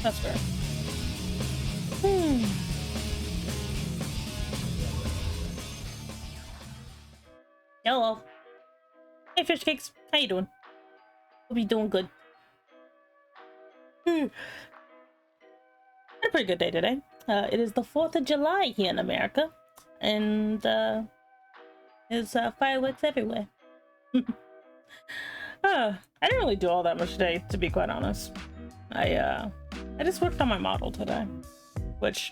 That's fair. Hmm. Hello. Hey, fish cakes. How you doing? Hope you're doing good. Had a pretty good day today. It is the 4th of July here in America, and there's fireworks everywhere. I didn't really do all that much today, to be quite honest. I just worked on my model today, which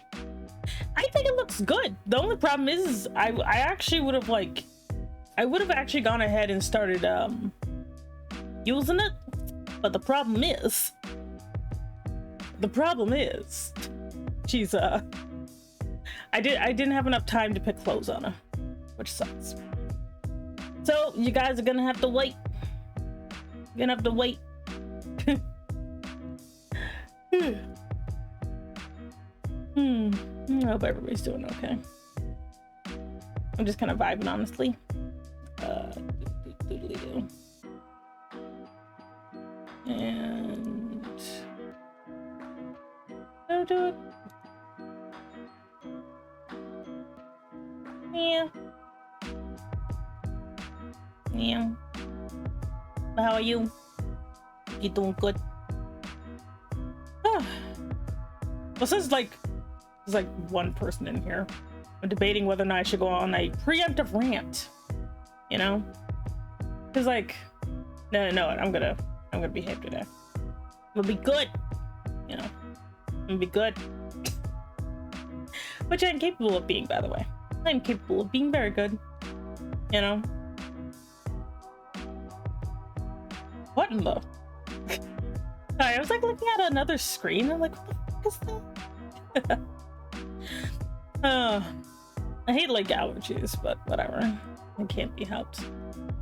I think it looks good. The only problem is I actually would have actually gone ahead and started using it, but the problem is she's I didn't have enough time to pick clothes on her, which sucks. So you guys are gonna have to wait. You're gonna have to wait. I hope everybody's doing okay. I'm just kind of vibing, honestly. Doodly-doo. And I'll do it. Yeah. Yeah. How are you? You doing good? Well, since there's like one person in here, I'm debating whether or not I should go on a preemptive rant. You know, because like, no, I'm gonna behave today. I'm gonna be good. You know, I'm gonna be good. Which I'm capable of being, by the way. I'm capable of being very good. You know. What in the? Sorry, I was like looking at another screen. I'm like, what the fuck is that? I hate like allergies, but whatever. It can't be helped.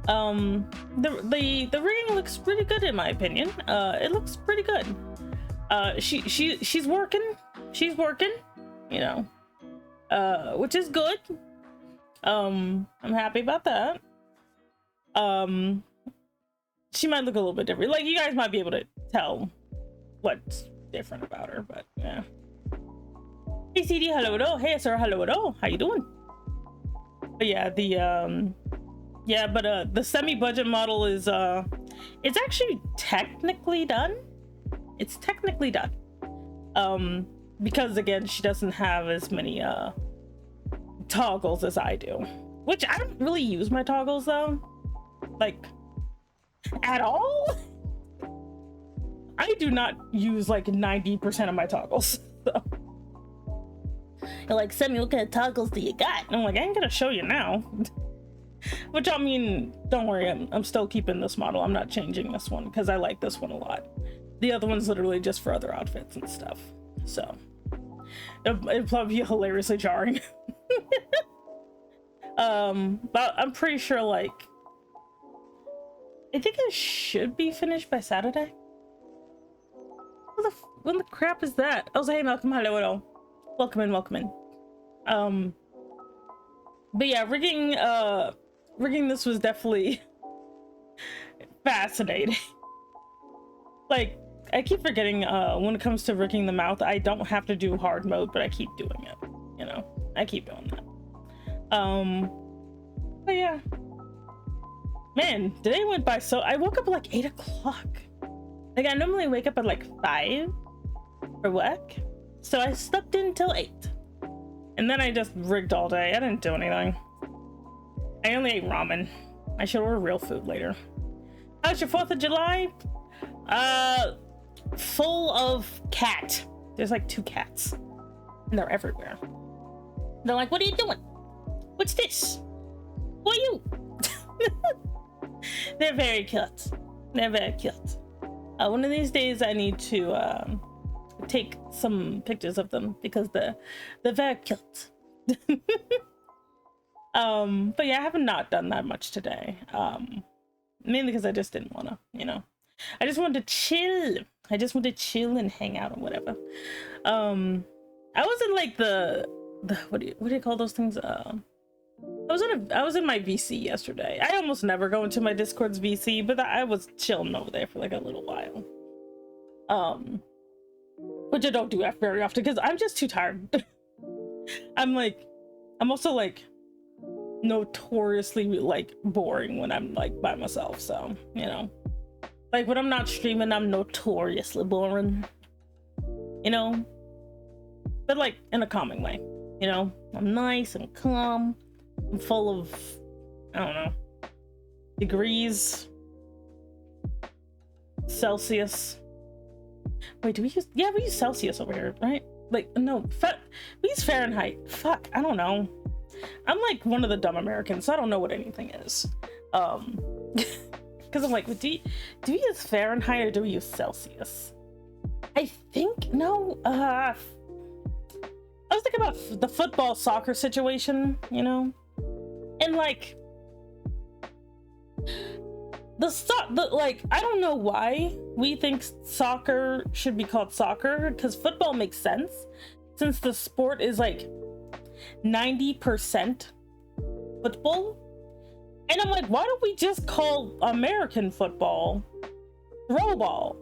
The rigging looks pretty good in my opinion. It looks pretty good. She's working. She's working. You know, which is good. I'm happy about that. She might look a little bit different. Like, you guys might be able to tell what's different about her, but yeah. Hey CD, hello. Hey sir, hello. How you doing? But yeah, the semi-budget model is it's actually technically done. It's technically done. Because again, she doesn't have as many toggles as I do. Which I don't really use my toggles though. Like, at all. I do not use like 90% of my toggles. So. You're like, Semi, what kind of toggles do you got? And I'm like, I ain't gonna show you now. Which, I mean, don't worry, I'm still keeping this model. I'm not changing this one because I like this one a lot. The other one's literally just for other outfits and stuff. So it'd probably be hilariously jarring. But I'm pretty sure, like, I think it should be finished by Saturday. When the crap is that? Oh, hey Malcolm, hello. Welcome in. But yeah, rigging this was definitely fascinating. Like, I keep forgetting when it comes to rigging the mouth, I don't have to do hard mode, but I keep doing it. You know, I keep doing that. But yeah. Man, today went by so... I woke up at like 8 o'clock. Like, I normally wake up at like 5 for work. So I slept in till 8. And then I just rigged all day. I didn't do anything. I only ate ramen. I should order real food later. How's your 4th of July? Full of cat. There's like 2 cats. And they're everywhere. They're like, what are you doing? What's this? Who are you? They're very cute. They're very cute. One of these days I need to take some pictures of them because they're very cute. But yeah, I have not done that much today. Mainly because I just didn't want to, you know. I just wanted to chill. I just wanted to chill and hang out or whatever. I was in like the what do you call those things? I was in my VC yesterday. I almost never go into my Discord's VC, but I was chilling over there for like a little while. which I don't do that very often because I'm just too tired. I'm also like notoriously like boring when I'm like by myself, so you know, like when I'm not streaming I'm notoriously boring, you know, but like in a calming way, you know. I'm nice and calm, I'm full of, I don't know, degrees Celsius. Wait, do we use, yeah, we use Celsius over here, right? Like no, we use Fahrenheit. Fuck, I don't know. I'm like one of the dumb Americans, so I don't know what anything is. Because I'm like, do we use Fahrenheit or do we use Celsius? I think no. I was thinking about the football soccer situation, you know, and like like I don't know why we think soccer should be called soccer, because football makes sense since the sport is like 90% football. And I'm like, why don't we just call American football throw ball?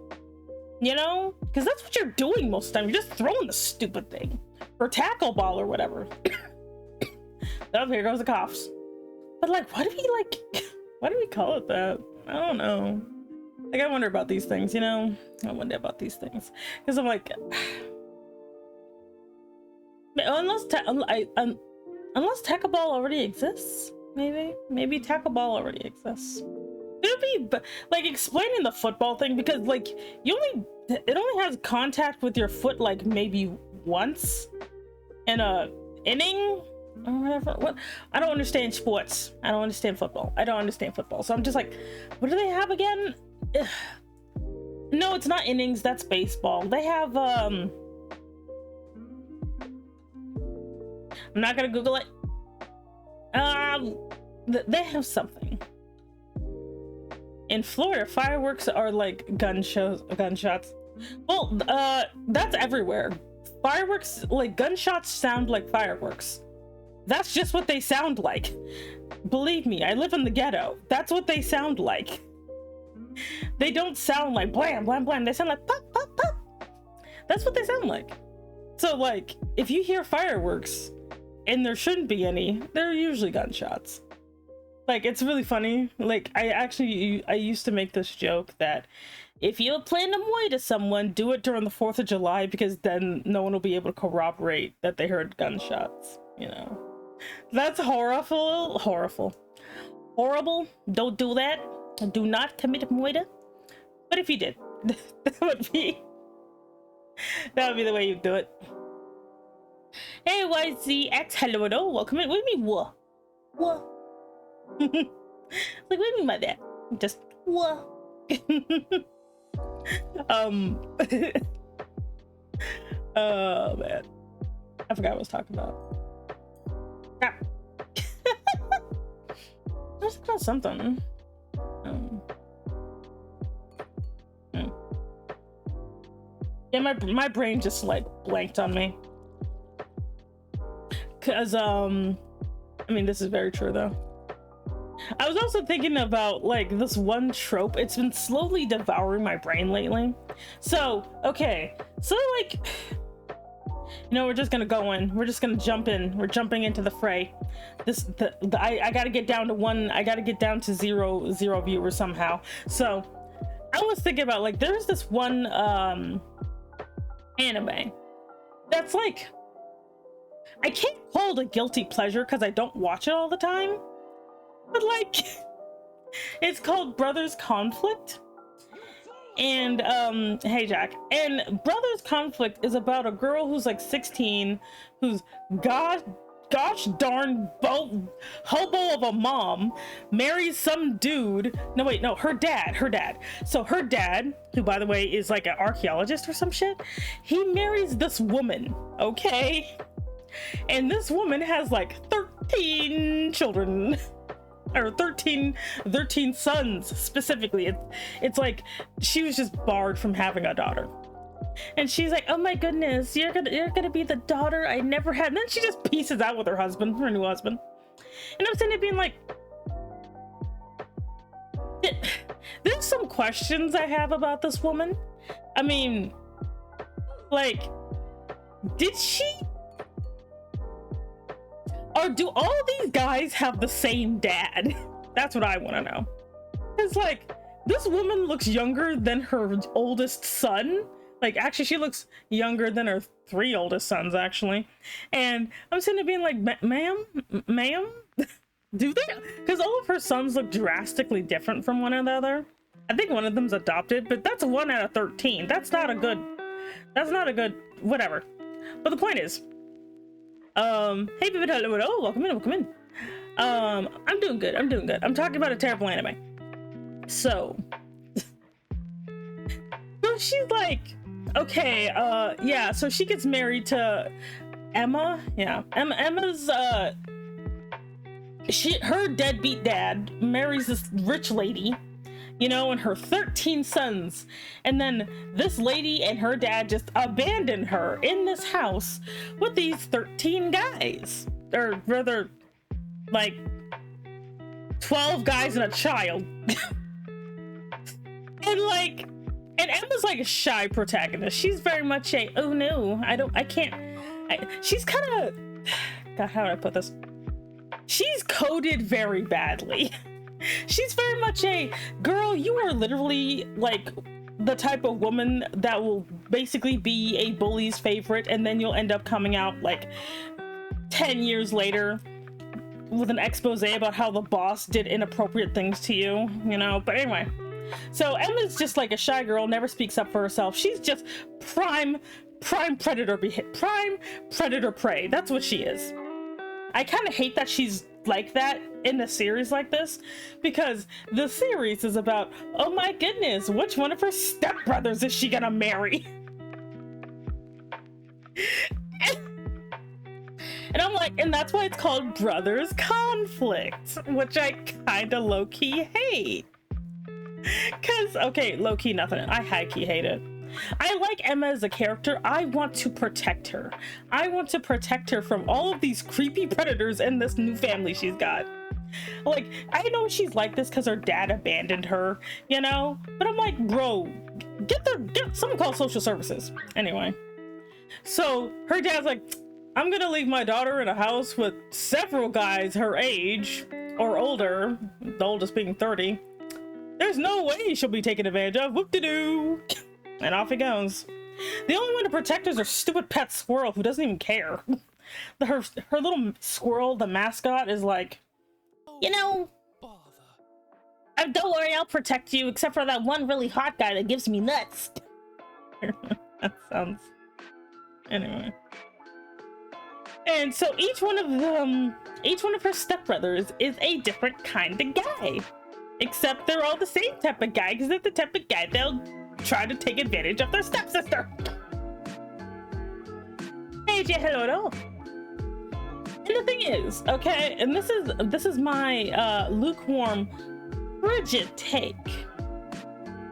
You know, because that's what you're doing most of the time. You're just throwing the stupid thing, or tackle ball or whatever. Oh, here goes the coughs. But like, why do we call it that? I don't know. Like, I wonder about these things, you know? I wonder about these things. Because I'm like, unless tackle ball already exists, maybe tackle ball already exists. It'd be like explaining the football thing, because like it only has contact with your foot like maybe once in a inning or whatever. What? I don't understand sports. I don't understand football. I don't understand football. So I'm just like, what do they have again? No, it's not innings. That's baseball. They have I'm not gonna Google it. They have something. In Florida, fireworks are like gunshots. Well, that's everywhere. Fireworks, like gunshots sound like fireworks. That's just what they sound like. Believe me, I live in the ghetto. That's what they sound like. They don't sound like blam, blam, blam. They sound like pop, pop, pop. That's what they sound like. So like, if you hear fireworks, and there shouldn't be any, they're usually gunshots. Like, it's really funny. Like, I used to make this joke that if you plan to Muay to someone, do it during the 4th of July, because then no one will be able to corroborate that they heard gunshots, you know? That's horrible. Horrible. Don't do that. Do not commit Muay to. But if you did, that would be the way you do it. Hey, YZX, hello, welcome in. What do you mean, what? What? Like, what do you mean by that? Just, what? Oh, man. I forgot what I was talking about. Crap. I was talking about something. Yeah, my brain just, like, blanked on me. Because, I mean, this is very true, though. I was also thinking about, like, this one trope. It's been slowly devouring my brain lately. So, okay. So, like, you know, we're just gonna go in. We're just gonna jump in. We're jumping into the fray. I gotta get down to one. I gotta get down to zero viewers somehow. So, I was thinking about, like, there's this one, anime that's, like, I can't call it a guilty pleasure because I don't watch it all the time, but like, it's called Brothers Conflict. And hey Jack, and Brothers Conflict is about a girl who's like 16, who's gosh darn hobo of a mom, marries some dude. No wait, no, her dad. So her dad, who by the way is like an archaeologist or some shit, he marries this woman, okay? And this woman has like 13 children, or 13 sons specifically. It's like she was just barred from having a daughter, and she's like, oh my goodness, you're gonna be the daughter I never had. And then she just pieces out with her new husband. And I'm sitting there being like, there's some questions I have about this woman. I mean, Like, did she? Or do all these guys have the same dad? That's what I want to know. It's like, this woman looks younger than her oldest son. Like, actually, she looks younger than her 3 oldest sons, actually. And I'm sitting there being like, ma'am? Do they? Because all of her sons look drastically different from one another. I think one of them's adopted, but that's 1 out of 13. That's not a good, whatever. But the point is, hey, hello, welcome in. I'm doing good. I'm talking about a terrible anime. So she's like, okay, yeah, so she gets married to Emma. Yeah, Emma's, her deadbeat dad marries this rich lady, you know, and her 13 sons. And then this lady and her dad just abandon her in this house with these 13 guys. Or rather, like, 12 guys and a child. And Emma's like a shy protagonist. She's very much a, oh no, she's kind of, God, how do I put this? She's coded very badly. She's very much a, girl, you are literally like the type of woman that will basically be a bully's favorite, and then you'll end up coming out like 10 years later with an expose about how the boss did inappropriate things to you, you know? But anyway. So Emma's just like a shy girl, never speaks up for herself. She's just prime predator prey. That's what she is. I kind of hate that she's like that in a series like this, because the series is about, oh my goodness, which one of her stepbrothers is she gonna marry? And I'm like, and that's why it's called Brothers Conflict, which I kind of low-key hate. Cause, okay, low-key nothing. I high-key hate it. I like Emma as a character. I want to protect her. I want to protect her from all of these creepy predators in this new family she's got. Like, I know she's like this because her dad abandoned her, you know? But I'm like, bro, get someone call social services. Anyway. So her dad's like, I'm gonna leave my daughter in a house with several guys her age or older, the oldest being 30. There's no way she'll be taken advantage of. Whoop-de-doo. And off he goes. The only one to protect her is her stupid pet squirrel who doesn't even care. Her little squirrel, the mascot, is like, you know, don't worry, I'll protect you, except for that one really hot guy that gives me nuts. That sounds... Anyway. And so each one of her stepbrothers is a different kind of guy. Except they're all the same type of guy, because they're the type of guy they'll try to take advantage of their stepsister. Hey, hello. And the thing is, okay, and this is my lukewarm, frigid take.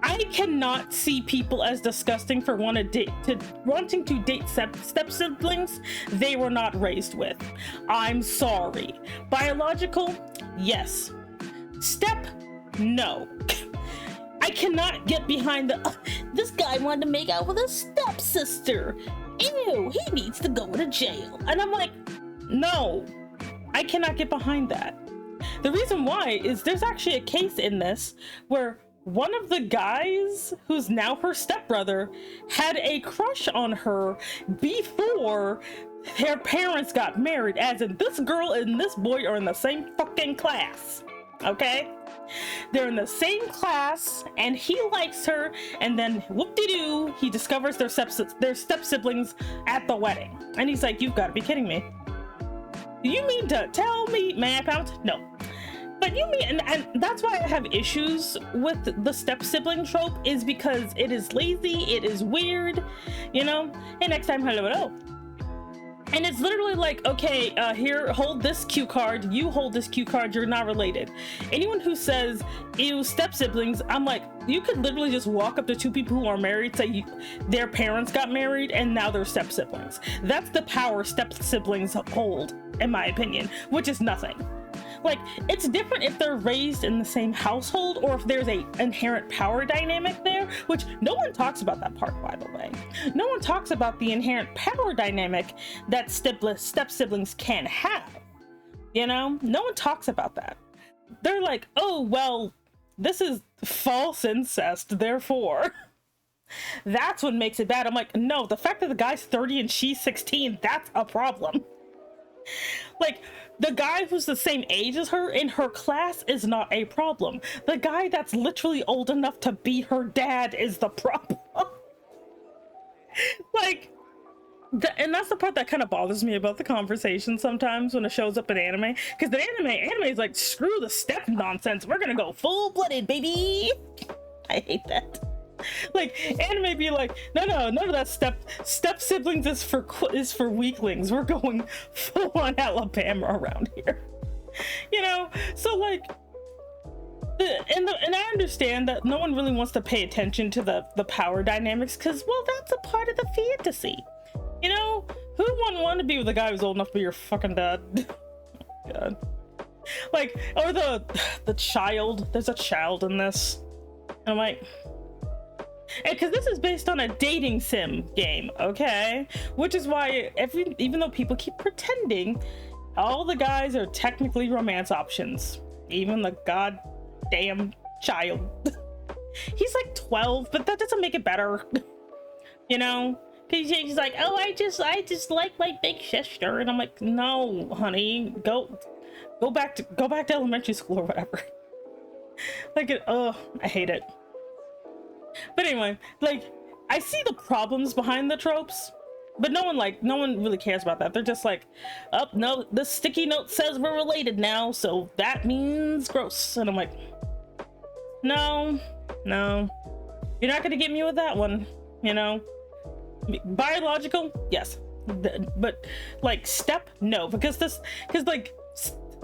I cannot see people as disgusting for wanting to date step siblings they were not raised with. I'm sorry. Biological, yes. Step, no. I cannot get behind this guy wanted to make out with a stepsister. Ew, he needs to go to jail. And I'm like, no, I cannot get behind that. The reason why is there's actually a case in this where one of the guys who's now her stepbrother had a crush on her before their parents got married, as in this girl and this boy are in the same fucking class. Okay? They're in the same class and he likes her, and then whoop-de-doo, he discovers their step siblings at the wedding. And he's like, you've got to be kidding me. You mean to tell me, man, no. But you mean, and that's why I have issues with the step sibling trope, is because it is lazy, it is weird, you know? Hey, next time, hello. And it's literally like, okay, here, hold this cue card, you hold this cue card, you're not related. Anyone who says, ew, step siblings, I'm like, you could literally just walk up to two people who are married, say their parents got married, and now they're step siblings. That's the power step siblings hold, in my opinion, which is nothing. Like, it's different if they're raised in the same household or if there's a inherent power dynamic there, which no one talks about that part, by the way. No one talks about the inherent power dynamic that step siblings can have. You know, no one talks about that. They're like, oh, well, this is false incest, therefore that's what makes it bad. I'm like, no, the fact that the guy's 30 and she's 16, that's a problem. Like, the guy who's the same age as her in her class is not a problem. The guy that's literally old enough to be her dad is the problem. Like, and that's the part that kind of bothers me about the conversation sometimes when it shows up in anime. Because the anime is like, screw the step nonsense. We're gonna go full-blooded, baby. I hate that. Like, anime be like, no, none of that step siblings is for weaklings. We're going full on Alabama around here, you know. So like, and I understand that no one really wants to pay attention to the power dynamics because, well, that's a part of the fantasy, you know. Who wouldn't want to be with a guy who's old enough to be your fucking dad? God. Like, or the child. There's a child in this, and I'm like. Because this is based on a dating sim game, okay? Which is why even though people keep pretending, all the guys are technically romance options. Even the goddamn child. He's like 12, but that doesn't make it better. You know? Because he's like, oh, I just like my big sister, and I'm like, no, honey, go back to elementary school or whatever. Like, I hate it. But anyway, like, I see the problems behind the tropes, but no one really cares about that. They're just like, oh, no, the sticky note says we're related now, so that means gross. And I'm like, no, you're not gonna get me with that one, you know? Biological, yes, but like step, no, because like,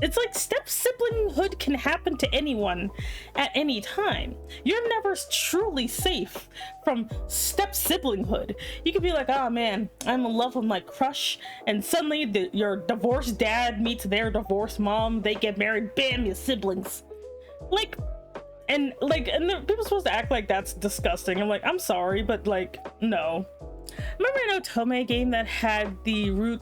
it's like step siblinghood can happen to anyone at any time. You're never truly safe from step siblinghood. You could be like, oh man, I'm in love with my crush, and suddenly your divorced dad meets their divorced mom, they get married, bam, you're siblings. Like, and people are supposed to act like that's disgusting. I'm like, I'm sorry, but like, no. Remember an Otome game that had the root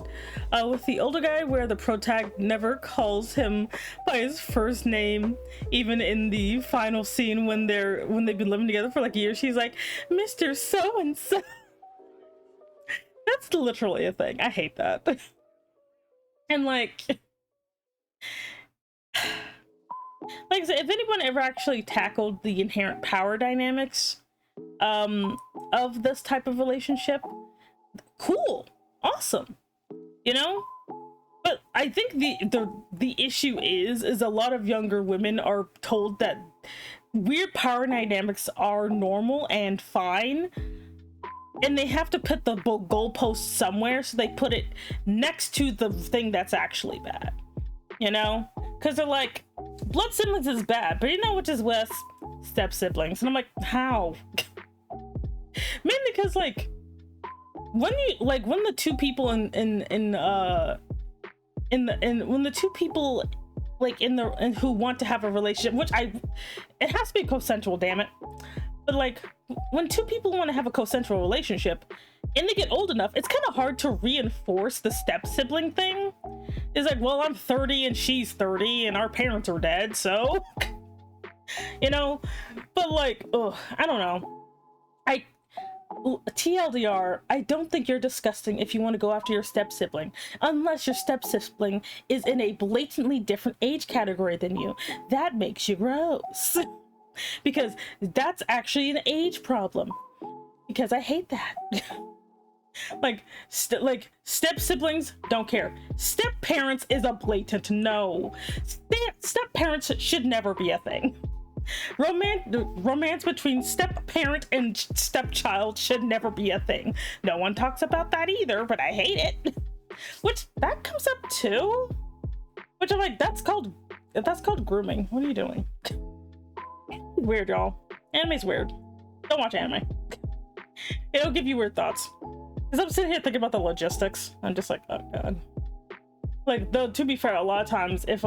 with the older guy where the protag never calls him by his first name, even in the final scene when they've been living together for like a year? She's like, Mr. So-and-so. That's literally a thing. I hate that. And like I said, if anyone ever actually tackled the inherent power dynamics of this type of relationship, cool, awesome, you know. But I think the issue is a lot of younger women are told that weird power dynamics are normal and fine, and they have to put the goalpost somewhere, so they put it next to the thing that's actually bad, you know, because they're like, blood siblings is bad, but you know which is worse? Step siblings. And I'm like, how? Mainly because like when the two people when the two people like who want to have a relationship, which it has to be consensual, damn it. But like when two people want to have a consensual relationship and they get old enough, it's kind of hard to reinforce the step sibling thing. It's like, well, I'm 30 and she's 30 and our parents are dead, so you know. But like, I don't know. TLDR, I don't think you're disgusting if you want to go after your step sibling, unless your step sibling is in a blatantly different age category than you. That makes you gross. Because that's actually an age problem. Because I hate that. Like step siblings, don't care. Step parents is a blatant no. Step parents should never be a thing. Romance between step parent and stepchild should never be a thing. No one talks about that either, but I hate it. Which that comes up too. Which I'm like, that's called grooming. What are you doing? Weird, y'all. Anime's weird. Don't watch anime. It'll give you weird thoughts. Because I'm sitting here thinking about the logistics. I'm just like, oh god. Like, though, to be fair, a lot of times if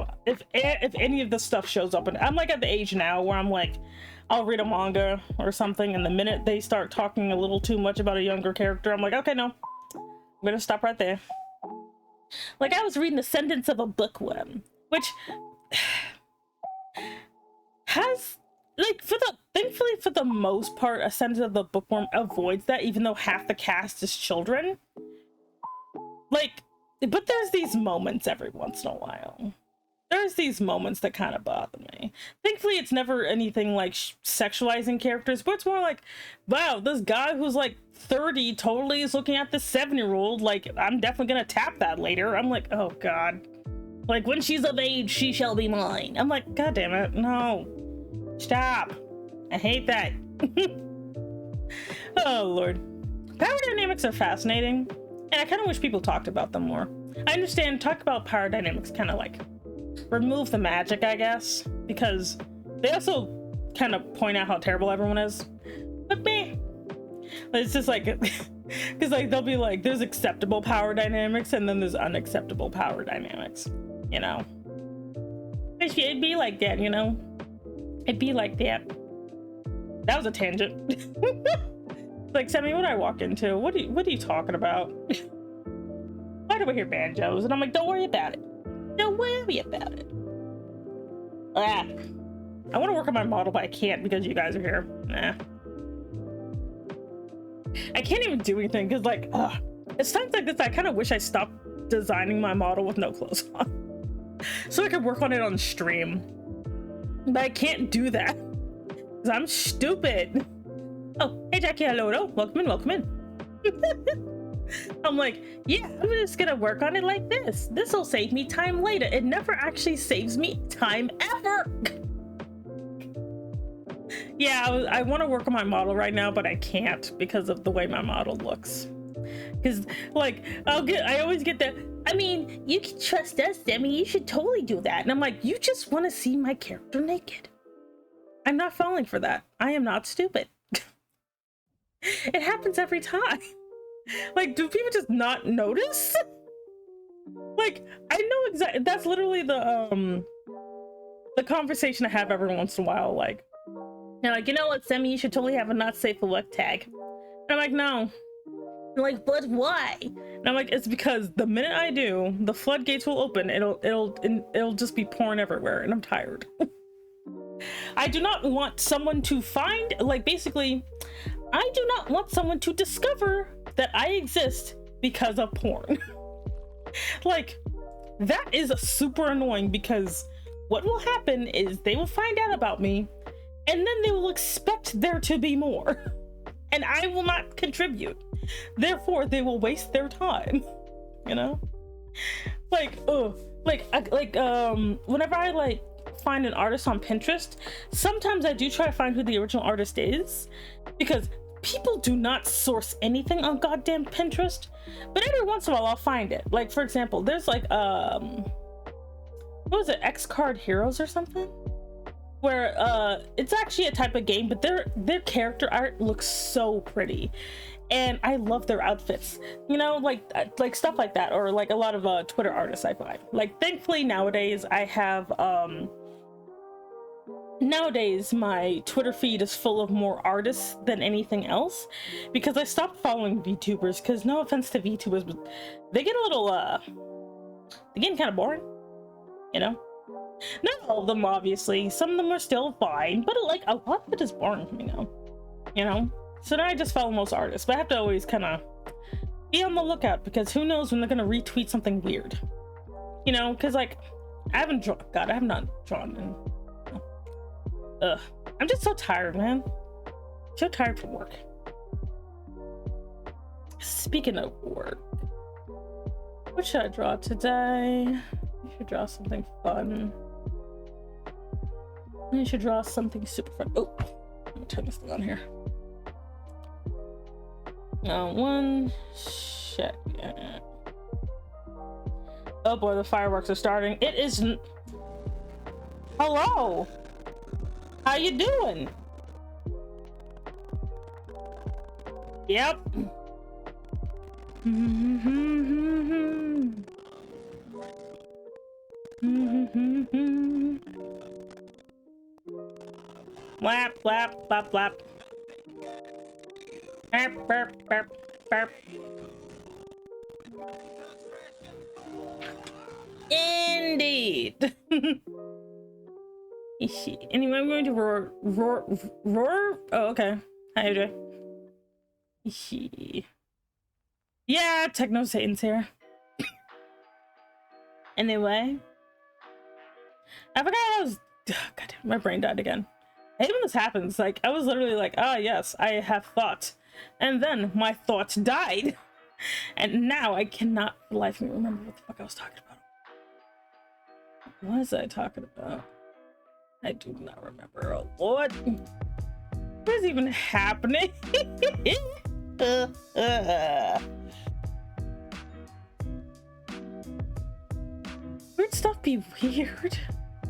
any of the stuff shows up, and I'm like at the age now where I'm like, I'll read a manga or something, and the minute they start talking a little too much about a younger character, I'm like, okay, no, I'm gonna stop right there. Like, I was reading Ascendance of a Bookworm, which has, like, thankfully for the most part, Ascendance of the Bookworm avoids that, even though half the cast is children. Like, but there's these moments every once in a while. There's these moments that kind of bother me. Thankfully, it's never anything like sexualizing characters, but it's more like, wow, this guy who's like 30 totally is looking at this 7-year-old. Like, I'm definitely gonna tap that later. I'm like, oh god. Like, when she's of age, she shall be mine. I'm like, god damn it, no. Stop. I hate that. Oh lord. Power dynamics are fascinating, and I kind of wish people talked about them more. I understand talk about power dynamics kind of like remove the magic, I guess, because they also kind of point out how terrible everyone is. But me, it's just like, because like they'll be like, there's acceptable power dynamics and then there's unacceptable power dynamics, you know. It'd be like that, you know. It'd be like that. That was a tangent. Like, Sammy, what did I walk into? What are you talking about? Why do we hear banjos? And I'm like, don't worry about it. Don't worry about it. Ah. I want to work on my model, but I can't because you guys are here. Nah. I can't even do anything because, like, it's times like this I kind of wish I stopped designing my model with no clothes on, so I could work on it on stream. But I can't do that because I'm stupid. Oh, hey Jackie, hello, welcome in, welcome in. I'm like, yeah, I'm just gonna work on it like this. This will save me time later. It never actually saves me time ever. Yeah, I want to work on my model right now, but I can't because of the way my model looks. Because, like, I always get that, I mean, you can trust us, Demi, you should totally do that. And I'm like, you just want to see my character naked. I'm not falling for that. I am not stupid. It happens every time. Like, do people just not notice? Like, I know exactly, that's literally the conversation I have every once in a while. Like, they're like, you know what, Semi, you should totally have a not safe for work tag. And I'm like, no. I'm like, but why? And I'm like, it's because the minute I do, the floodgates will open. It'll just be porn everywhere, and I'm tired. I do not want someone to find, like, basically, I do not want someone to discover that I exist because of porn. Like, that is super annoying because what will happen is they will find out about me and then they will expect there to be more and I will not contribute. Therefore, they will waste their time, you know? Like, whenever I, like, find an artist on Pinterest, sometimes I do try to find who the original artist is because people do not source anything on goddamn Pinterest, but every once in a while I'll find it. Like, for example, there's like what was it, X Card Heroes or something, where it's actually a type of game, but their character art looks so pretty and I love their outfits, you know, like stuff like that. Or like a lot of Twitter artists I find. Like, thankfully nowadays I have nowadays my Twitter feed is full of more artists than anything else because I stopped following VTubers, because no offense to VTubers, but they get a little they're getting kind of boring, you know. Not all of them, obviously. Some of them are still fine, but like a lot of it is boring for me now, you know. So now I just follow most artists, but I have to always kind of be on the lookout because who knows when they're gonna retweet something weird, you know. Because like I have not drawn in, I'm just so tired, man. So tired from work. Speaking of work, what should I draw today? I should draw something fun. I should draw something super fun. Oh, let me turn this thing on here. One shit. Yeah. Oh boy, the fireworks are starting. It isn't. Hello. How you doing? Yep. Flap, flap, flap, flap. Burp, burp, burp, burp. Indeed. Anyway, I'm going to roar. Oh, okay. Hi, AJ. Yeah, Techno Satan's here. Anyway, I forgot I was. God, my brain died again. I hate when this happens. Like, I was literally like, ah, yes, I have thought, and then my thoughts died, and now I cannot for the life of me remember what the fuck I was talking about. What was I talking about? I do not remember. Oh Lord, what is even happening? Weird stuff be weird.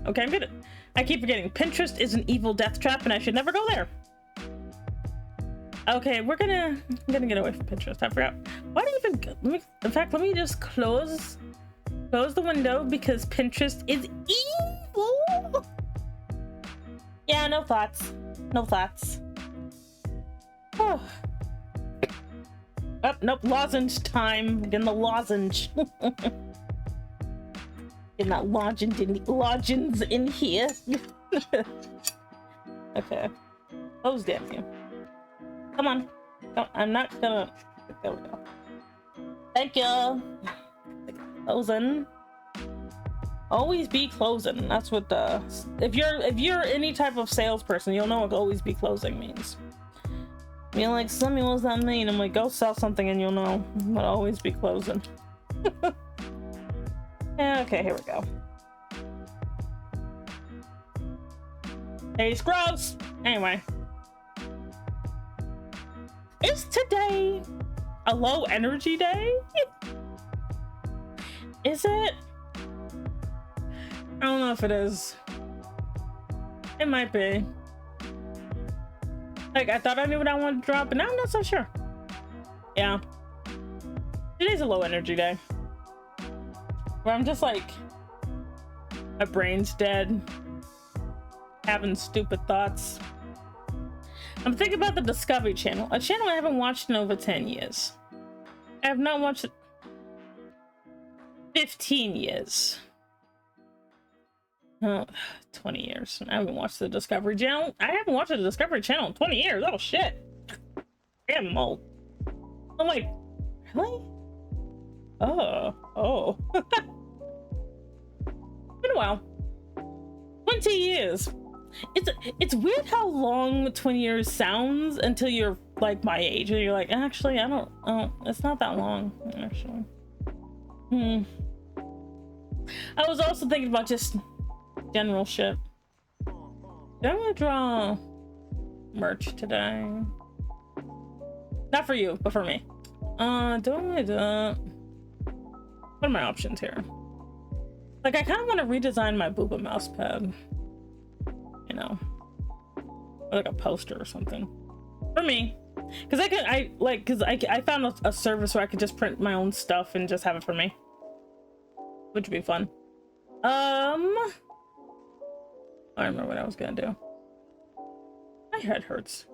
Okay, I keep forgetting. Pinterest is an evil death trap and I should never go there. Okay, I'm gonna get away from Pinterest. I forgot. Why do you even go? In fact, let me just close the window because Pinterest is evil. Yeah, no thoughts. No thoughts. Oh. Oh, nope, lozenge time. Getting the lozenge. Getting that lozenge in here. Okay. Close damn you. Come on. No, I'm not gonna. There we go. Thank you. Closing. Always be closing. That's what the. If you're any type of salesperson, you'll know what always be closing means. You're like, Slimmy, what does that mean? I'm like, go sell something and you'll know what always be closing. Yeah, okay, here we go. Tastes gross. Anyway. Is today a low energy day? Is it? I don't know if it is. It might be. Like, I thought I knew what I wanted to drop, but now I'm not so sure. Yeah. Today's a low energy day. Where I'm just like, my brain's dead. Having stupid thoughts. I'm thinking about the Discovery Channel. A channel I haven't watched in over 10 years. I have not watched it 15 years. Oh, 20 years. I haven't watched the Discovery Channel. I haven't watched the Discovery Channel in 20 years. Oh, shit. Damn, I'm old. I'm like, really? Oh. Been a while. 20 years. It's weird how long 20 years sounds until you're like my age and you're like, actually, it's not that long, actually. I was also thinking about just general shit. Do I want to draw merch today? Not for you, but for me. Do I want to what are my options here? Like, I kind of want to redesign my Booba mouse pad. You know, or like a poster or something for me, because I found a service where I could just print my own stuff and just have it for me, which would be fun. I remember what I was gonna do. My head hurts.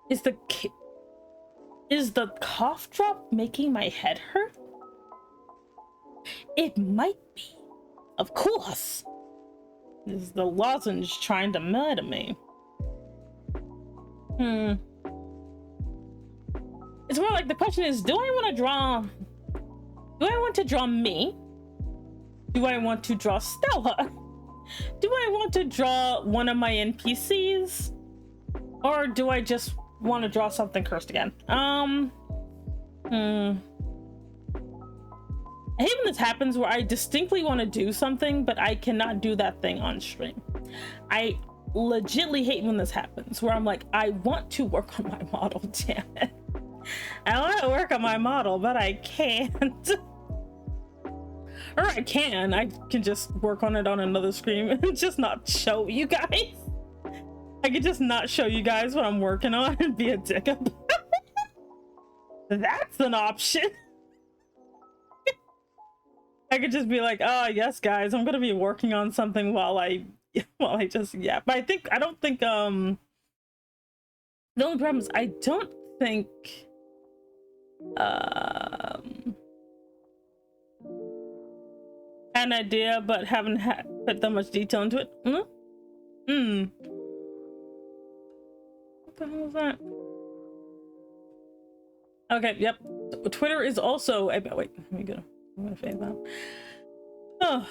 Is the cough drop making my head hurt? It might be, of course. Is the lozenge trying to murder me? It's more like the question is, do I want to draw me? Do I want to draw Stella? Do I want to draw one of my NPCs? Or do I just want to draw something cursed again? I hate when this happens where I distinctly want to do something, but I cannot do that thing on stream. I legitly hate when this happens, where I'm like, I want to work on my model, damn it. I want to work on my model, but I can't. Or I can just work on it on another screen and just not show you guys. I could just not show you guys what I'm working on and be a dick about it. That's an option. I could just be like, oh yes, guys, I'm gonna be working on something while I just yap. But I don't think the only problem is I don't think an idea, but haven't put that much detail into it. What the hell is that? Okay, yep. Twitter is also wait, let me go. I'm gonna fade that. Oh,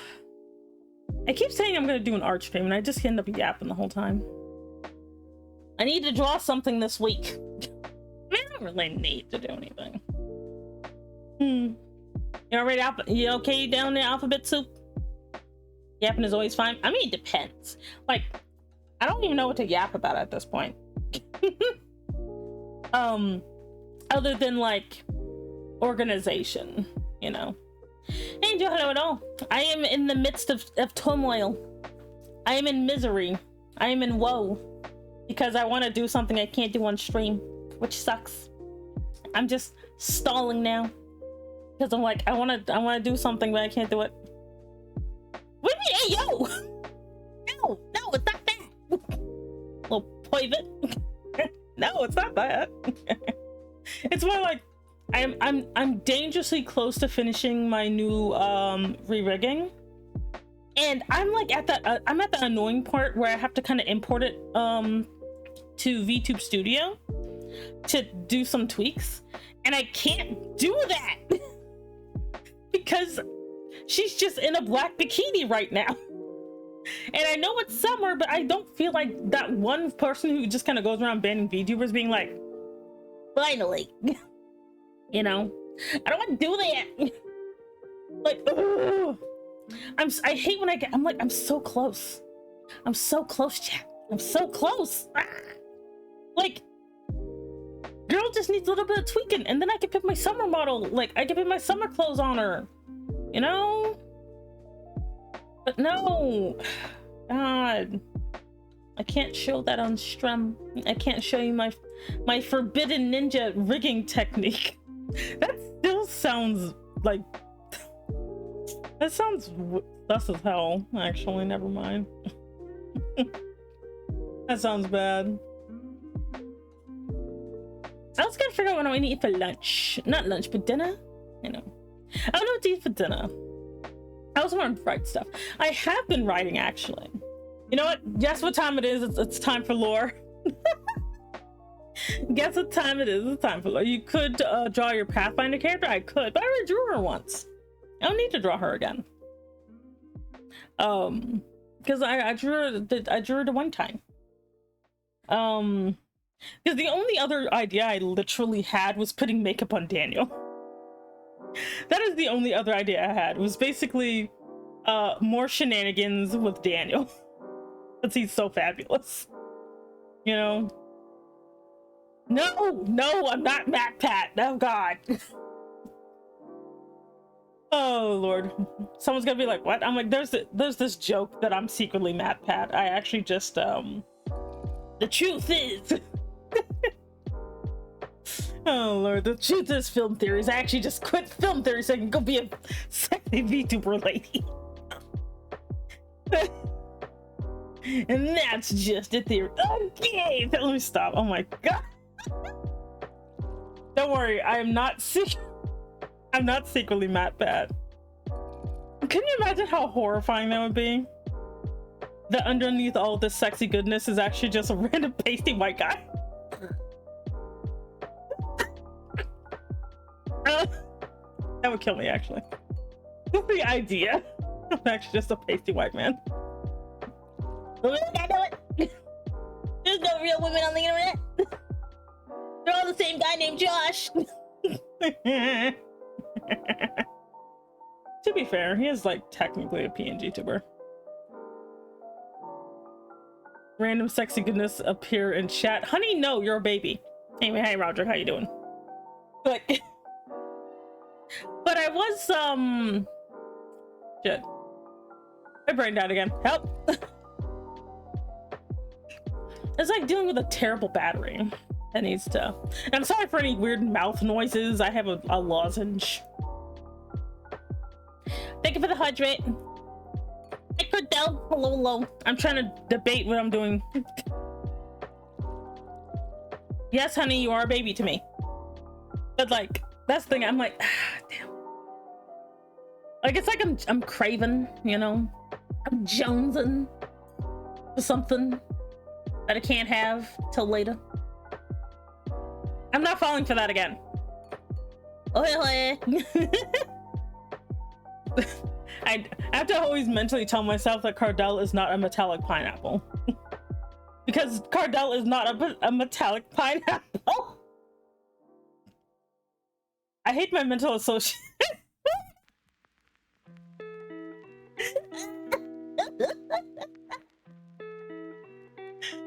I keep saying I'm gonna do an art stream and I just end up yapping the whole time. I need to draw something this week. I mean, I don't really need to do anything. You already you okay down there, Alphabet Soup? Yapping is always fine. I mean, it depends. Like, I don't even know what to yap about at this point. Other than like organization, you know. Hey, Joe, hello at all. I am in the midst of turmoil. I am in misery. I am in woe because I want to do something I can't do on stream, which sucks. I'm just stalling now because I'm like, I want to do something, but I can't do it. What do you mean, hey, yo? No, it's not that. Little pivot. No, it's not that. It's more like I'm dangerously close to finishing my new re-rigging, and I'm like at the annoying part where I have to kind of import it to VTube Studio to do some tweaks, and I can't do that because she's just in a black bikini right now. And I know it's summer, but I don't feel like that one person who just kind of goes around banning VTubers being like, finally. You know, I don't want to do that. Like, ugh. I hate when I'm like, I'm so close. I'm so close, chat. I'm so close. Ah. Like, girl just needs a little bit of tweaking, and then I can put my summer model, like, I can put my summer clothes on her, you know? But no, God, I can't show that on stream. I can't show you my forbidden ninja rigging technique. That still sounds like that sounds sus as hell. Actually, never mind. That sounds bad. I was gonna figure out what I need to eat for lunch. Not lunch, but dinner. You know, I don't know what to eat for dinner. I also want to write stuff. I have been writing, actually. You know what? Guess what time it is? It's time for lore. Guess what time it is? It's time for lore. You could draw your Pathfinder character. I could, but I already drew her once. I don't need to draw her again. Because I drew her the one time. Because the only other idea I literally had was putting makeup on Daniel. That is the only other idea I had. It was basically more shenanigans with Daniel. Because he's so fabulous. You know? No, I'm not MatPat. Oh God. Oh Lord. Someone's gonna be like, what? I'm like, there's this joke that I'm secretly MatPat. I actually just the truth is oh Lord, the truth is film theories. I actually just quit film theory so I can go be a sexy VTuber lady. And that's just a theory. Okay, let me stop. Oh my God. Don't worry, I'm not secretly MatPat. Can you imagine how horrifying that would be? That underneath all this sexy goodness is actually just a random pasty white guy. That would kill me, actually. The idea. I'm actually just a pasty white man. Women can't do it. There's no real women on the internet. They're all the same guy named Josh. To be fair, he is like technically a PNG tuber. Random sexy goodness appear in chat. Honey, no, you're a baby. Anyway, hey Roger, how you doing? But I was shit. My brain died again. Help. It's like dealing with a terrible battery that needs to. And I'm sorry for any weird mouth noises. I have a lozenge. Thank you hydrate. Hey, Cordell. Hello, hello. I'm trying to debate what I'm doing. Yes, honey, you are a baby to me. But like, that's the thing. I'm like, damn. Like, it's like I'm craving, you know? I'm jonesing for something that I can't have till later. I'm not falling for that again. I have to always mentally tell myself that Cardell is not a metallic pineapple. Because Cardell is not a metallic pineapple. I hate my mental association.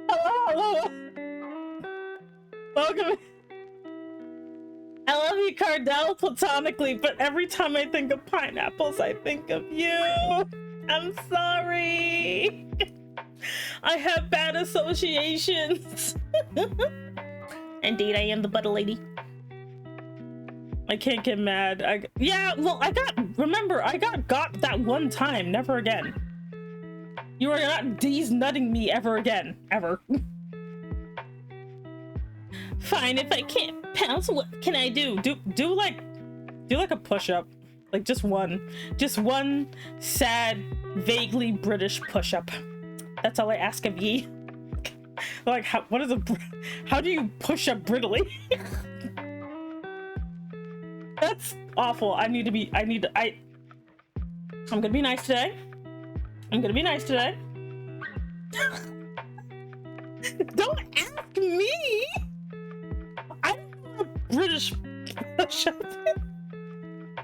Hello. Welcome. I love you, Cardell, platonically, but every time I think of pineapples, I think of you. I'm sorry. I have bad associations. Indeed, I am the butter lady. I can't get mad. Yeah, well, remember, I got that one time, never again. You are not nutting me ever again, ever. Fine, if I can't pounce, what can I do? Do like a push-up, like just one sad, vaguely British push-up. That's all I ask of ye. Like, how do you push up brittly? That's awful. I'm gonna be nice today. Don't ask me. I'm a British push-up.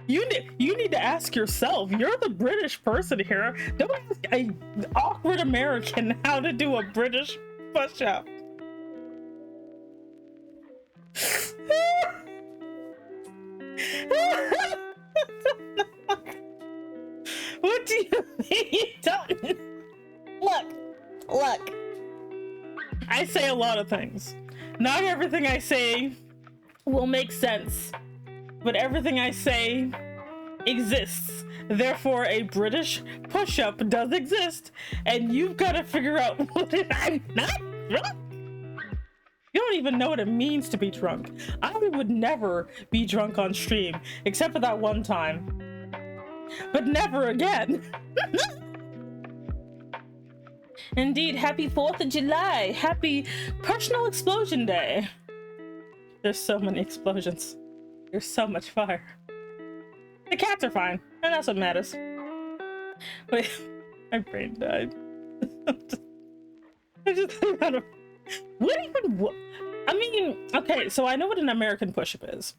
You need to ask yourself. You're the British person here. Don't ask an awkward American how to do a British push-up. What do you mean you don't? Look. I say a lot of things. Not everything I say will make sense, but everything I say exists. Therefore, a British push-up does exist, and you've got to figure out what I'm not drunk. You don't even know what it means to be drunk. I would never be drunk on stream, except for that one time. But never again. Indeed, happy 4th of July. Happy Personal Explosion Day. There's so many explosions. There's so much fire. The cats are fine, and that's what matters. Wait, my brain died. I just think out of what? I mean, okay, so I know what an American push-up is.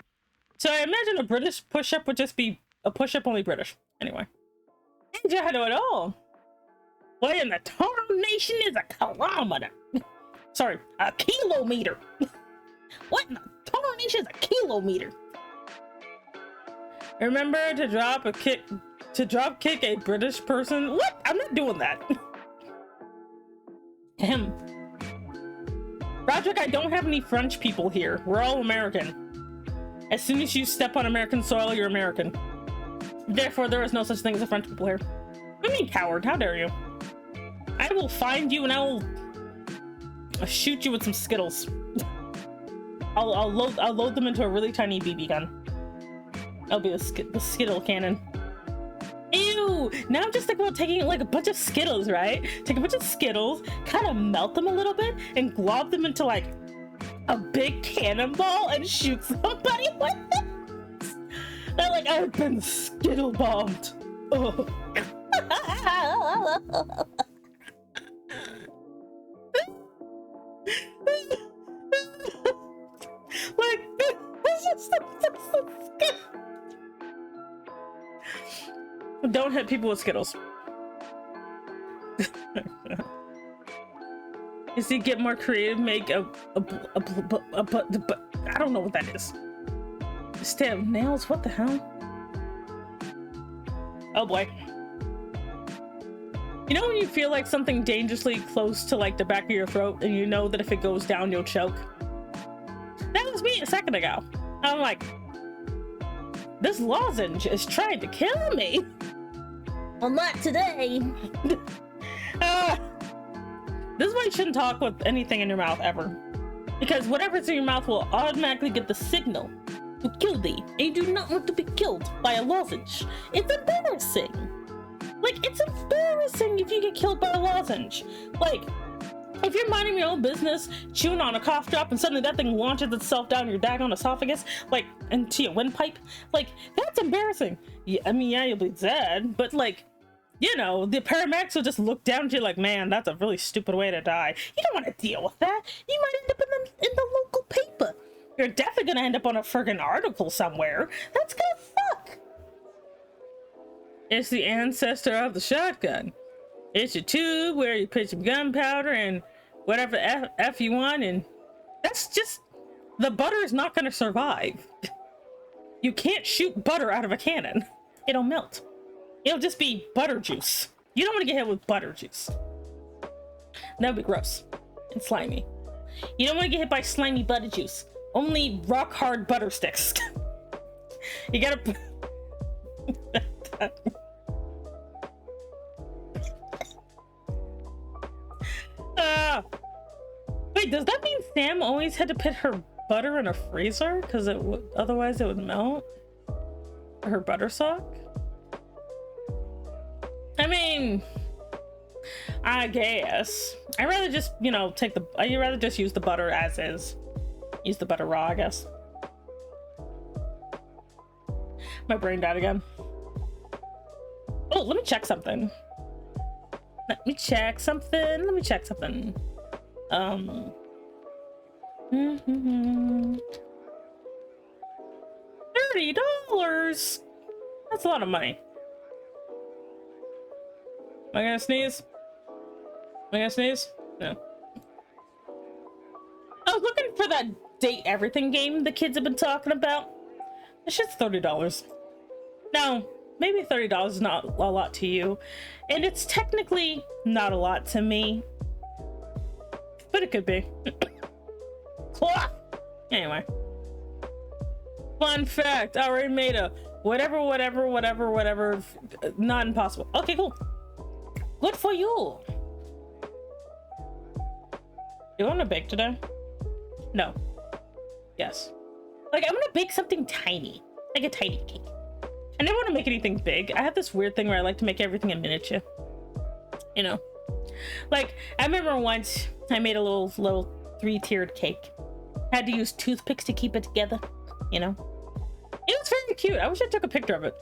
So I imagine a British push-up would just be a push-up only British. Anyway. I know it all. What in the Toro Nation is a kilometer? Sorry, a kilometer. What in the Toro Nation is a kilometer? Remember to drop kick a British person? What? I'm not doing that. Roderick, I don't have any French people here. We're all American. As soon as you step on American soil, you're American. Therefore, there is no such thing as a French people here. What do you mean, coward? How dare you? I will find you and I will shoot you with some Skittles. I'll load them into a really tiny BB gun. That'll be the Skittle cannon. Ew! Now I'm just thinking about taking like a bunch of Skittles, right? Take a bunch of Skittles, kind of melt them a little bit, and glob them into like a big cannonball and shoot somebody with it. They're like, I've been Skittle bombed. Oh. Like, it's just so Skittles. Don't hit people with Skittles. You see, get more creative, make I don't know what that is. Stab nails, what the hell? Oh boy. You know when you feel like something dangerously close to like the back of your throat and you know that if it goes down, you'll choke? That was me a second ago. I'm like, this lozenge is trying to kill me. Well, not today. This is why you shouldn't talk with anything in your mouth ever. Because whatever's in your mouth will automatically get the signal to kill thee. And you do not want to be killed by a lozenge. It's embarrassing. Like, it's embarrassing if you get killed by a lozenge. Like, if you're minding your own business, chewing on a cough drop, and suddenly that thing launches itself down your daggone esophagus, like, into your windpipe, like, that's embarrassing. Yeah, I mean, yeah, you'll be dead, but, like, you know, the paramedics will just look down at you like, man, that's a really stupid way to die. You don't want to deal with that. You might end up in the local paper. You're definitely gonna end up on a friggin' article somewhere. That's gonna suck. It's the ancestor of the shotgun. It's your tube where you put some gunpowder and whatever F you want, and that's just, the butter is not gonna survive. You can't shoot butter out of a cannon. It'll melt. It'll just be butter juice. You don't want to get hit with butter juice. That would be gross and slimy. You don't want to get hit by slimy butter juice. Only rock hard butter sticks. You gotta. Wait, does that mean Sam always had to put her butter in a freezer? Because otherwise it would melt? Her butter sock? I mean, I guess. I'd rather just, you know, I'd rather just use the butter as is. Use the butter raw, I guess. My brain died again. Oh, let me check something. $30. That's a lot of money. Am I gonna sneeze? No. I was looking for that Date Everything game the kids have been talking about. This shit's $30. Now, maybe $30 is not a lot to you, and it's technically not a lot to me, but it could be. Anyway. Fun fact, I already made a whatever, not impossible. Okay, cool. Good for you. You want to bake today? No. Yes. Like, I'm gonna bake something tiny, like a tiny cake. I never want to make anything big. I have this weird thing where I like to make everything in miniature. You know, like I remember once I made a little 3-tiered cake. Had to use toothpicks to keep it together. You know, it was very cute. I wish I took a picture of it.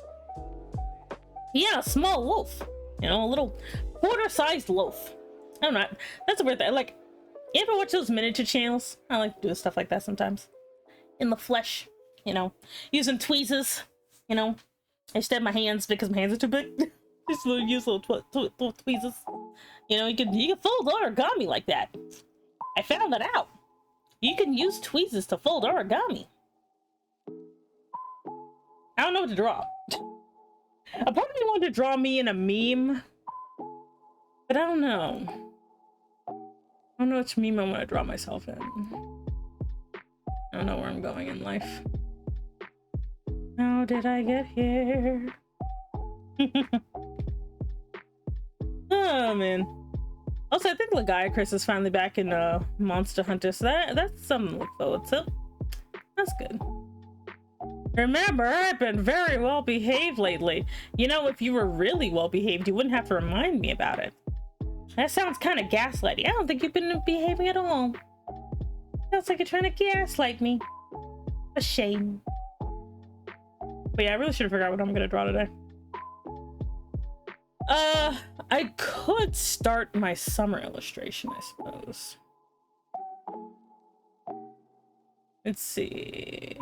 Yeah, a small loaf. You know, a little quarter-sized loaf. I don't know. That's a weird thing. Like, you ever watch those miniature channels? I like to do stuff like that sometimes. In the flesh, you know, using tweezers. You know, I just have my hands because my hands are too big. Just use little tweezers. You know, you can fold origami like that. I found that out. You can use tweezers to fold origami. I don't know what to draw. A part of me wanted to draw me in a meme, but I don't know. I don't know which meme I want to draw myself in. I don't know where I'm going in life. How did I get here? Oh man. Also, I think Lagiacrus is finally back in Monster Hunter, so that's something to look forward to. That's good. Remember, I've been very well behaved lately. You know, if you were really well behaved, you wouldn't have to remind me about it. That sounds kind of gaslighty. I don't think you've been behaving at all. Sounds like you're trying to gaslight me. A shame. But yeah, I really should have figured out what I'm gonna draw today. I could start my summer illustration, I suppose. Let's see.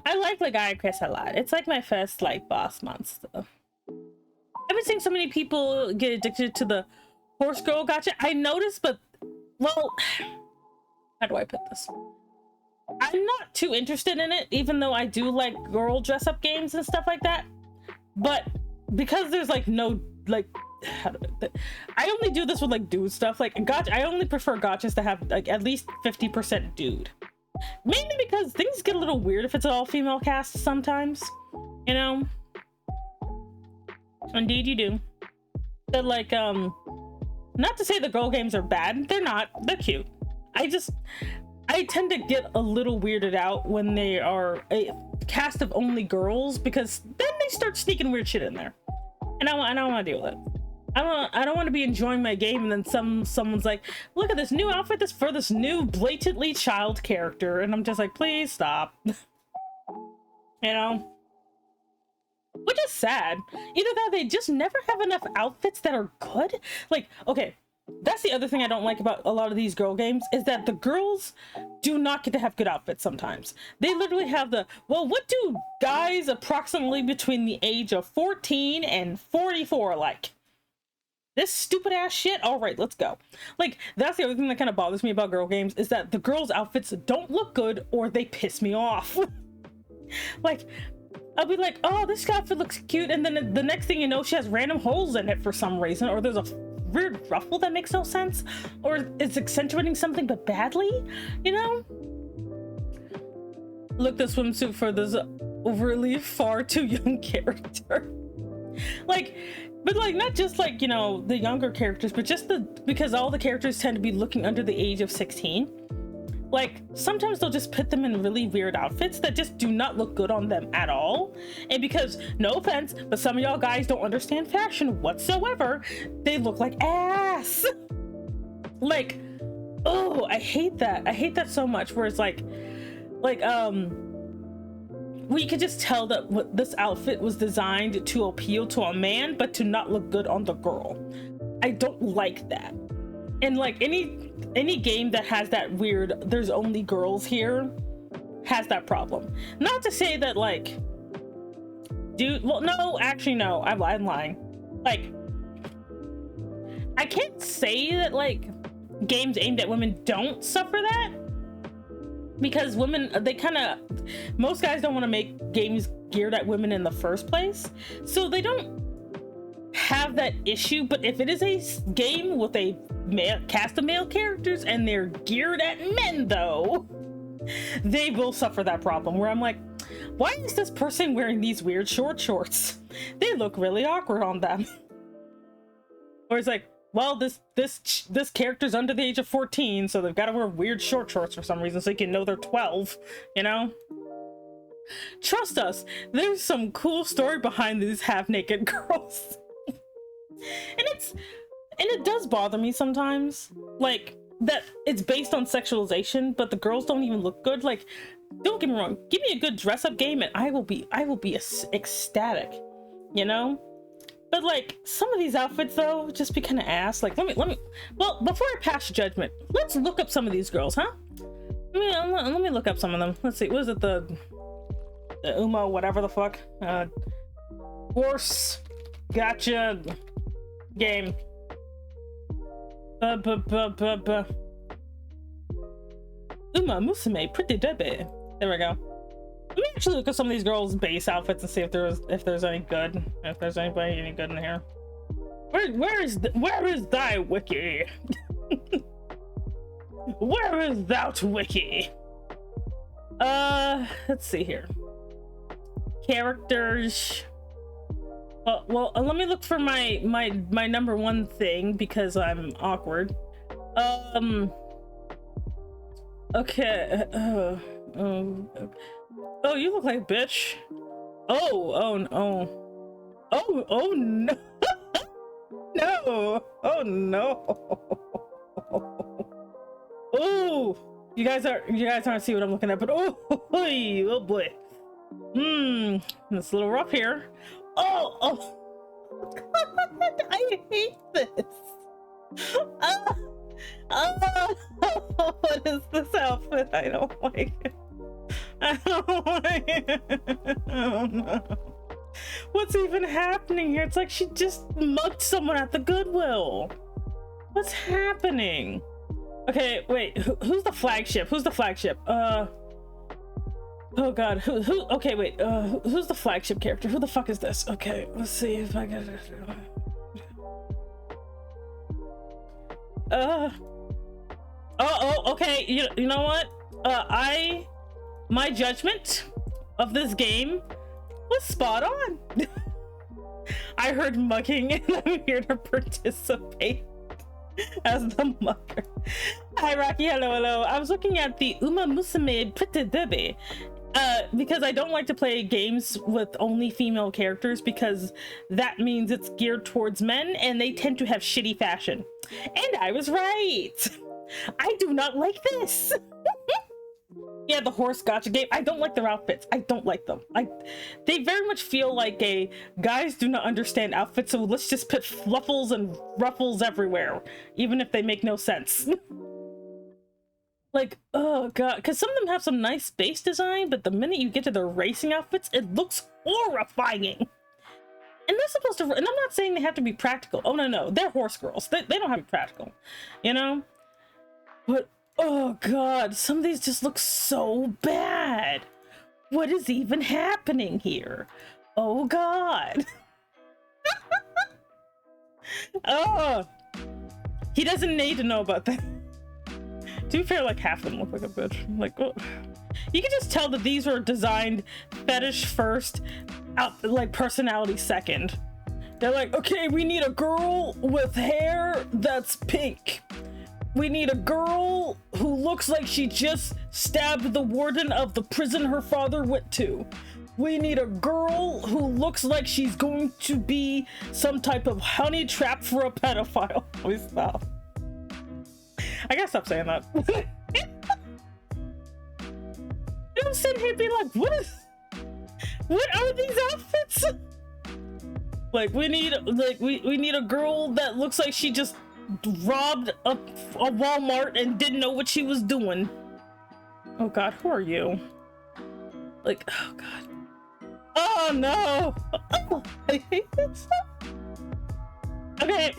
I like Lagiacrus a lot. It's like my first like boss monster. I've been seeing so many people get addicted to the horse girl gacha. I noticed, but well, how do I put this? I'm not too interested in it, even though I do like girl dress up games and stuff like that. But because there's like no like, I only do this with like dude stuff. Like gacha, I only prefer gachas to have like at least 50% dude. Mainly because things get a little weird if it's an all-female cast sometimes, you know? Indeed you do. that like not to say the girl games are bad, they're not, they're cute. I tend to get a little weirded out when they are a cast of only girls, because then they start sneaking weird shit in there, and I don't want to deal with it. I don't want to be enjoying my game and then someone's like, look at this new outfit that's for this new blatantly child character, and I'm just like, please stop. You know, which is sad. Either that, they just never have enough outfits that are good. Like, okay, that's the other thing I don't like about a lot of these girl games, is that the girls do not get to have good outfits sometimes. They literally have the, well, what do guys approximately between the age of 14 and 44 like? This stupid ass shit. All right, let's go. Like, that's the other thing that kind of bothers me about girl games, is that the girls' outfits don't look good, or they piss me off. Like, I'll be like, oh, this outfit looks cute, and then the next thing you know, she has random holes in it for some reason, or there's a weird ruffle that makes no sense, or it's accentuating something but badly, you know? Look, the swimsuit for this overly far too young character. Like, but like, not just like, you know, the younger characters, but just because all the characters tend to be looking under the age of 16. Like, sometimes they'll just put them in really weird outfits that just do not look good on them at all. And because, no offense, but some of y'all guys don't understand fashion whatsoever, they look like ass. Like, oh, I hate that. I hate that so much, where it's like, we could just tell that what this outfit was designed to appeal to a man, but to not look good on the girl. I don't like that. And like, any game that has that weird, there's only girls here, has that problem. Not to say that like, dude, well, no, actually, no, I'm lying. Like, I can't say that like games aimed at women don't suffer that, because women, they kind of, most guys don't want to make games geared at women in the first place, so they don't have that issue. But if it is a game with a cast of male characters and they're geared at men, though, they will suffer that problem, where I'm like, why is this person wearing these weird short shorts? They look really awkward on them. Or it's like, well, this character's under the age of 14, so they've got to wear weird short shorts for some reason, so you can know they're 12, you know? Trust us, there's some cool story behind these half-naked girls. And it does bother me sometimes, like, that it's based on sexualization, but the girls don't even look good. Like, don't get me wrong, give me a good dress-up game and I will be ecstatic, you know? But like, some of these outfits though just be kind of ass. Like, let me well, before I pass judgment, let's look up some of these girls, huh? Let me look up some of them. Let's see, what is it, the Umo whatever the fuck, horse gotcha game. Uma Musume Pretty Debbie. There we go. Let me actually look at some of these girls' base outfits and see if there's any good, if there's anybody any good in here. Where is thy wiki? Where is thou wiki? Let's see here. Characters. Well, let me look for my number one thing, because I'm awkward. Okay. Oh, you look like a bitch. Oh no. Oh no. No. Oh no. Oh, you guys aren't seeing what I'm looking at, but oh boy. It's a little rough here. Oh God, I hate this. What is this outfit? I don't like it. I don't like it. Oh no. What's even happening here? It's like she just mugged someone at the Goodwill. What's happening? Okay, wait, who's the flagship? Who's the flagship? Oh god, who okay, wait, who's the flagship character? Who the fuck is this? Okay, let's see if I can okay, you know what? My judgment of this game was spot on. I heard mugging and I'm here to participate as the mugger. Hi Rocky, hello. I was looking at the Uma Musume Pretty Derby because I don't like to play games with only female characters because that means it's geared towards men and they tend to have shitty fashion. And I was right. I do not like this. Yeah, the horse gotcha game. I don't like their outfits. I don't like them. They very much feel like guys do not understand outfits, so let's just put fluffles and ruffles everywhere, even if they make no sense. Like, oh god, because some of them have some nice base design, but the minute you get to their racing outfits, it looks horrifying. And they're supposed to, and I'm not saying they have to be practical. Oh no, they're horse girls. They don't have to be practical, you know? But oh god, some of these just look so bad. What is even happening here? Oh god. Oh, he doesn't need to know about that. To be fair, like half of them look like a bitch. Like, oh. You can just tell that these were designed fetish first, like personality second. They're like, okay, we need a girl with hair that's pink. We need a girl who looks like she just stabbed the warden of the prison her father went to. We need a girl who looks like she's going to be some type of honey trap for a pedophile. Please stop. I gotta stop saying that. I'm sitting here being like, what are these outfits? Like, we need a girl that looks like she just robbed a Walmart and didn't know what she was doing. Oh god, who are you? Like, oh god. Oh no! Oh, I hate this. Okay,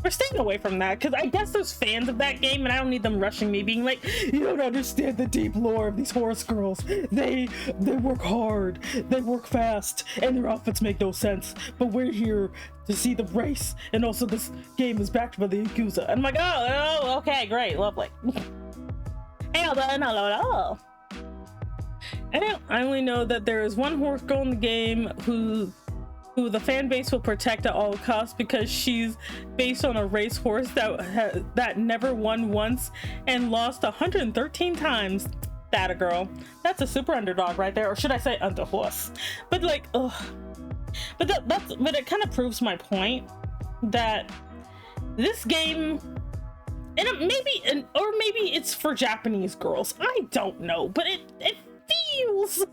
we're staying away from that because I guess there's fans of that game and I don't need them rushing me being like, you don't understand the deep lore of these horse girls. They work hard, they work fast, and their outfits make no sense. But we're here to see the race, and also this game is backed by the Yakuza. And I'm like, oh, okay, great, lovely. Hello. I only know that there is one horse girl in the game who the fan base will protect at all costs because she's based on a racehorse that never won once and lost 113 times. That a girl. That's a super underdog right there, or should I say underhorse? But like, ugh. But it kind of proves my point that this game, and maybe it's for Japanese girls. I don't know, but it feels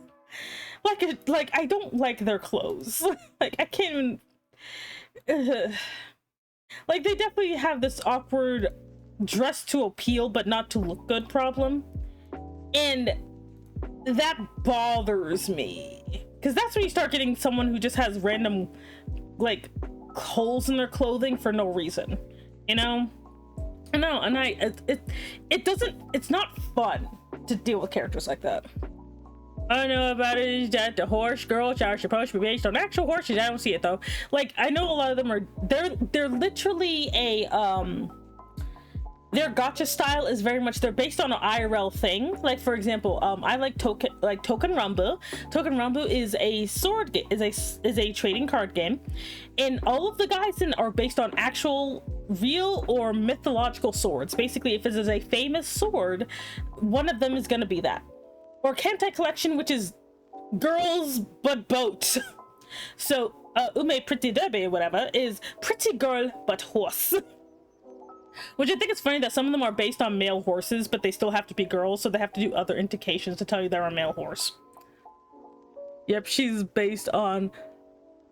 like I don't like their clothes. Like I can't even like they definitely have this awkward dress to appeal but not to look good problem, and that bothers me because that's when you start getting someone who just has random like holes in their clothing for no reason, you know? No, and it's not fun to deal with characters like that. I know about it is that the horse girls are supposed to be based on actual horses. I don't see it though. Like I know a lot of them are they're literally their gacha style is very much, they're based on an IRL thing. Like for example, I like Token Rambu. Token Rambu is a is a trading card game, and all of the guys in are based on actual real or mythological swords. Basically, if it is a famous sword, one of them is going to be that. Or Kentai Collection, which is girls but boats. So Ume Pretty Derby or whatever is pretty girl but horse. Which I think it's funny that some of them are based on male horses, but they still have to be girls, so they have to do other indications to tell you they're a male horse. Yep, she's based on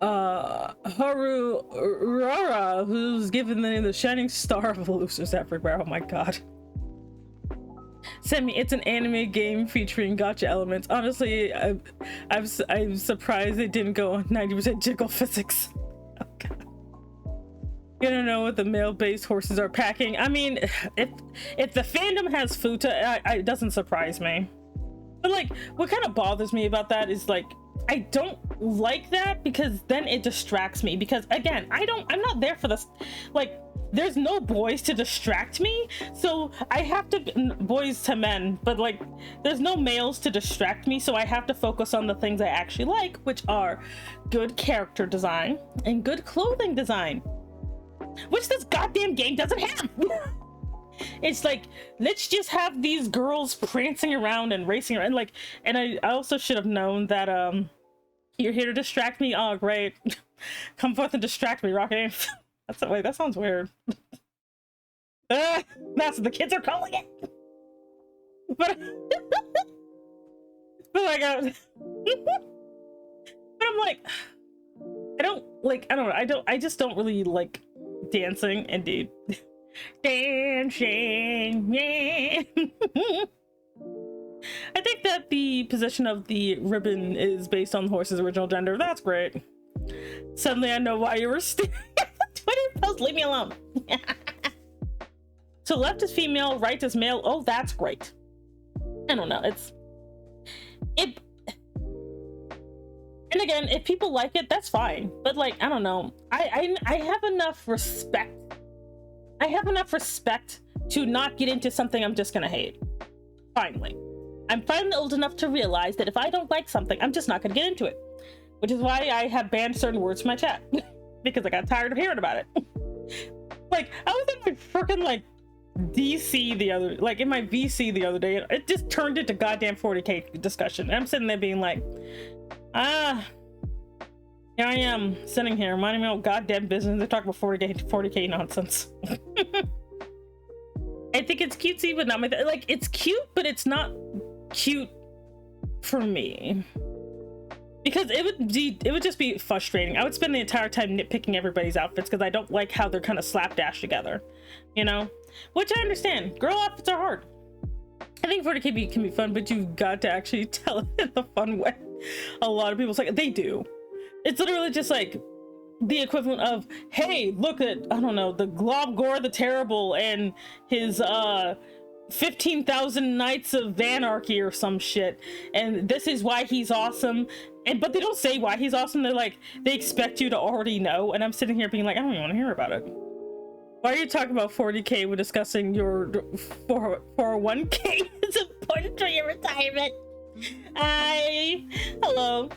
Haru Rara, who's given the name the Shining Star of the Losers everywhere. Oh my god. Send me, it's an anime game featuring gacha elements. Honestly, I'm surprised they didn't go on 90% jiggle physics. Oh god. You don't know what the male-based horses are packing. I mean, if the fandom has futa, it doesn't surprise me. But like, what kind of bothers me about that is like, I don't like that because then it distracts me. Because again, I'm not there for this. Like, there's no boys to distract me, so I have to, boys to men, but like there's no males to distract me, so I have to focus on the things I actually like, which are good character design and good clothing design, which this goddamn game doesn't have. It's like, let's just have these girls prancing around and racing around, like, and I also should have known that you're here to distract me. Oh great. Come forth and distract me, Rocket. That's the way. That sounds weird. That's what the kids are calling it. But but like, but I'm like, I don't know. I just don't really like dancing. Indeed, dancing. Yeah. I think that the position of the ribbon is based on the horse's original gender. That's great. Suddenly I know why you were staring at the Twitter post. Leave me alone. So left is female, right is male. Oh, that's great. I don't know. And again, if people like it, that's fine. But like, I don't know. I have enough respect. I have enough respect to not get into something I'm just gonna hate. Finally. I'm finally old enough to realize that if I don't like something, I'm just not gonna get into it. Which is why I have banned certain words from my chat. Because I got tired of hearing about it. Like, I was in my freaking like DC in my VC the other day, it just turned into goddamn 40k discussion. And I'm sitting there being like, here I am sitting here minding my own goddamn business. They're talking about 40k nonsense. I think it's cutesy, but not my like, it's cute, but it's not cute for me. Because it would just be frustrating. I would spend the entire time nitpicking everybody's outfits because I don't like how they're kind of slapdash together, you know? Which I understand. Girl outfits are hard. I think 40k can be fun, but you've got to actually tell it in a fun way. A lot of people say they do. It's literally just like the equivalent of, hey, look at, I don't know, the Globgor the Terrible and his 15,000 Knights of Anarchy or some shit, and this is why he's awesome. But they don't say why he's awesome. They're like, they expect you to already know, and I'm sitting here being like, I don't even want to hear about it. Why are you talking about 40k when discussing your 401k? It's important for your retirement. Hello.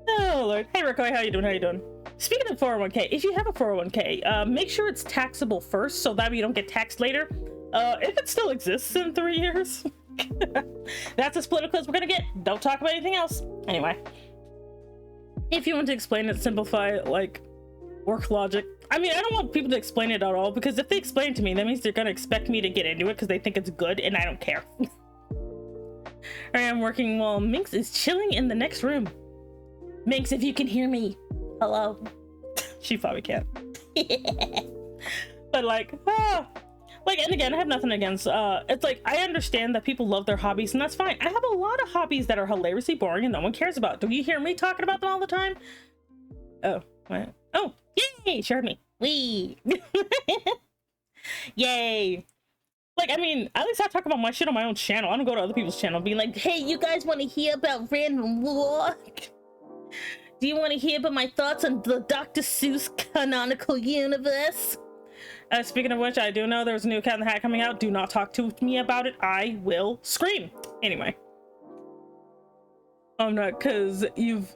Oh Lord. Hey Rico, how you doing? How you doing? Speaking of 401k, if you have a 401k, make sure it's taxable first, so that way you don't get taxed later. If it still exists in 3 years. That's as political as we're gonna get. Don't talk about anything else. Anyway, if you want to explain it, simplify it, like work logic. I mean, I don't want people to explain it at all, because if they explain it to me, that means they're gonna expect me to get into it because they think it's good, and I don't care. I am working while Minx is chilling in the next room. Minx, if you can hear me, hello. She probably can't. But like, and again, I have nothing against, it's like, I understand that people love their hobbies, and that's fine. I have a lot of hobbies that are hilariously boring and no one cares about. Do you hear me talking about them all the time? Oh, what? Oh, yay, she heard me. Wee. Yay. Like, I mean, at least I talk about my shit on my own channel. I don't go to other people's channel being like, hey, you guys want to hear about random lore? Do you want to hear about my thoughts on the Dr. Seuss canonical universe? Speaking of which, I do know there's a new Cat in the Hat coming out. Do not talk to me about it. I will scream. Anyway. I'm not, because you've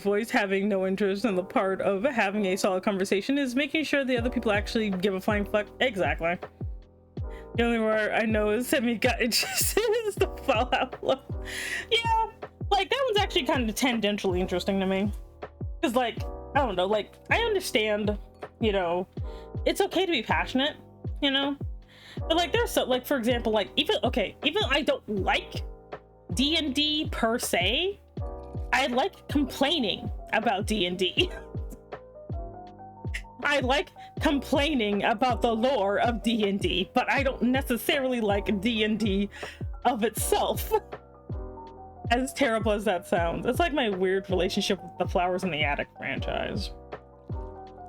voiced having no interest in the part of having a solid conversation is making sure the other people actually give a flying fuck. Exactly. The only word I know is Semi got interested is the Fallout look. Yeah, like that one's actually kind of tangentially interesting to me. Because like, I don't know, like I understand, you know, it's okay to be passionate, you know, but like there's so, like for example, like even I don't like D&D per se, I like complaining about D&D. I like complaining about the lore of D&D, but I don't necessarily like D&D of itself. As terrible as that sounds, it's like my weird relationship with the Flowers in the Attic franchise.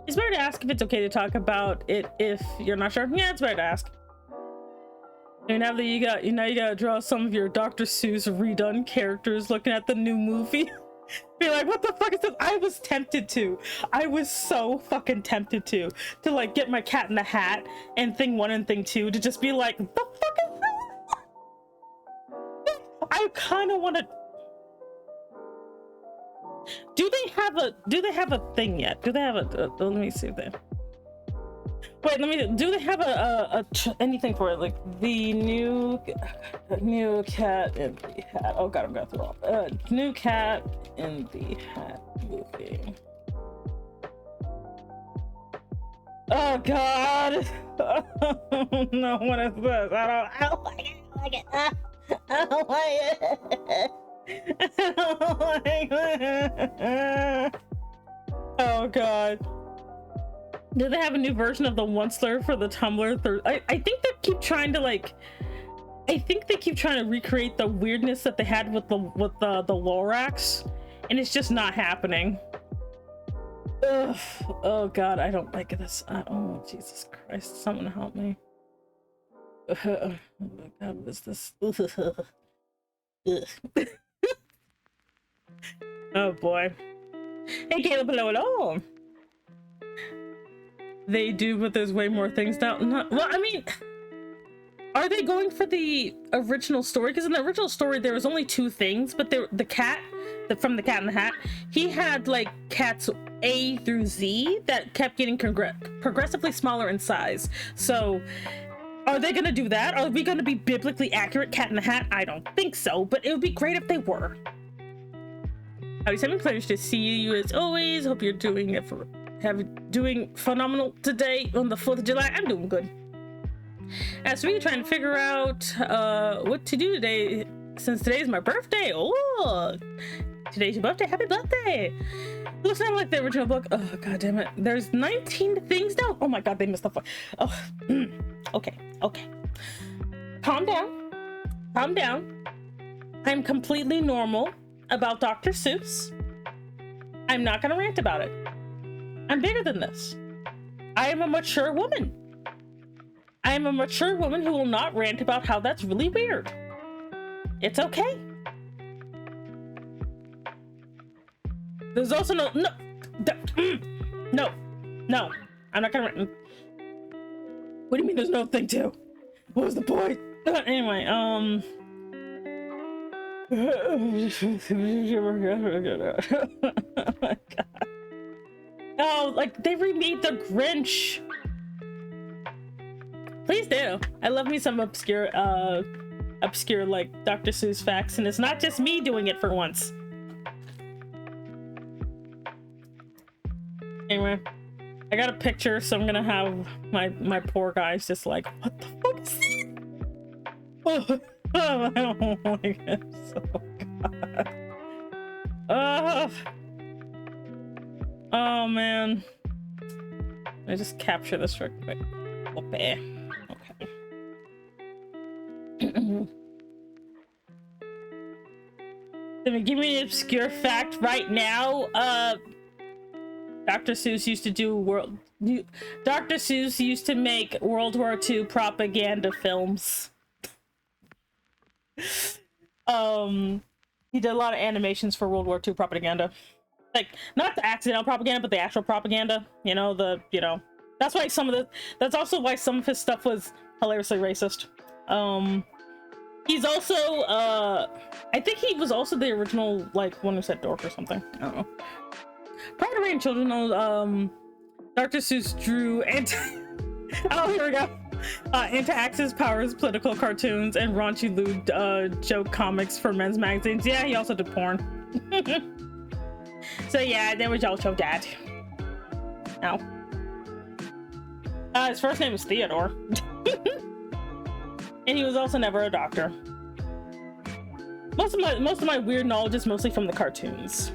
It's better to ask if it's okay to talk about it if you're not sure. Yeah, it's better to ask. And now that you gotta draw some of your Dr. Seuss redone characters looking at the new movie. Be like, what the fuck is this? I was tempted to. I was so fucking tempted to like get my Cat in the Hat and Thing 1 and Thing 2 to just be like, the fuck is this? I kind of want to. Do they have a thing yet? Do they have a let me see there. Wait, do they have anything for it? Like the new Cat in the Hat. Oh god, I'm going through all. New Cat in the Hat movie. Oh god. Oh, no, what is this? I don't like it. I don't like it. Oh god. Do they have a new version of the Onceler for the Tumblr? I think they keep trying to like. I think they keep trying to recreate the weirdness that they had with the Lorax, and it's just not happening. Ugh. Oh god, I don't like this. Oh Jesus Christ! Someone help me. Oh my god, what is this? Oh boy. Hey Caleb, hello. They do, but there's way more things now. Well, I mean, are they going for the original story? Because in the original story, there was only 2 things, but the cat, from the Cat in the Hat, he had like cats A through Z that kept getting progressively smaller in size. So, are they gonna do that? Are we gonna be biblically accurate Cat in the Hat? I don't think so, but it would be great if they were. Howdy, 7 pleasure to see you as always. Hope you're doing doing phenomenal today on the 4th of July. I'm doing good. As for me trying to figure out what to do today, since today's my birthday. Oh, today's your birthday. Happy birthday. Looks not like the original book. Oh god damn it. There's 19 things now. Oh my god, they missed the fuck. Oh, okay. Calm down. I'm completely normal about Dr. Seuss. I'm not gonna rant about it. I'm bigger than this. I am a mature woman. I am a mature woman who will not rant about how that's really weird. It's okay. There's also no, I'm not gonna rant. What do you mean there's no thing to? What was the point? Anyway, oh my god. Oh, like they remade the Grinch. Please do. I love me some obscure like Dr. Seuss facts, and it's not just me doing it for once. Anyway, I got a picture, so I'm gonna have my poor guys just like, what the fuck is this? Oh, I don't like it. So god. Oh man. Let me just capture this real quick. Okay. Give me an obscure fact right now. Dr. Seuss used to make World War II propaganda films. He did a lot of animations for World War II propaganda. Like, not the accidental propaganda, but the actual propaganda. That's why that's also why some of his stuff was hilariously racist. He's also, I think he was also the original, like, one who said dork or something. I don't know. Prior to Rain Children, Dr. Seuss drew oh, here we go. Anti-Axis Powers political cartoons and raunchy lewd joke comics for men's magazines. Yeah, he also did porn. So yeah, there was also that. Ow. His first name is Theodore. And he was also never a doctor. Most of my weird knowledge is mostly from the cartoons.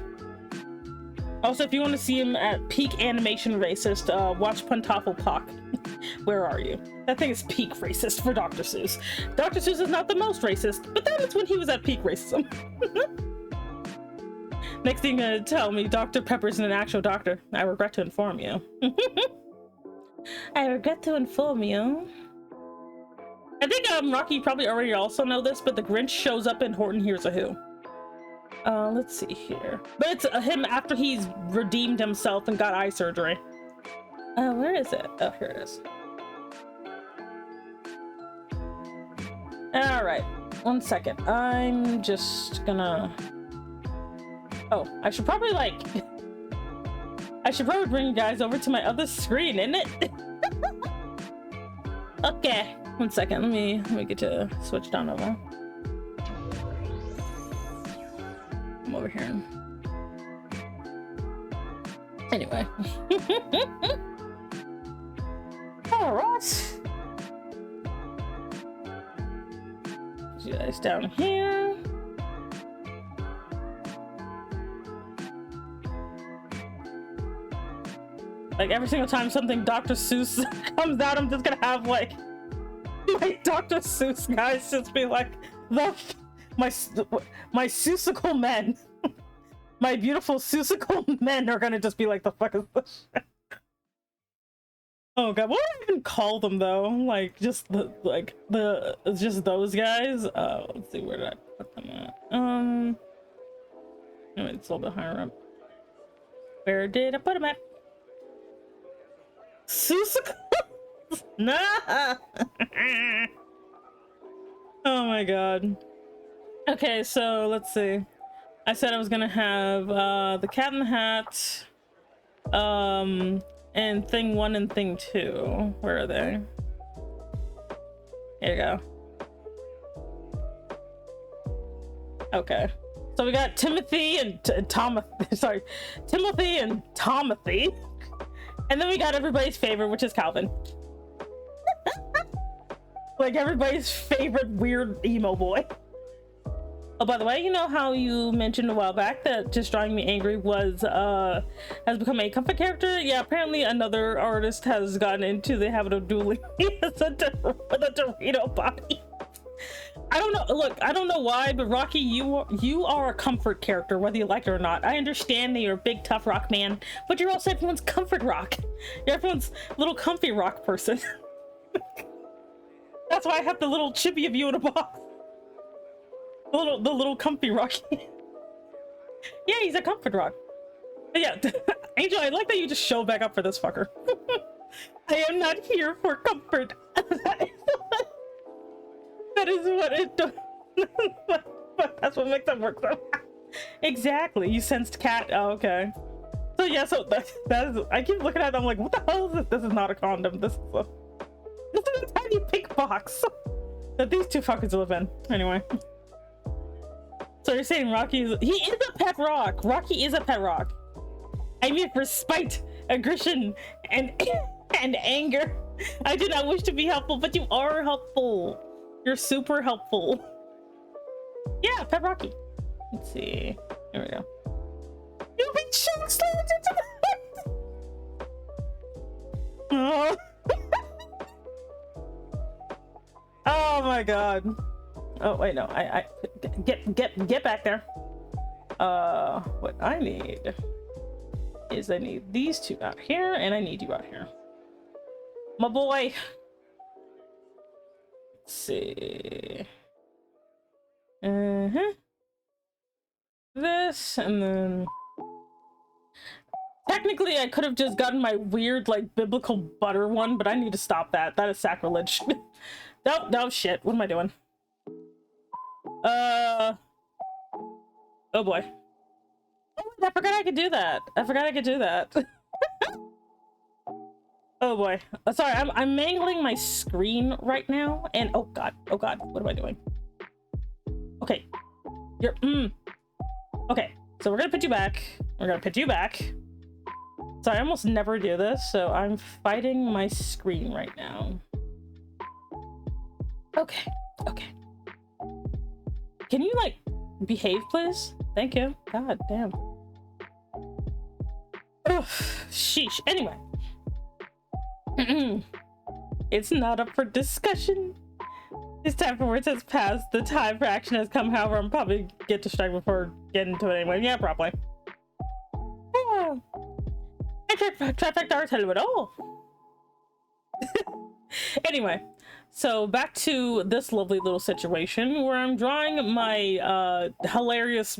Also, if you want to see him at peak animation racist, watch Pantoffelpock. Where are you? That thing is peak racist for Dr. Seuss. Dr. Seuss is not the most racist, but that was when he was at peak racism. Next thing you're gonna tell me Dr. Pepper's an actual doctor. I regret to inform you. I regret to inform you. I think Rocky, you probably already also know this, but the Grinch shows up in Horton Hears a Who. Let's see here. But it's him after he's redeemed himself and got eye surgery. Where is it? Oh, here it is. All right, 1 second. I'm just gonna... Oh, I should probably bring you guys over to my other screen, isn't it? Okay, 1 second. Let me get to switch down over. I'm over here. Anyway. All right. You guys down here. Like every single time something Dr. Seuss comes out, I'm just gonna have like my Dr. Seuss guys just be like my Seussical men. My beautiful Seussical men are gonna just be like, the fuck is this shit? Oh god, what do I even call them though? Like just just those guys? Let's see, where did I put them at? No, it's a little bit higher up. Where did I put them at? Seussical? Nah. Oh my god. Okay, so let's see. I said I was gonna have the Cat in the Hat, and Thing 1 and Thing 2. Where are they? Here you go. Okay. So we got Timothy and Timothy and Tomothy. And then we got everybody's favorite, which is Calvin. Like everybody's favorite weird emo boy. Oh, by the way, you know how you mentioned a while back that Just Drawing Me Angry was has become a comfort character? Yeah, apparently another artist has gotten into the habit of dueling with a Dorito body. I don't know. Look, I don't know why, but Rocky, you are a comfort character, whether you like it or not. I understand that you're a big tough rock man, but you're also everyone's comfort rock. You're everyone's little comfy rock person. That's why I have the little chibi of you in a box. The little comfy Rocky. Yeah, he's a comfort rock. But yeah, Angel, I like that you just show back up for this fucker. I am not here for comfort. That is what it does. But that's what makes it work though. Exactly. You sensed cat. Oh, okay. So yeah, so that is, I keep looking at it, I'm like, what the hell is this? This is not a condom. This is a tiny pink box that these two fuckers live in. Anyway. So you're saying Rocky is a pet rock. Rocky is a pet rock. I mean, for spite, aggression, and anger. I do not wish to be helpful, but you are helpful. You're super helpful. Yeah, pet Rocky. Let's see. Here we go. You've been choke slammed into the head. Oh my god. Oh wait, no. I get back there. What I need is I need these two out here, and I need you out here, my boy. Let's see. This, and then technically I could have just gotten my weird like biblical butter one, but I need to stop that. That is sacrilege. No shit. What am I doing? Oh boy. Oh, I forgot I could do that. Oh boy. Sorry, I'm mangling my screen right now, and oh god, what am I doing? Okay. You're okay, so we're gonna put you back. So I almost never do this, so I'm fighting my screen right now. Okay. Can you like behave, please? Thank you. God damn. Ugh, sheesh. Anyway. It's not up for discussion. This time for words has passed. The time for action has come. However, I'm probably get distracted before getting to it anyway. Yeah, probably. Traffic darts, hello. Anyway, so back to this lovely little situation where I'm drawing my hilarious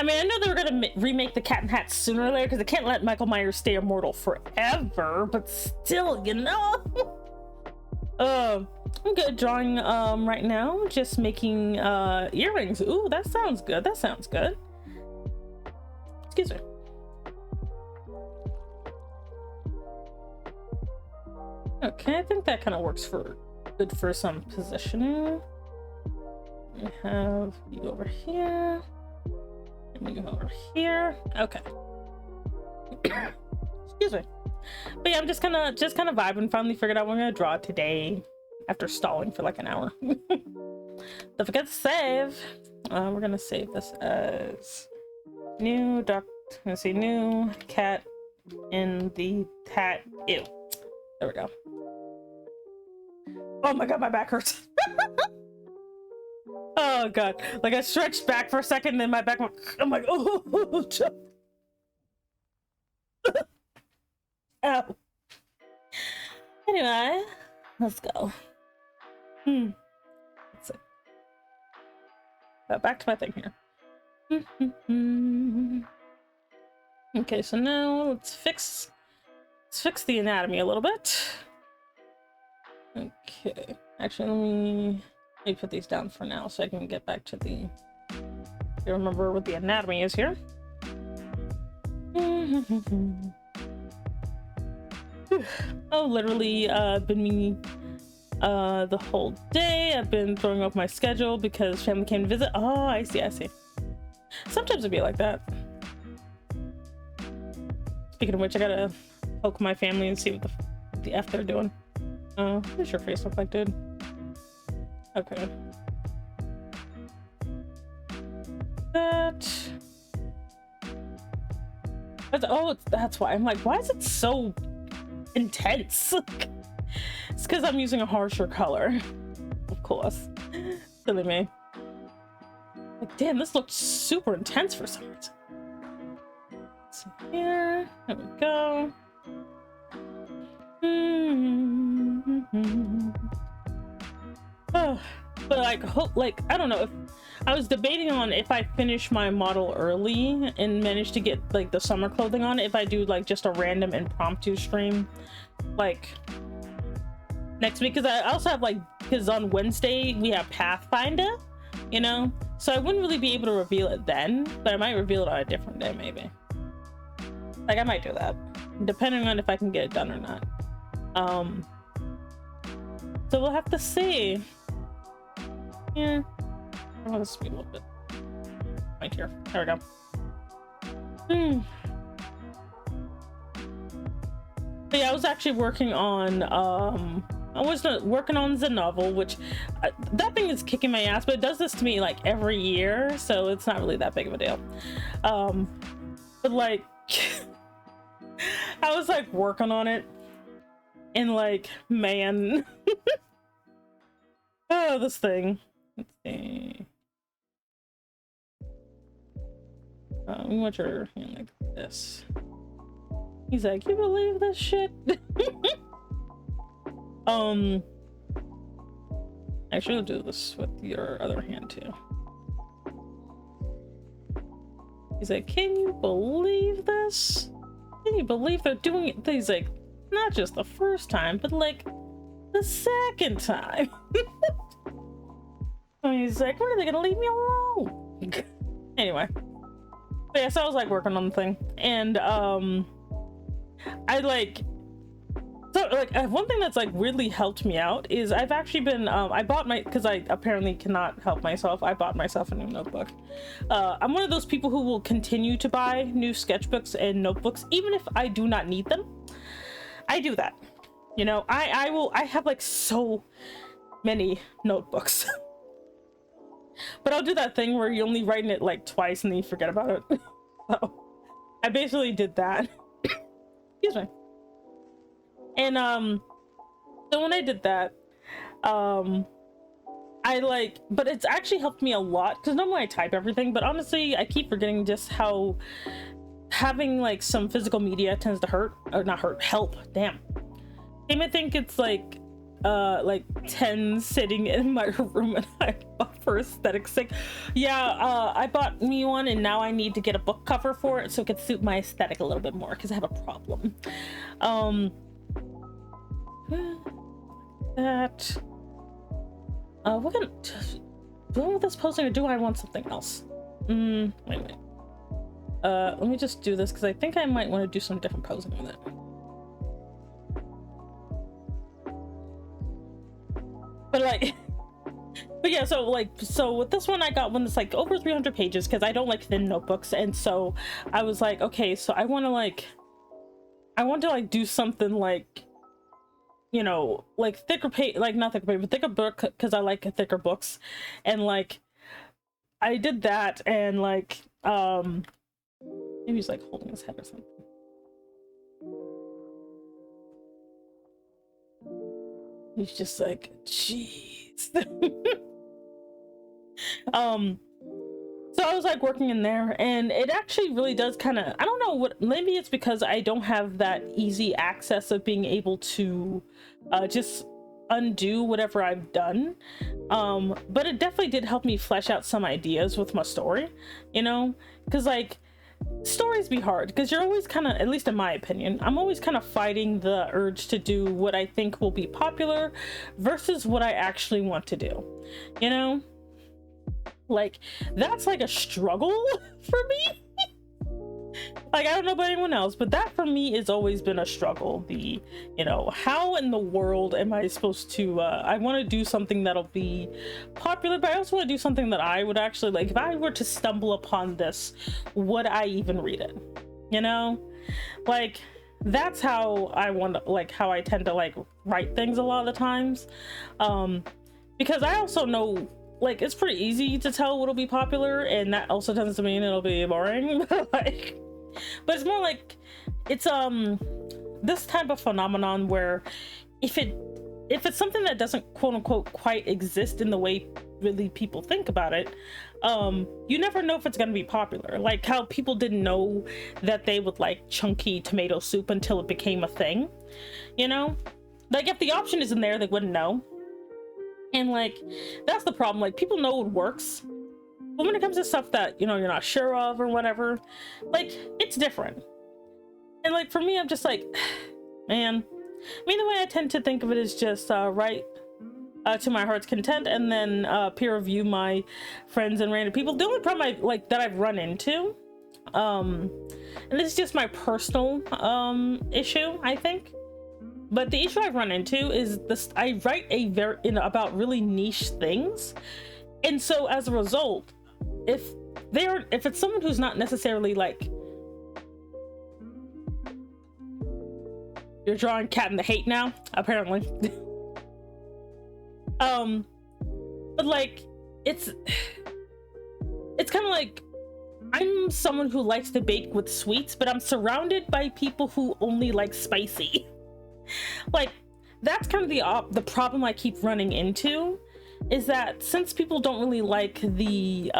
I mean, I know they were gonna remake the Cat in Hat sooner or later because they can't let Michael Myers stay immortal forever, but still, you know. I'm good drawing right now, just making earrings. Ooh, that sounds good. That sounds good. Excuse me. Okay, I think that kind of works for good for some positioning. We have you over here, and you go over here. Okay. Excuse me. But yeah, I'm just kind of vibing. Finally figured out what I'm gonna draw today after stalling for like an hour. Don't forget to save. We're gonna save this as new duck. Let's see, new cat in the hat. Ew. There we go. Oh my god, my back hurts. Oh god. Like I stretched back for a second, and then my back went. I'm like, oh. Oh. Anyway, let's go. Let's see. Back to my thing here. Okay, so now let's fix the anatomy a little bit. Okay, actually, let me put these down for now so I can get back to the. You remember what the anatomy is here. Oh, literally been me the whole day. I've been throwing off my schedule because family came to visit. Oh, I see. Sometimes it'd be like that. Speaking of which, I gotta poke my family and see what the F they're doing. What does your face look like, dude? Okay. That's why. I'm like, why is it so intense? It's because I'm using a harsher color. Of course. Silly me. Like, damn, this looks super intense for some reason. So here, there we go. Oh, but like I don't know, if I was debating on if I finish my model early and manage to get like the summer clothing on, if I do like just a random impromptu stream like next week, because I also have because on Wednesday we have Pathfinder, you know, so I wouldn't really be able to reveal it then, but I might reveal it on a different day maybe. Like I might do that depending on if I can get it done or not. So we'll have to see. Yeah, I want to speed a little bit right here. There we go. But yeah, I was actually working on I was working on the novel, which that thing is kicking my ass, but it does this to me like every year, so it's not really that big of a deal. But like I was like working on it and like, man. Oh, this thing. Let's see. We want your hand like this. He's like, you believe this shit? Actually, I'll do this with your other hand too. He's like, can you believe this? Can you believe they're doing it? He's like, not just the first time, but like the second time. And he's like, when are they gonna leave me alone? Anyway. But yeah, so I was like working on the thing. And one thing that's like really helped me out is I've actually been I bought because I apparently cannot help myself, I bought myself a new notebook. I'm one of those people who will continue to buy new sketchbooks and notebooks even if I do not need them. I do that, you know. I have like so many notebooks. But I'll do that thing where you're only writing it like twice and then you forget about it. So I basically did that. Excuse me. And so when I did that, but it's actually helped me a lot because normally I type everything, but honestly I keep forgetting just how having like some physical media tends to help. Damn. I think it's like 10 sitting in my room and I buffer for aesthetic's sake. Yeah, I bought me one, and now I need to get a book cover for it so it could suit my aesthetic a little bit more, because I have a problem. That what kind of this posing, or do I want something else? Wait. Let me just do this, because I think I might want to do some different posing with it. But like, but yeah, so with this one, I got one that's like over 300 pages, because I don't like thin notebooks, and so I was like, okay, so I want to do something like, you know, like thicker page, like not thicker page, but thicker book, because I like thicker books, and like I did that, and like maybe he's like holding his head or something. He's just like, jeez. So I was like working in there, and it actually really does kind of, I don't know what, maybe it's because I don't have that easy access of being able to just undo whatever I've done, but it definitely did help me flesh out some ideas with my story, you know, because like stories be hard, because you're always kind of, at least in my opinion, I'm always kind of fighting the urge to do what I think will be popular versus what I actually want to do, you know, like that's like a struggle for me. Like, I don't know about anyone else, but that for me has always been a struggle. The, you know, how in the world am I supposed to, I want to do something that'll be popular, but I also want to do something that I would actually, like, if I were to stumble upon this, would I even read it? You know? Like, that's how I want to, like, how I tend to, like, write things a lot of the times. Because I also know, like, it's pretty easy to tell what'll be popular, and that also tends to mean it'll be boring. Like, but it's more like, it's this type of phenomenon where if it's something that doesn't quote unquote quite exist in the way really people think about it, you never know if it's going to be popular. Like how people didn't know that they would like chunky tomato soup until it became a thing, you know? Like if the option isn't there, they wouldn't know. And like that's the problem, like people know it works, but when it comes to stuff that, you know, you're not sure of or whatever, like it's different. And like for me, I'm just like, man, I mean, the way I tend to think of it is just write to my heart's content, and then peer review my friends and random people. The only problem that I've run into, and this is just my personal issue, I think, but the issue I've run into is this: I write about really niche things, and so as a result, if it's someone who's not necessarily like, you're drawing cat in the hate now, apparently. But like it's kind of like, I'm someone who likes to bake with sweets, but I'm surrounded by people who only like spicy. Like that's kind of the problem I keep running into, is that since people don't really like the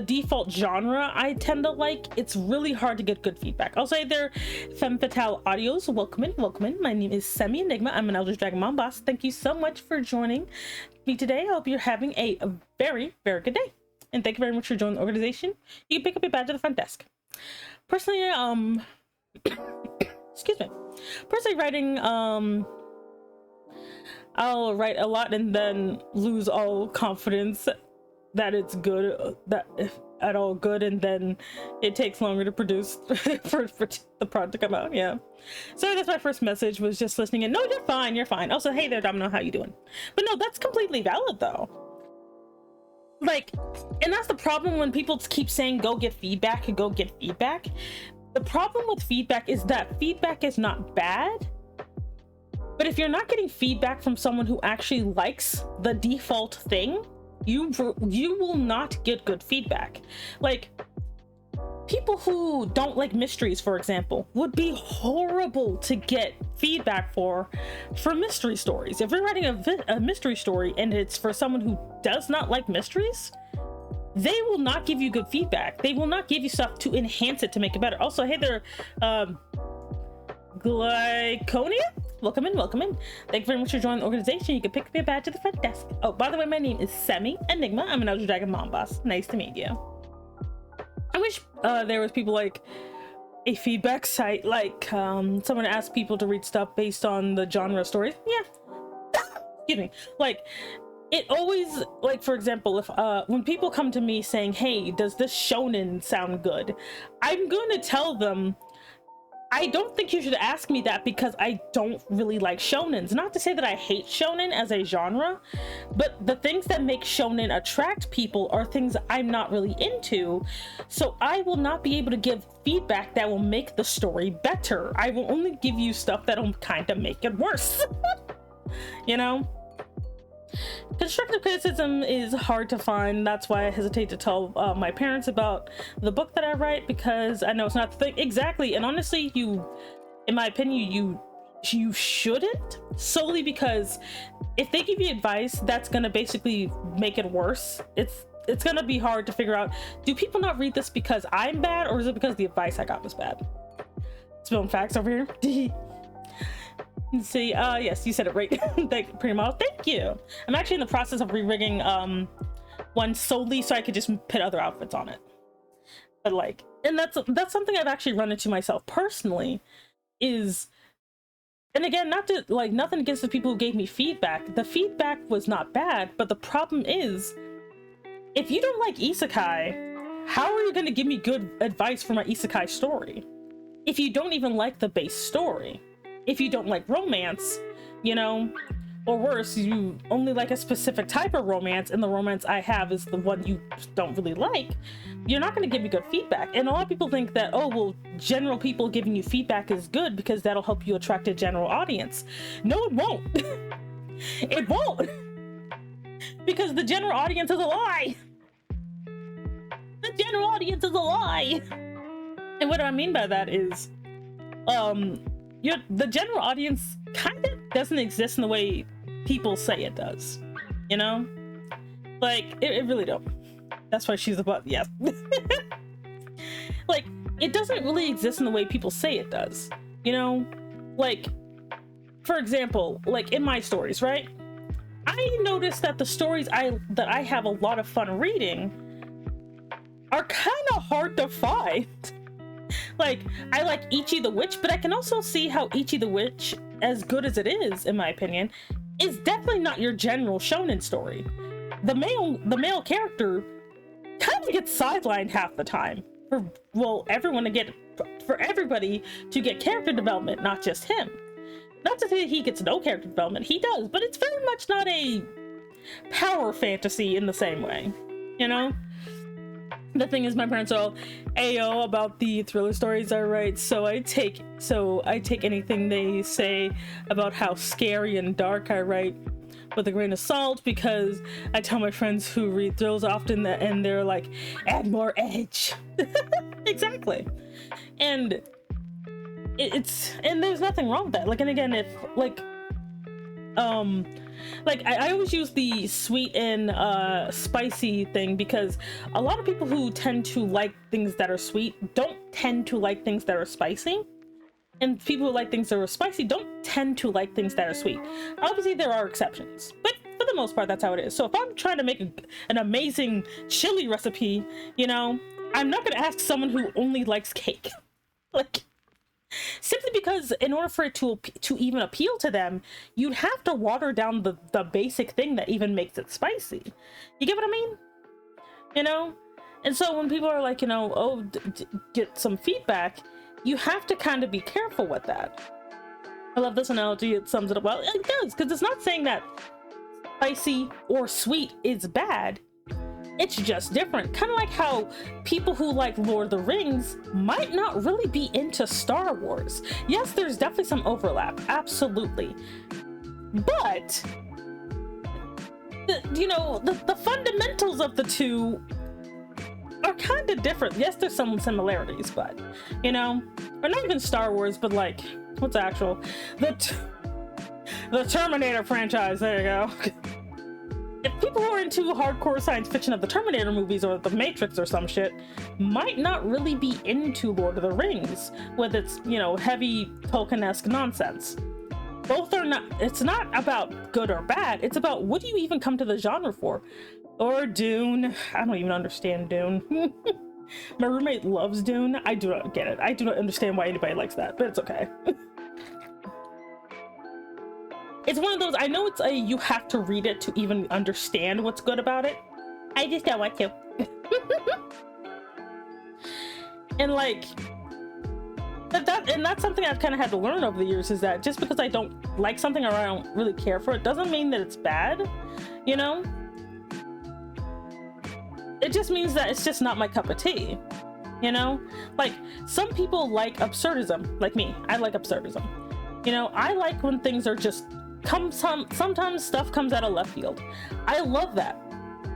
default genre I tend to like, it's really hard to get good feedback. I'll say there, Femme Fatale Audios, welcome in. My name is Semi Enigma. I'm an Eldritch Dragon Mom boss. Thank you so much for joining me today. I hope you're having a very, very good day. And thank you very much for joining the organization. You can pick up your badge at the front desk. Personally, excuse me. Personally writing, I'll write a lot and then lose all confidence that it's good, that if at all good, and then it takes longer to produce for the product to come out. Yeah, so that's my first message, was just listening. And no, you're fine. Also, hey there, Domino, how you doing? But no, that's completely valid though. Like, and that's the problem when people keep saying go get feedback. The problem with feedback is that feedback is not bad, but if you're not getting feedback from someone who actually likes the default thing, you will not get good feedback. Like people who don't like mysteries, for example, would be horrible to get feedback for mystery stories. If you're writing a mystery story and it's for someone who does not like mysteries, they will not give you good feedback. They will not give you stuff to enhance it, to make it better. Also, hey there, Glyconia, welcome in, welcome in. Thank you very much for joining the organization. You can pick up your badge at the front desk. Oh, by the way, my name is Semi Enigma. I'm an Elder Dragon mom boss. Nice to meet you. I wish there was people like a feedback site, like someone asked people to read stuff based on the genre stories. Yeah. Excuse me. Like, it always, like, for example, if when people come to me saying, hey, does this shonen sound good? I'm going to tell them, I don't think you should ask me that because I don't really like shonens. Not to say that I hate shonen as a genre, but the things that make shonen attract people are things I'm not really into. So I will not be able to give feedback that will make the story better. I will only give you stuff that'll kind of make it worse. You know? Constructive criticism is hard to find. That's why I hesitate to tell my parents about the book that I write, because I know it's not the thing. Exactly. And honestly, in my opinion, you shouldn't, solely because if they give you advice that's gonna basically make it worse, it's gonna be hard to figure out, do people not read this because I'm bad, or is it because the advice I got was bad? Spilling facts over here. See, yes, you said it right. Thank you, Primo. Thank you. I'm actually in the process of re-rigging one solely so I could just put other outfits on it. But like, and that's something I've actually run into myself personally, is, and again, not to like, nothing against the people who gave me feedback. The feedback was not bad, but the problem is, if you don't like isekai, how are you going to give me good advice for my isekai story if you don't even like the base story? If you don't like romance, you know, or worse, you only like a specific type of romance, and the romance I have is the one you don't really like, you're not going to give me good feedback. And a lot of people think that, oh, well, general people giving you feedback is good because that'll help you attract a general audience. No, it won't. It won't. Because the general audience is a lie. The general audience is a lie. And what I mean by that is, the general audience kind of doesn't exist in the way people say it does, you know? Like, it really don't. That's why she's about, yes. Like, it doesn't really exist in the way people say it does, you know? Like, for example, like in my stories, right? I noticed that the stories that I have a lot of fun reading are kind of hard to find. Like, I like Ichi the Witch, but I can also see how Ichi the Witch, as good as it is, in my opinion, is definitely not your general shonen story. The male character kind of gets sidelined half the time for everybody to get character development, not just him. Not to say that he gets no character development, he does, but it's very much not a power fantasy in the same way, you know? The thing is, my parents are all AO about the thriller stories I write, so I take anything they say about how scary and dark I write with a grain of salt, because I tell my friends who read thrillers often that, and they're like, add more edge. Exactly. And and there's nothing wrong with that. Like, and again, if like I always use the sweet and spicy thing, because a lot of people who tend to like things that are sweet don't tend to like things that are spicy, and people who like things that are spicy don't tend to like things that are sweet. Obviously there are exceptions, but for the most part that's how it is. So if I'm trying to make an amazing chili recipe, you know, I'm not gonna ask someone who only likes cake. Like, simply because in order for it to even appeal to them, you'd have to water down the basic thing that even makes it spicy. You get what I mean? You know? And so when people are like, you know, oh, get some feedback, you have to kind of be careful with that. I love this analogy. It sums it up well. It does, because it's not saying that spicy or sweet is bad. It's just different. Kind of like how people who like Lord of the Rings might not really be into Star Wars. Yes, there's definitely some overlap, absolutely. But, the fundamentals of the two are kind of different. Yes, there's some similarities, but, you know, or not even Star Wars, but like, what's actual? The Terminator franchise, there you go. if people who are into hardcore science fiction of the Terminator movies or the Matrix or some shit might not really be into Lord of the Rings with its, you know, heavy Tolkien-esque nonsense. Both are not, it's not about good or bad, it's about what do you even come to the genre for? Or Dune. I don't even understand Dune. My roommate loves Dune. I do not get it. I do not understand why anybody likes that, but it's okay. It's one of those, I know it's a you have to read it to even understand what's good about it. I just don't want to. And like, that's something I've kind of had to learn over the years, is that just because I don't like something or I don't really care for it doesn't mean that it's bad, you know? It just means that it's just not my cup of tea, you know? Like, some people like absurdism, like me. I like absurdism. You know, I like when things are just sometimes stuff comes out of left field. I love that.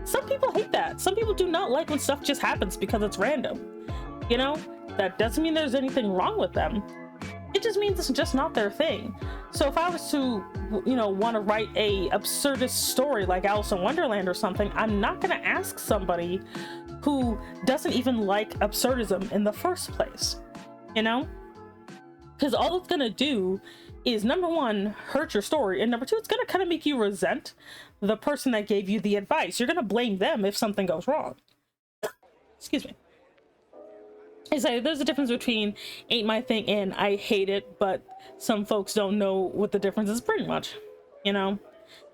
Some people hate that. Some people do not like when stuff just happens because it's random. You know, that doesn't mean there's anything wrong with them. It just means it's just not their thing. So if I was to, you know, want to write a absurdist story like Alice in Wonderland or something, I'm not going to ask somebody who doesn't even like absurdism in the first place, you know? Because all it's going to do is, number one, hurt your story, and number two, it's going to kind of make you resent the person that gave you the advice. You're going to blame them if something goes wrong. Excuse me. It's like, there's a difference between ain't my thing and I hate it, but some folks don't know what the difference is, pretty much, you know?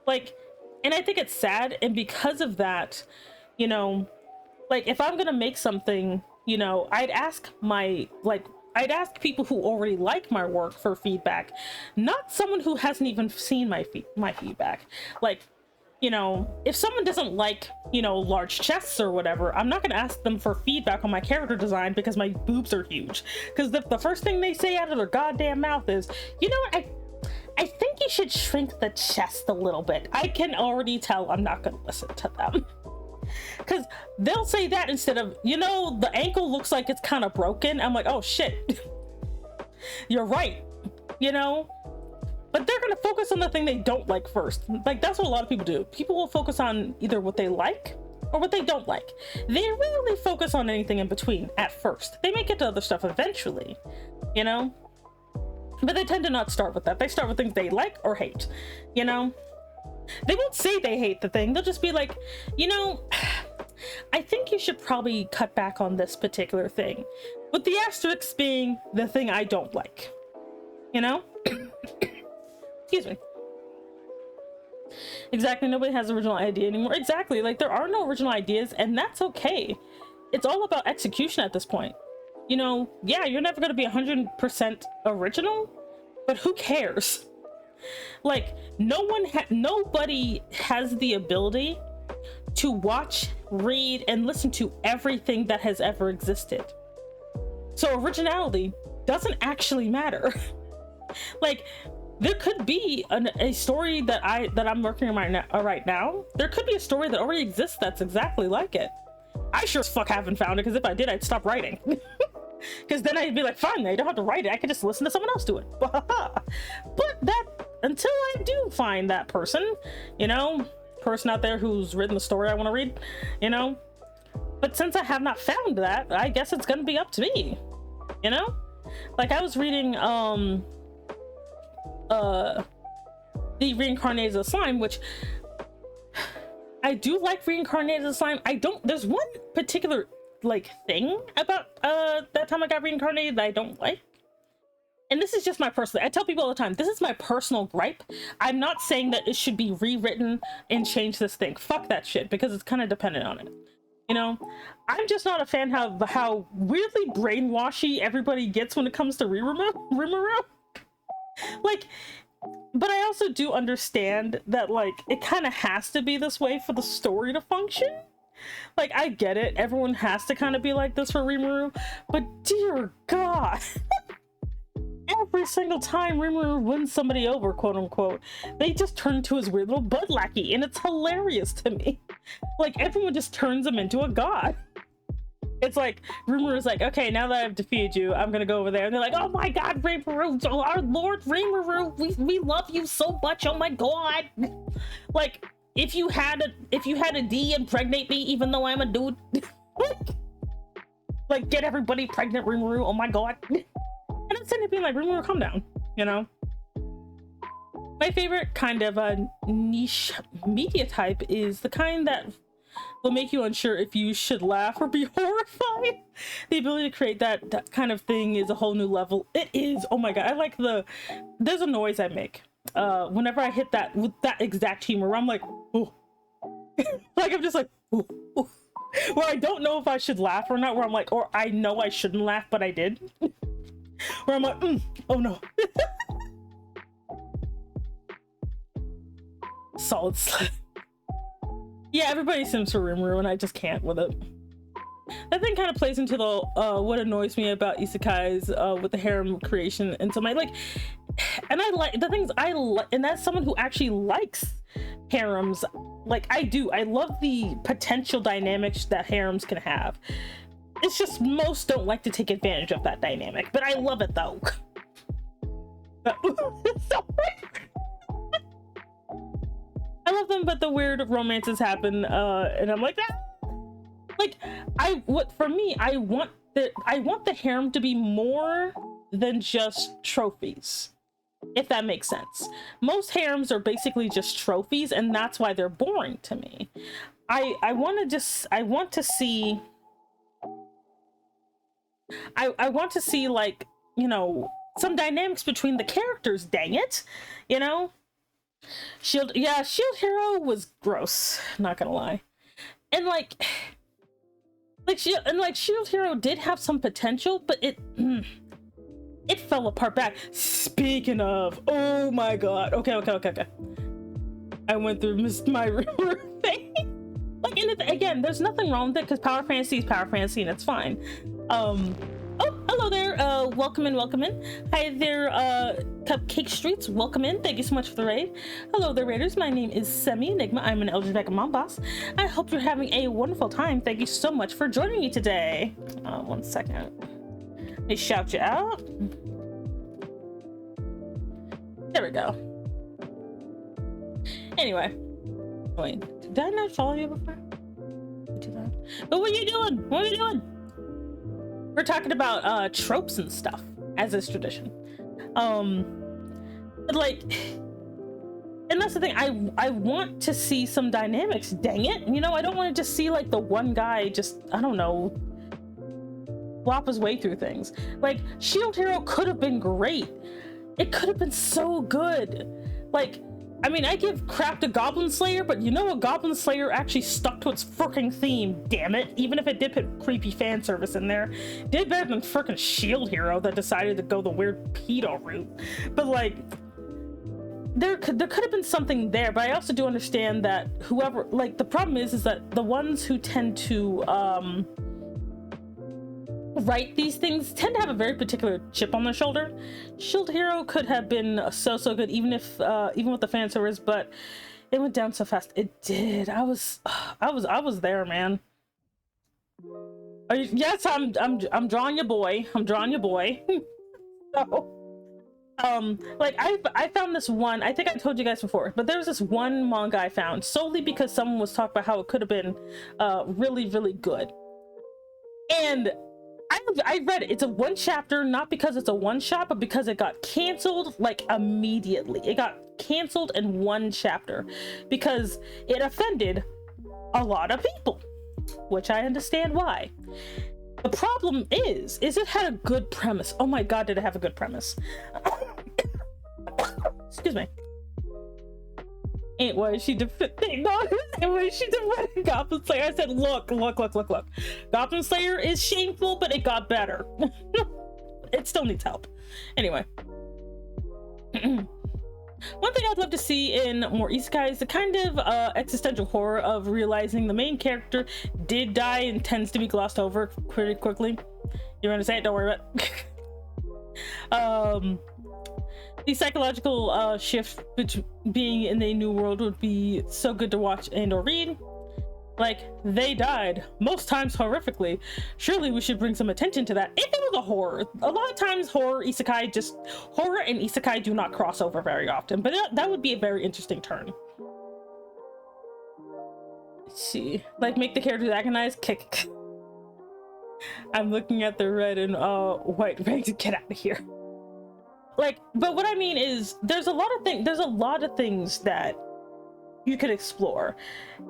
Like, and I think it's sad, and because of that, you know, like, if I'm gonna make something, you know, I'd ask people who already like my work for feedback, not someone who hasn't even seen my feedback. Like, you know, if someone doesn't like, you know, large chests or whatever, I'm not going to ask them for feedback on my character design because my boobs are huge. Because the first thing they say out of their goddamn mouth is, you know what, I think you should shrink the chest a little bit. I can already tell I'm not going to listen to them. Because they'll say that instead of, you know, the ankle looks like it's kind of broken. I'm like, oh shit, you're right, you know? But they're going to focus on the thing they don't like first. Like, that's what a lot of people do. People will focus on either what they like or what they don't like. They rarely focus on anything in between at first. They may get to other stuff eventually, you know? But they tend to not start with that. They start with things they like or hate, you know? They won't say they hate the thing. They'll just be like, you know, I think you should probably cut back on this particular thing. With the asterisk being the thing I don't like, you know? Excuse me. Exactly, nobody has original idea anymore. Exactly, like, there are no original ideas, and that's okay. It's all about execution at this point. You know, yeah, you're never going to be 100% original, but who cares? Like, nobody has the ability to watch, read, and listen to everything that has ever existed. So originality doesn't actually matter. Like, there could be a story that I'm working on right now. There could be a story that already exists that's exactly like it. I sure as fuck haven't found it, because if I did, I'd stop writing. Because then I'd be like, fine, I don't have to write it. I can just listen to someone else do it. But that, until I do find that person, you know, person out there who's written the story I want to read, you know. But since I have not found that, I guess it's gonna be up to me, you know. Like, I was reading the Reincarnated as Slime, which I do like. Reincarnated as Slime, there's one particular like thing about that time I got reincarnated that I don't like, and this is just my personal, I tell people all the time, this is my personal gripe. I'm not saying that it should be rewritten and change this thing, fuck that shit, because it's kind of dependent on it, you know. I'm just not a fan how weirdly brainwashy everybody gets when it comes to Rimuru. Like, but I also do understand that, like, it kind of has to be this way for the story to function. Like, I get it, everyone has to kind of be like this for Rimuru, but dear god, every single time Rimuru wins somebody over, quote unquote, they just turn into his weird little bud lackey, and it's hilarious to me. Like, everyone just turns him into a god. It's like, Rimuru's like, okay, now that I've defeated you, I'm gonna go over there. And they're like, oh my god, Rimuru, our Lord Rimuru, we love you so much, oh my god. Like, if you had a D impregnate me even though I'm a dude. Like get everybody pregnant, Rimuru, oh my god. And I'm sitting there being like, Rimuru, calm down, you know? My favorite kind of a niche media type is the kind that will make you unsure if you should laugh or be horrified. The ability to create that kind of thing is a whole new level. It is, oh my god. I like there's a noise I make whenever I hit that with that exact humor where I'm like, oh. Like I'm just like, ooh, ooh. Where I don't know if I should laugh or not, where I'm like, or I know I shouldn't laugh but I did. Where I'm like, oh no. Solid slap. Yeah, everybody sims for Rimuru and I just can't with it. That thing kind of plays into the what annoys me about isekais with the harem creation and so my like, and I like the things I like, and that's someone who actually likes harems. Like I do, I love the potential dynamics that harems can have. It's just most don't like to take advantage of that dynamic, but I love it though. I love them, but the weird romances happen, and I'm like, ah! Like, I want the harem to be more than just trophies, if that makes sense. Most harems are basically just trophies, and that's why they're boring to me. I want to see like, you know, some dynamics between the characters, dang it, you know? Shield Hero was gross, not gonna lie. And Shield Hero did have some potential, but it fell apart back. Speaking of, oh my god. Okay. I went through my rumor thing. Like, and again, there's nothing wrong with it because Power Fantasy is Power Fantasy and it's fine. Oh, hello there. Welcome in. Hi there, Cupcake Streets. Welcome in. Thank you so much for the raid. Hello there, Raiders. My name is Semi Enigma. I'm an LGBT mom boss. I hope you're having a wonderful time. Thank you so much for joining me today. 1 second. Let me shout you out. There we go. Anyway. Wait, did I not follow you before? But what are you doing? We're talking about tropes and stuff, as is tradition. Like, and that's the thing, I want to see some dynamics, dang it. You know, I don't want to just see like the one guy just, I don't know, flop his way through things. Like, Shield Hero could have been great. It could have been so good. Like, I mean, I give crap to Goblin Slayer, but you know what? Goblin Slayer actually stuck to its freaking theme, damn it. Even if it did put creepy fan service in there. Did better than freaking Shield Hero that decided to go the weird pedo route. But like, there could have been something there, but I also do understand that whoever, like, the problem is that the ones who tend to, write these things tend to have a very particular chip on their shoulder. Shield Hero could have been so good, even with the fan service, but it went down so fast. It did. I was there, man. Yes, I'm drawing your boy. So, like I found this one. I think I told you guys before, but there was this one manga I found solely because someone was talking about how it could have been really good, and I read it. It's a one chapter, not because it's a one shot, but because it got canceled like immediately. It got canceled in one chapter because it offended a lot of people, which I understand why. The problem is it had a good premise. Oh my god, did it have a good premise? Excuse me. Ain't why she defending Goblin Slayer. I said, look. Goblin Slayer is shameful, but it got better. It still needs help. Anyway. One thing I'd love to see in more isekai is the kind of existential horror of realizing the main character did die and tends to be glossed over pretty quickly. You're gonna say it, don't worry about it. The psychological shift being in a new world would be so good to watch and or read. Like, they died, most times horrifically. Surely we should bring some attention to that. If it was a horror, a lot of times horror and isekai do not cross over very often, but that would be a very interesting turn. Let's see, like make the characters agonize. Kick. I'm looking at the red and white ranks. Get out of here. Like, but what I mean is there's a lot of things that you could explore.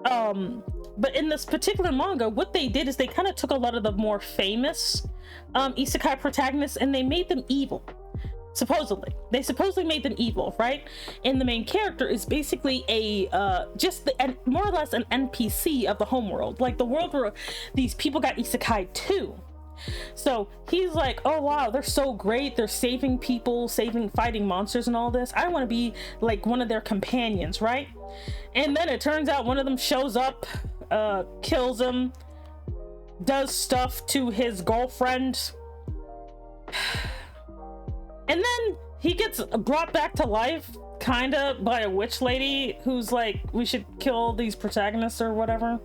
But in this particular manga, what they did is they kind of took a lot of the more famous isekai protagonists and they made them evil. They supposedly made them evil, right? And the main character is basically more or less an NPC of the homeworld, like the world where these people got isekai too. So he's like, oh wow, they're so great, they're saving people, fighting monsters and all this. I want to be like one of their companions, right? And then it turns out one of them shows up, kills him, does stuff to his girlfriend, and then he gets brought back to life kinda by a witch lady who's like, we should kill these protagonists or whatever.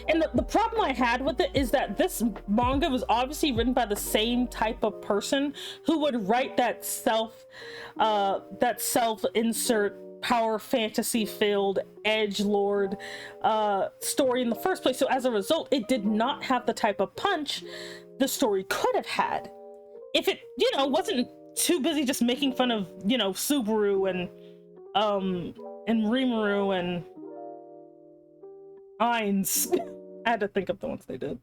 And the problem I had with it is that this manga was obviously written by the same type of person who would write that self-insert power fantasy filled edgelord story in the first place. So as a result, it did not have the type of punch the story could have had if it, wasn't too busy just making fun of, Subaru and Rimuru and Ainz. I had to think of the ones they did.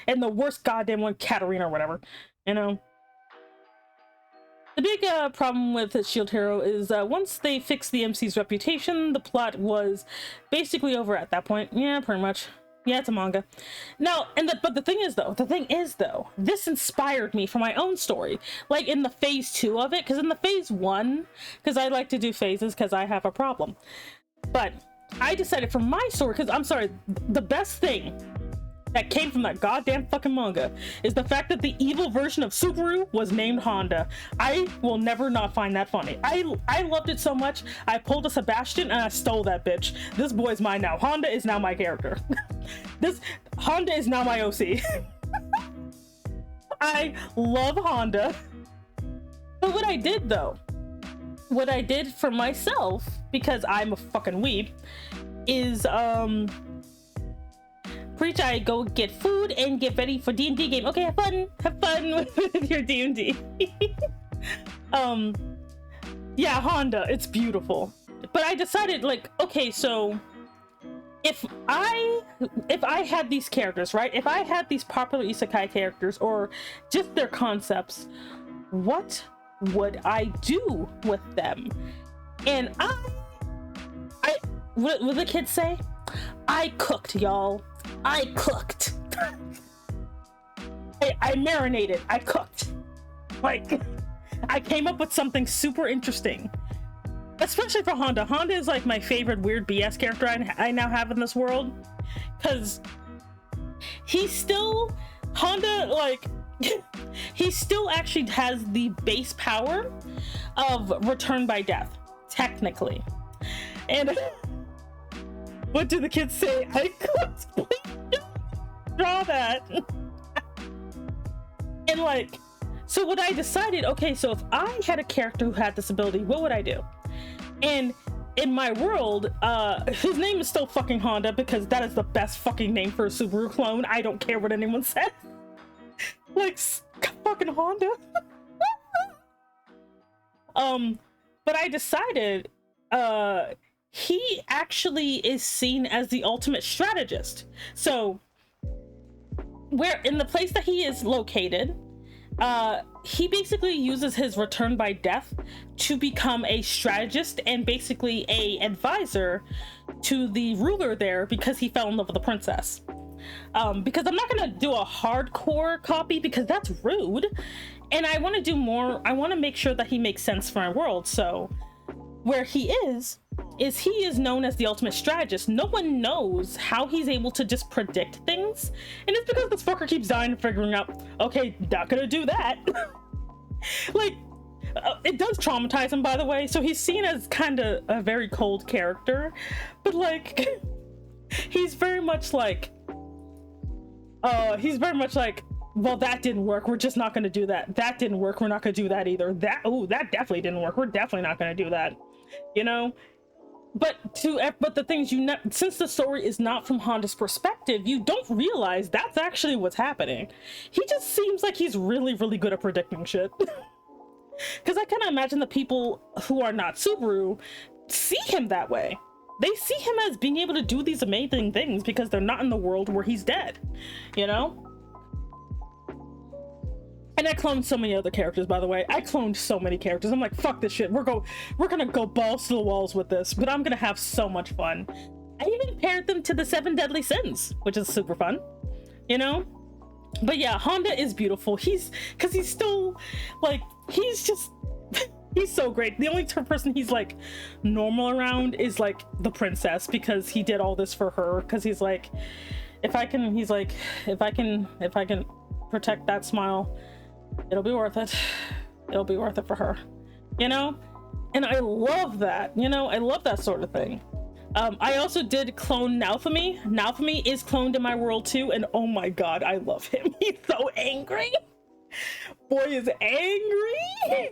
And the worst goddamn one, Katarina or whatever, The big problem with Shield Hero is once they fixed the MC's reputation, the plot was basically over at that point. Yeah, pretty much. Yeah, it's a manga. Now, but the thing is though, this inspired me for my own story. Like in the phase 2 of it, because in the phase 1, because I like to do phases because I have a problem. But I decided for my story, because I'm sorry, the best thing that came from that goddamn fucking manga is the fact that the evil version of Subaru was named Honda. I will never not find that funny. I loved it so much, I pulled a Sebastian and I stole that bitch. This boy's mine now. Honda is now my character. Honda is now my OC. I love Honda. But what I did for myself, because I'm a fucking weeb, is preach, I go get food and get ready for D&D game. Okay, have fun with your D&D. Yeah, Honda, it's beautiful. But I decided, like, okay, so if I had these characters, right? If I had these popular isekai characters or just their concepts, what would I do with them? And what would the kids say? I cooked, y'all. I cooked. I marinated. I cooked. Like, I came up with something super interesting. Especially for Honda. Honda is like my favorite weird BS character I now have in this world. Because he still actually has the base power of return by death, technically. And what do the kids say? I cooked. Please draw that. And like, so what I decided, okay, so if I had a character who had this ability, what would I do? And in my world, his name is still fucking Honda because that is the best fucking name for a Subaru clone. I don't care what anyone says. Like, fucking Honda. But I decided, he actually is seen as the ultimate strategist. So, where in the place that he is located, he basically uses his return by death to become a strategist and basically a advisor to the ruler there because he fell in love with the princess. Because I'm not gonna do a hardcore copy because that's rude, and I want to do more. I want to make sure that he makes sense for my world. So where he is he is known as the ultimate strategist. No one knows how he's able to just predict things, and it's because this fucker keeps dying and figuring out, okay, not gonna do that. Like, it does traumatize him, by the way, so he's seen as kind of a very cold character, but like he's very much like well, that didn't work, we're just not gonna do that. That didn't work, we're not gonna do that either. That definitely didn't work, we're definitely not gonna do that, you know? but the things since the story is not from Honda's perspective, you don't realize that's actually what's happening. He just seems like he's really, really good at predicting shit. Because I kind of imagine the people who are not Subaru see him that way. They see him as being able to do these amazing things because they're not in the world where he's dead, you know? And I cloned so many other characters, by the way. I cloned so many characters. I'm like, fuck this shit. We're gonna go balls to the walls with this, but I'm gonna have so much fun. I even paired them to the 7 Deadly Sins, which is super fun, you know? But yeah, Honda is beautiful. He's still, like, he's just, he's so great. The only person he's, like, normal around is, like, the princess, because he did all this for her, because he's like, if I can protect that smile, it'll be worth it. It'll be worth it for her, you know? And I love that, you know? I love that sort of thing. I also did clone Naofumi. Naofumi is cloned in my world too, and oh my god, I love him. He's so angry. Boy is angry.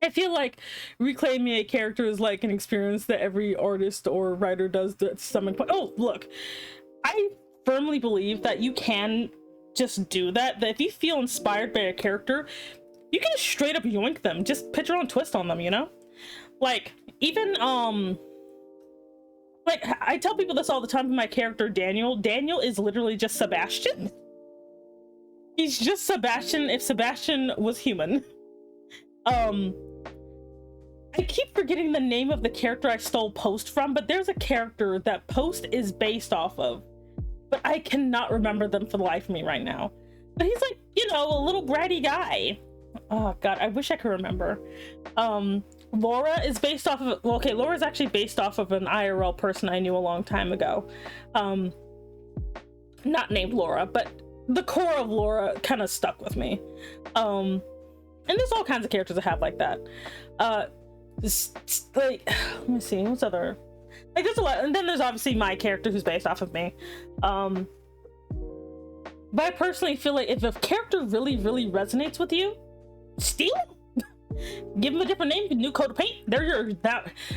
I feel like reclaiming a character is like an experience that every artist or writer does at some point. Oh, look. I firmly believe that you can just do that. That if you feel inspired by a character, you can just straight up yoink them. Just put your own twist on them, you know? Like, even, like, I tell people this all the time with my character, Daniel. Daniel is literally just Sebastian. He's just Sebastian if Sebastian was human. I keep forgetting the name of the character I stole Post from, but there's a character that Post is based off of, but I cannot remember them for the life of me right now. But he's like, you know, a little bratty guy. Oh god, I wish I could remember. Laura is based off of, well, okay, Laura is actually based off of an IRL person I knew a long time ago. Not named Laura, but the core of Laura kind of stuck with me. And there's all kinds of characters that have like that. Like, let me see, what's other, like, there's a lot, and then there's obviously my character who's based off of me. But I personally feel like if a character really, really resonates with you, steal them. Give them a different name, new coat of paint.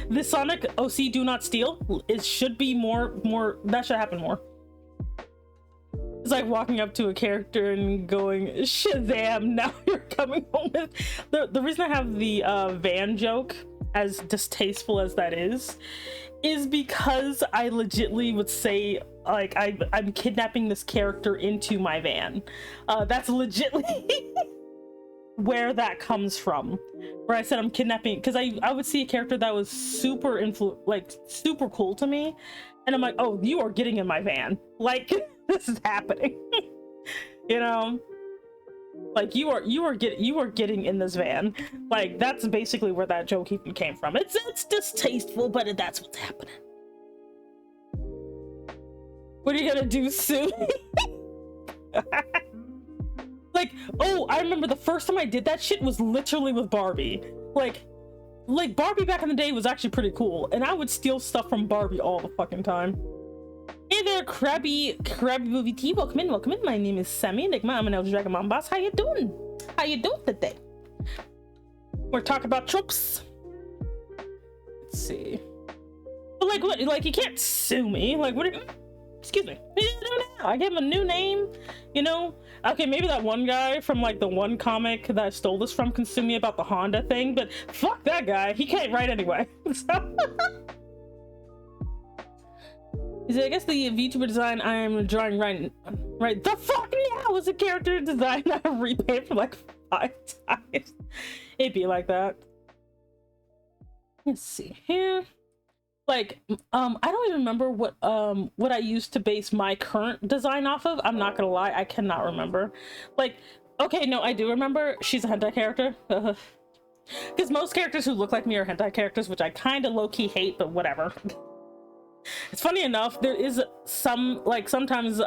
This Sonic OC Do Not Steal, it should be more, that should happen more. It's like walking up to a character and going, Shazam, now you're coming home with... The reason I have the van joke, as distasteful as that is because I legitly would say, like, I'm kidnapping this character into my van. That's legitly where that comes from. Where I said I'm kidnapping, because I would see a character that was super super cool to me, and I'm like, oh, you are getting in my van. Like, this is happening. You know, like you are getting in this van. Like, that's basically where that joke even came from. It's distasteful, but that's what's happening. What are you gonna do soon? Like, oh, I remember the first time I did that shit was literally with Barbie. Like Barbie back in the day was actually pretty cool, and I would steal stuff from Barbie all the fucking time. Hey there, Krabby Movie T. Welcome in. My name is Sammy Enigma. I'm an El Dragon Mom boss. How you doing? How you doing today? We're talking about tropes. Let's see. But like, what? Like, you can't sue me. Like, what? Excuse me. I gave him a new name, you know? Okay, maybe that one guy from, like, the one comic that I stole this from can sue me about the Honda thing, but fuck that guy. He can't write anyway. So. I guess the VTuber design I'm drawing right the fuck now is a character design I repaid for like 5 times. It'd be like that. Let's see here. Like, I don't even remember what I used to base my current design off of. I'm not gonna lie, I cannot remember. Like, okay, no, I do remember. She's a hentai character. Because most characters who look like me are hentai characters, which I kind of low-key hate, but whatever. It's funny enough, there is some, like, sometimes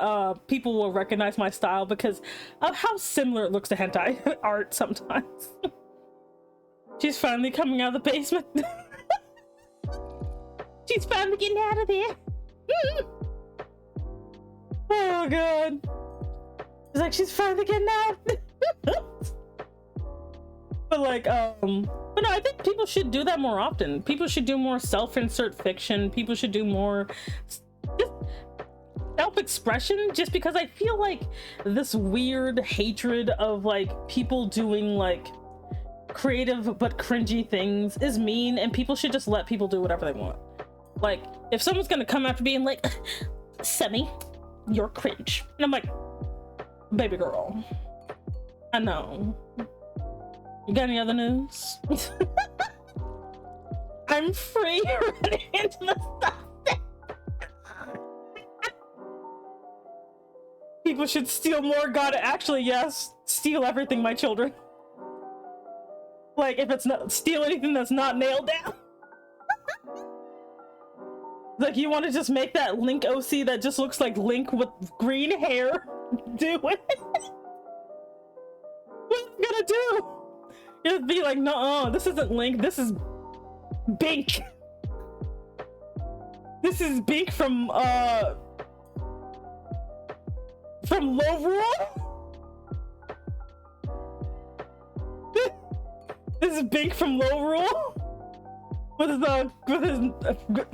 people will recognize my style because of how similar it looks to hentai art sometimes. She's finally coming out of the basement. She's finally getting out of there. Oh god. It's like she's finally getting out. But like, but no, I think people should do that more often. People should do more self-insert fiction. People should do more just self-expression, just because I feel like this weird hatred of like people doing like creative but cringy things is mean, and people should just let people do whatever they want. Like, if someone's gonna come after being like, Semi, you're cringe, and I'm like, baby girl, I know. You got any other news? I'm free running into the stuff. People should steal more. God, actually, yes. Steal everything, my children. Like, if it's not, steal anything that's not nailed down. Like, you want to just make that Link OC that just looks like Link with green hair? Do it. What are you gonna do? It'd be like, no, this isn't Link, this is Bink. This is Bink from Lovril? This is Bink from Lovril? With his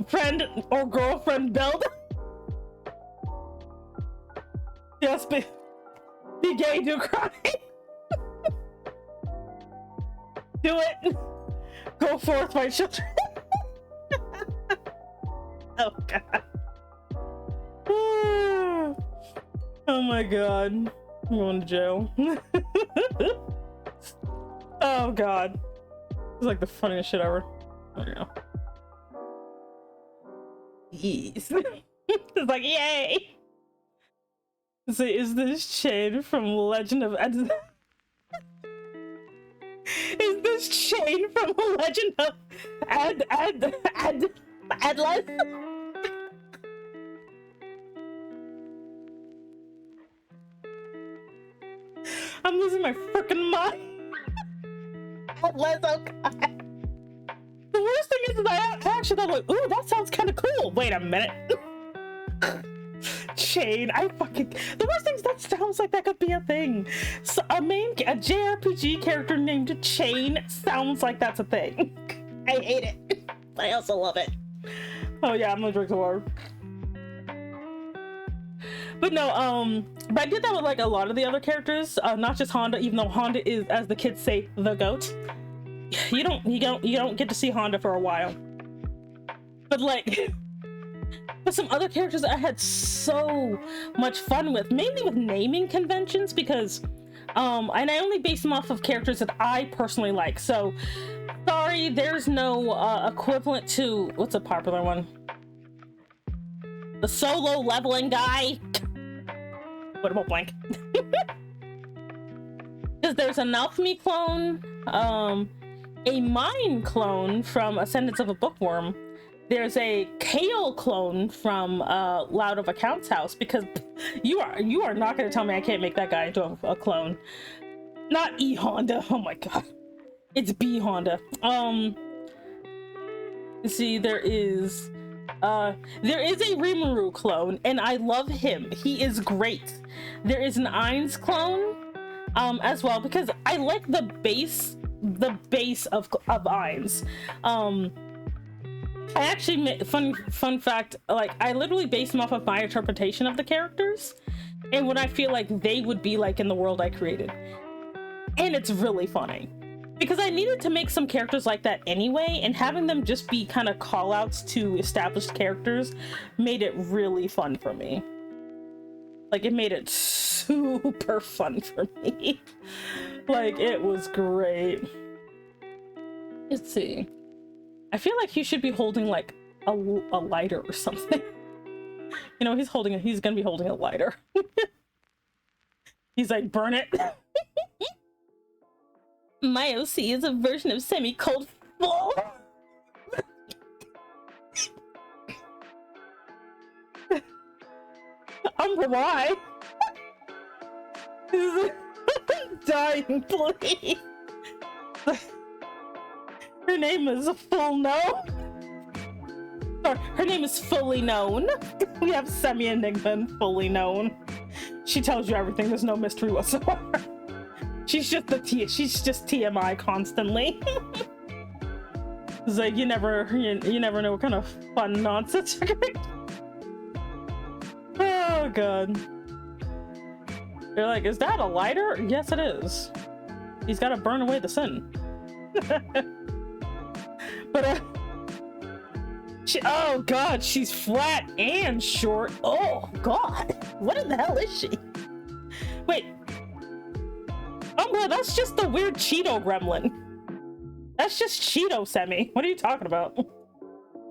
friend or girlfriend Belda? Yes, be gay, do cry. Do it! Go forth, my children! Oh god. Oh my god. I'm going to jail. Oh god. It's like the funniest shit ever. I don't know. Yes. It's like, yay! So is this chain from Legend of Ed? Is this chain from Legend of Atlas? I'm losing my freaking mind. Atlas, oh god. The worst thing is that I actually thought like, ooh, that sounds kind of cool. Wait a minute. Chain, the worst thing is that sounds like that could be a thing. So a JRPG character named Chain sounds like that's a thing. I hate it. I also love it. Oh yeah, I'm gonna drink some water. But no, but I did that with like a lot of the other characters, not just Honda, even though Honda is, as the kids say, the GOAT. You don't get to see Honda for a while. But like, but some other characters I had so much fun with, mainly with naming conventions, because and I only base them off of characters that I personally like. So sorry, there's no equivalent to, what's a popular one? The solo leveling guy. What about blank? Because there's an Alchemy clone, a Mine clone from Ascendance of a Bookworm. There's a Kale clone from Loud of Account's house, because you are not going to tell me I can't make that guy into a clone. Not E Honda. Oh my god, it's B Honda. See, there is a Rimuru clone, and I love him. He is great. There is an Ainz clone as well, because I like the base of Ainz. I actually, fun fact, like, I literally base them off of my interpretation of the characters and what I feel like they would be like in the world I created. And it's really funny, because I needed to make some characters like that anyway, and having them just be kind of call-outs to established characters made it really fun for me. Like, it made it super fun for me. Like, it was great. Let's see. I feel like he should be holding like a lighter or something. You know, he's gonna be holding a lighter. He's like, burn it. My OC is a version of Semi-Cold Full. Why? Dying, please. Her name is Full Known. Or her name is Fully Known. We have Semi-Enigma and Fully Known. She tells you everything. There's no mystery whatsoever. She's just TMI constantly. It's like you never know what kind of fun nonsense you're gonna. Oh god. You're like, is that a lighter? Yes, it is. He's got to burn away the sin. But oh god, she's flat and short. Oh god, what in the hell is she? Wait. Oh no, that's just the weird Cheeto gremlin. That's just Cheeto Semi. What are you talking about?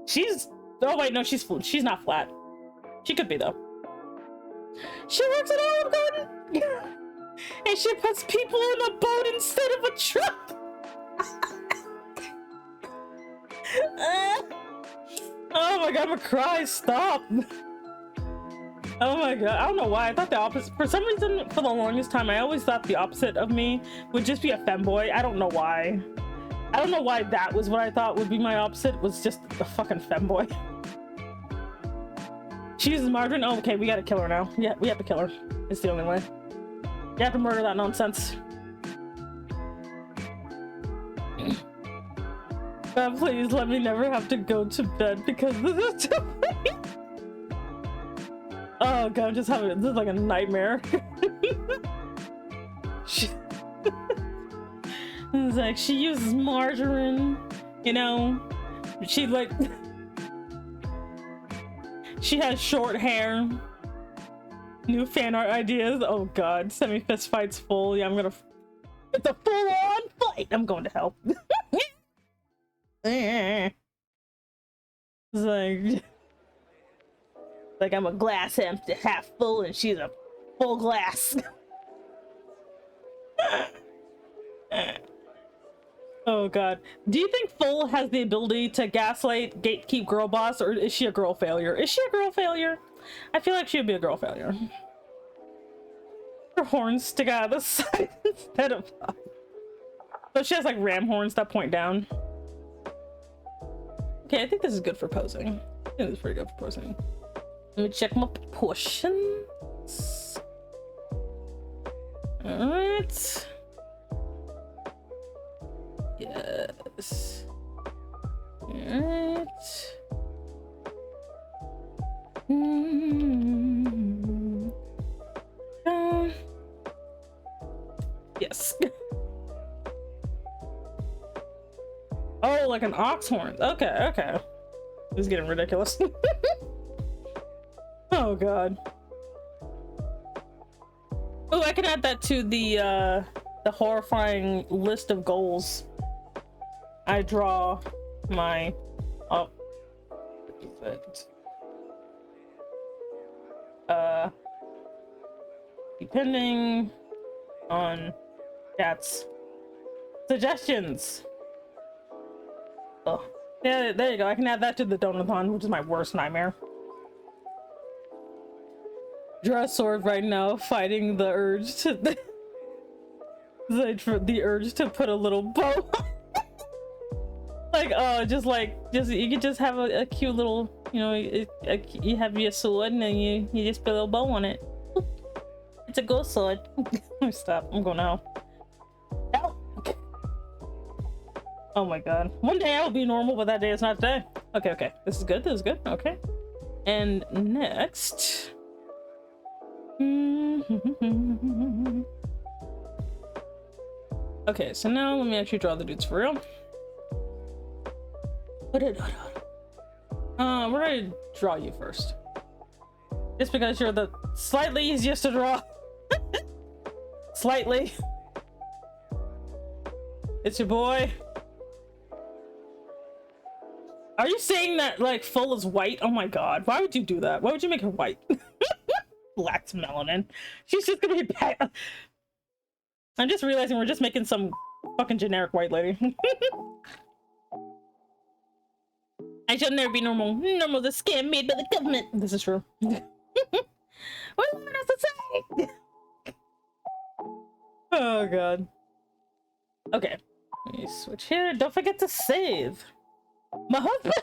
She's. Oh wait, no, she's not flat. She could be though. She works at Olive Garden, and she puts people in a boat instead of a truck. Oh my god, I'm gonna cry. Stop. Oh my god, I don't know why. I thought the opposite. For some reason, for the longest time, I always thought the opposite of me would just be a femboy. I don't know why. I don't know why that was what I thought would be my opposite, was just a fucking femboy. She uses margarine? Oh, okay, we gotta kill her now. Yeah, we have to kill her. It's the only way. You have to murder that nonsense. God, please let me never have to go to bed because this is too late. Oh god, I'm just having this is like a nightmare. It's like she uses margarine, you know. She like she has short hair. New fan art ideas. Oh god, semi fist fights full. Yeah, I'm gonna. It's a full-on fight. I'm going to hell. It's like I'm a glass empty, half full, and she's a full glass. Oh god. Do you think Full has the ability to gaslight gatekeep girl boss, or is she a girl failure? Is she a girl failure? I feel like she'd be a girl failure. Her horns stick out of the side instead of up. So she has like ram horns that point down. Okay, I think this is good for posing. I think this is pretty good for posing. Let me check my proportions. Alright. Yes. Alright. Yes. Oh, like an ox horn. Okay, okay. This is getting ridiculous. Oh god. Oh, I can add that to the horrifying list of goals. I draw my depending on chat's suggestions. Oh, yeah, there you go. I can add that to the donathon, which is my worst nightmare. Draw a sword right now, fighting the urge to the urge to put a little bow. Like, oh, just you could just have a cute little, you know, you have your sword and then you just put a little bow on it. It's a ghost sword. Stop. I'm going out. Okay. Oh my god. One day I will be normal, but that day is not today. Okay, okay. This is good. This is good. Okay. And next. Okay, so now let me actually draw the dudes for real. We're gonna draw you first. Just because you're the slightly easiest to draw. Slightly. It's your boy. Are you saying that like Full is white? Oh my god, why would you do that? Why would you make her white? Lacks melanin. She's just gonna be bad. I'm just realizing we're just making some fucking generic white lady. I shall never be normal. Normal the scam made by the government. This is true. What do you want us to say? Oh god. Okay. Let me switch here. Don't forget to save. My husband.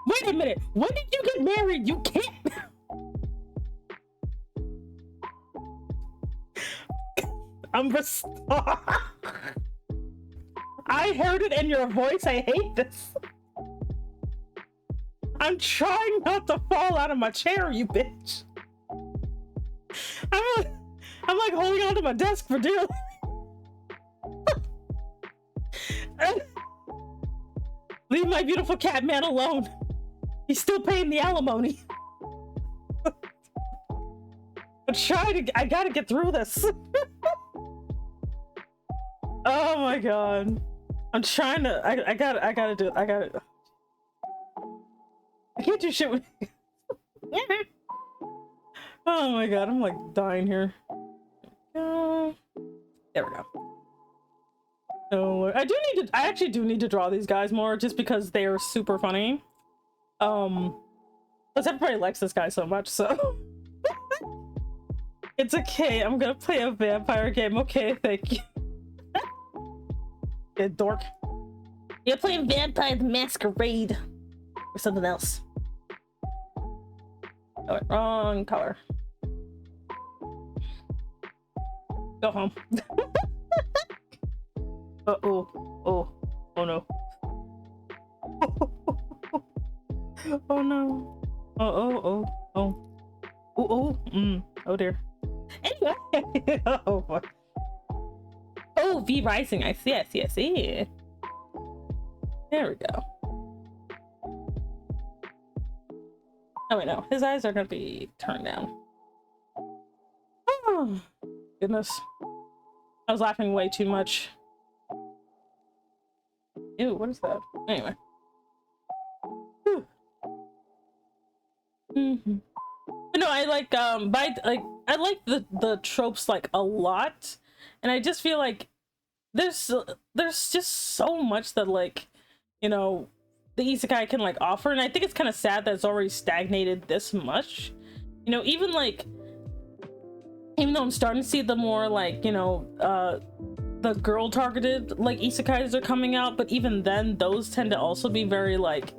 Wait a minute. When did you get married? You can't. Umbra Star. I heard it in your voice. I hate this. I'm trying not to fall out of my chair, you bitch. I'm like holding onto my desk for dear. Leave my beautiful cat man alone. He's still paying the alimony. I gotta get through this. Oh my god. I'm trying to, I gotta do it. I can't do shit with Oh my god, I'm like dying here. There we go. So I actually do need to draw these guys more just because they are super funny. Because everybody likes this guy so much, so it's okay. I'm gonna play a vampire game. Okay, thank you. Yeah, dork. You're playing Vampire the Masquerade or something else. Oh, wrong color. Go home. Oh no. Oh no. Oh dear. Anyway. Oh boy. Oh, V Rising. I see. There we go. Oh wait, no. His eyes are gonna be turned down. Oh goodness. I was laughing way too much. Ew, what is that? Anyway. But no, I like I like the tropes like a lot, and I just feel like there's just so much that, like, you know, the isekai can like offer, and I think it's kind of sad that it's already stagnated this much. You know, even though I'm starting to see the more like, you know, the girl targeted like isekais are coming out, but even then those tend to also be very like,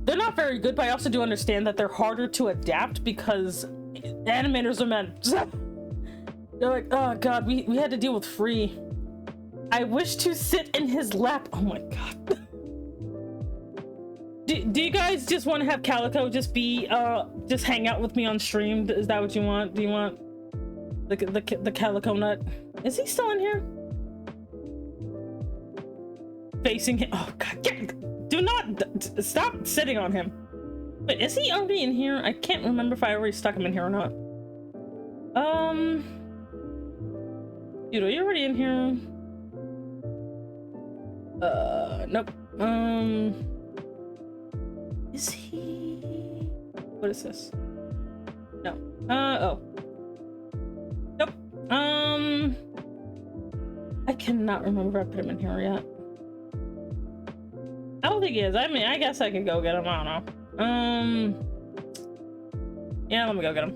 they're not very good, but I also do understand that they're harder to adapt because animators are men. They're like, oh god, we had to deal with Free. I wish to sit in his lap. Oh my god. Do you guys just want to have Calico just be just hang out with me on stream? Is that what you want? Do you want the Calico nut? Is he still in here? Facing him. Oh god, do not stop sitting on him. Wait, is he already in here? I can't remember if I already stuck him in here or not. Dude, are you already in here? Nope. Is he? What is this? No. Oh. Nope. I cannot remember if I put him in here yet. I don't think he is. I mean, I guess I could go get him. I don't know. Yeah, let me go get him.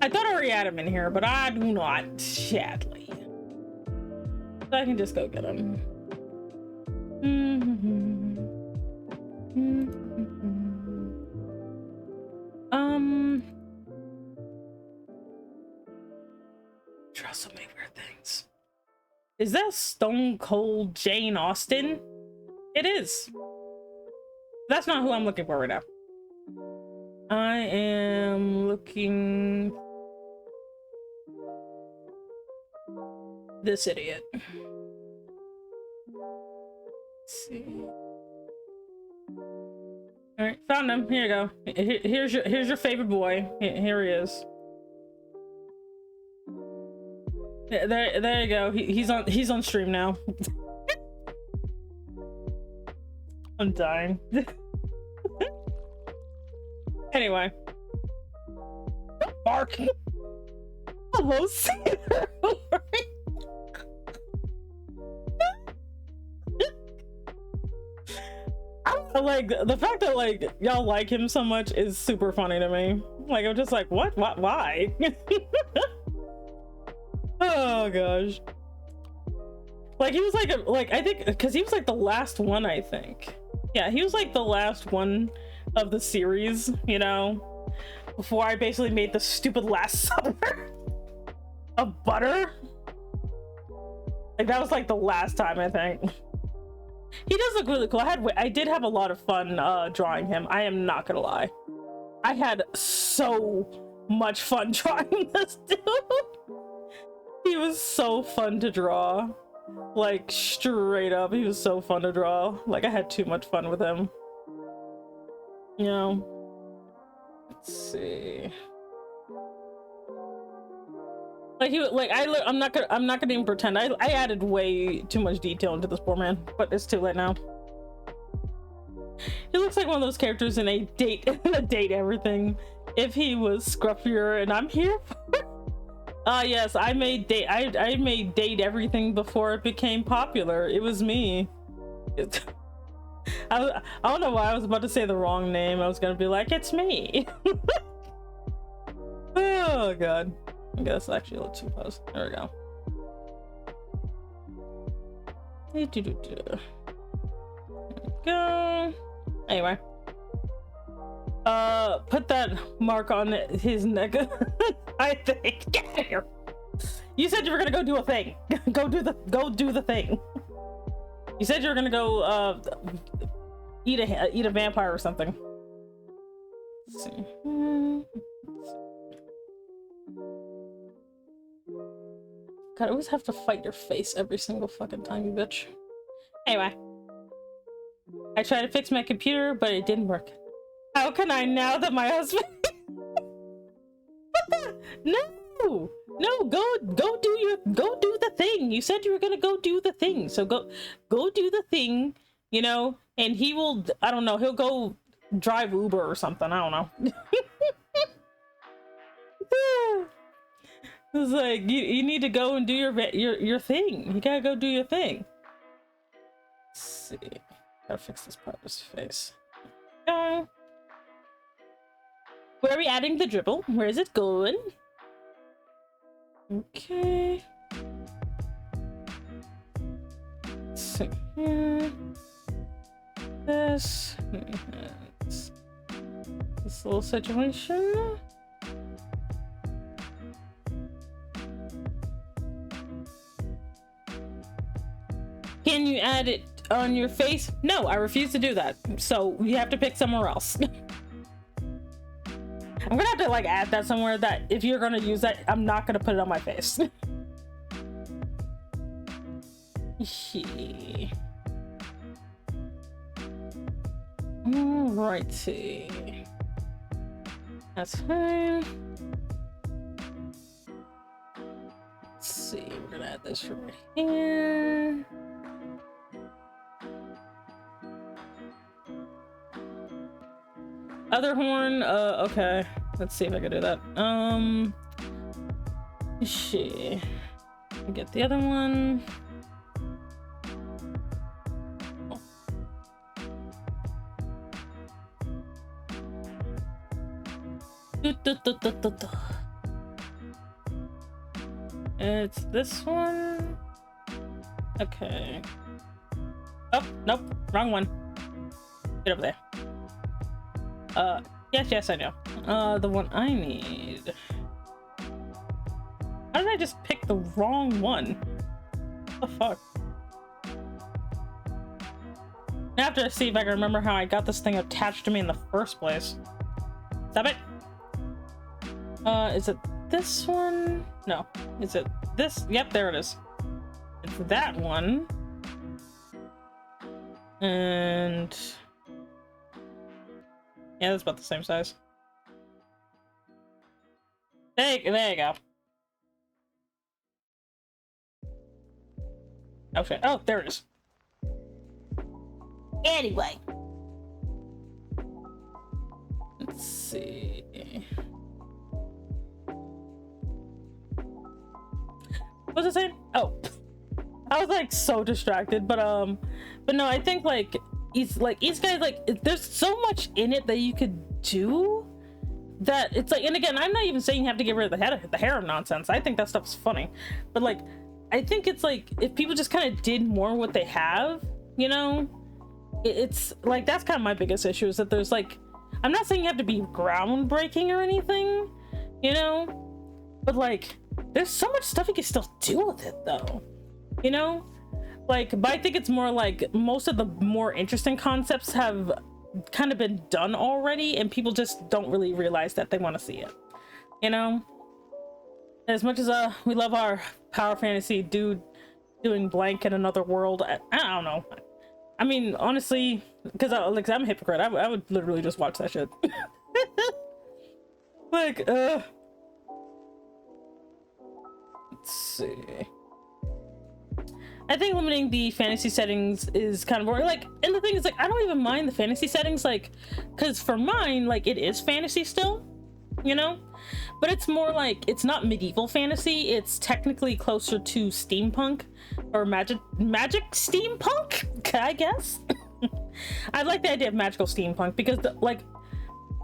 I thought I already had him in here, but I do not, sadly. So I can just go get him. Draw so many weird things. Is that Stone Cold Jane Austen? It is. That's not who I'm looking for right now. I am looking... this idiot. Let's see. All right, found him. Here you go. Here's your favorite boy. Here he is. There you go. He's on stream now. I'm dying. Anyway. Bark. Hello, Caesar. Like, the fact that like y'all like him so much is super funny to me. Like, I'm just like, what why? Oh gosh. Like, he was like I think because he was like the last one, I think. Yeah, he was like the last one of the series, you know. before I basically made the stupid Last Supper of butter. Like that was like the last time, I think. He does look really cool. I did have a lot of fun drawing him. I am not gonna lie. I had so much fun drawing this dude. He was so fun to draw. Like straight up, he was so fun to draw. Like I had too much fun with him. You know. Let's see. Like I'm not gonna even pretend. I added way too much detail into this poor man, but it's too late now. He looks like one of those characters in a date everything. If he was scruffier, and I'm here for it. Yes, I made date everything before it became popular. It was me. I don't know why I was about to say the wrong name. I was gonna be like, it's me. Oh god. I guess actually a little too close. There we go. There we go. Anyway. Put that mark on his neck. I think. Get out of here. You said you were gonna go do a thing. Go do the thing. You said you were gonna go eat a vampire or something. Let's see. God, I always have to fight your face every single fucking time, you bitch. Anyway. I tried to fix my computer, but it didn't work. How can I now that my husband... What the? No! No, go do the thing. You said you were gonna go do the thing. So go do the thing, you know, and he will, I don't know, he'll go drive Uber or something. I don't know. It's like you need to go and do your thing. You gotta go do your thing. Let's see. Gotta fix this part of his face. Where are we adding the dribble? Where is it going? Okay. Let's see here. This little situation. Can you add it on your face? No, I refuse to do that. So you have to pick somewhere else. I'm gonna have to like add that somewhere, that if you're gonna use that, I'm not gonna put it on my face. Alrighty. That's fine. Let's see, we're gonna add this right here. Other horn, okay. Let's see if I can do that. Get the other one. Oh. It's this one. Okay. Oh, nope, wrong one. Get over there. Yes, I know. The one I need. How did I just pick the wrong one? What the fuck? I have to see if I can remember how I got this thing attached to me in the first place. Stop it! Is it this one? No. Is it this? Yep, there it is. It's that one. And... yeah, that's about the same size. There you go. Okay. Oh, there it is. Anyway. Let's see. What was I saying? Oh. I was like so distracted, but no, I think like each guy's like, there's so much in it that you could do that it's like, and again, I'm not even saying you have to get rid of the hair nonsense. I think that stuff's funny, but like, I think it's like, if people just kind of did more what they have, you know, it's like, that's kind of my biggest issue, is that there's like, I'm not saying you have to be groundbreaking or anything, you know, but like there's so much stuff you can still do with it though, you know. Like, but I think it's more like most of the more interesting concepts have kind of been done already, and people just don't really realize that they want to see it, you know. As much as we love our power fantasy dude doing blank in another world, I don't know. I mean, honestly, because like I'm a hypocrite, I would literally just watch that shit. Like, let's see. I think limiting the fantasy settings is kind of boring. Like, and the thing is, like, I don't even mind the fantasy settings, like, because for mine, like, it is fantasy still, you know? But it's more like, it's not medieval fantasy, it's technically closer to steampunk, or magic steampunk, I guess? I like the idea of magical steampunk, because, like,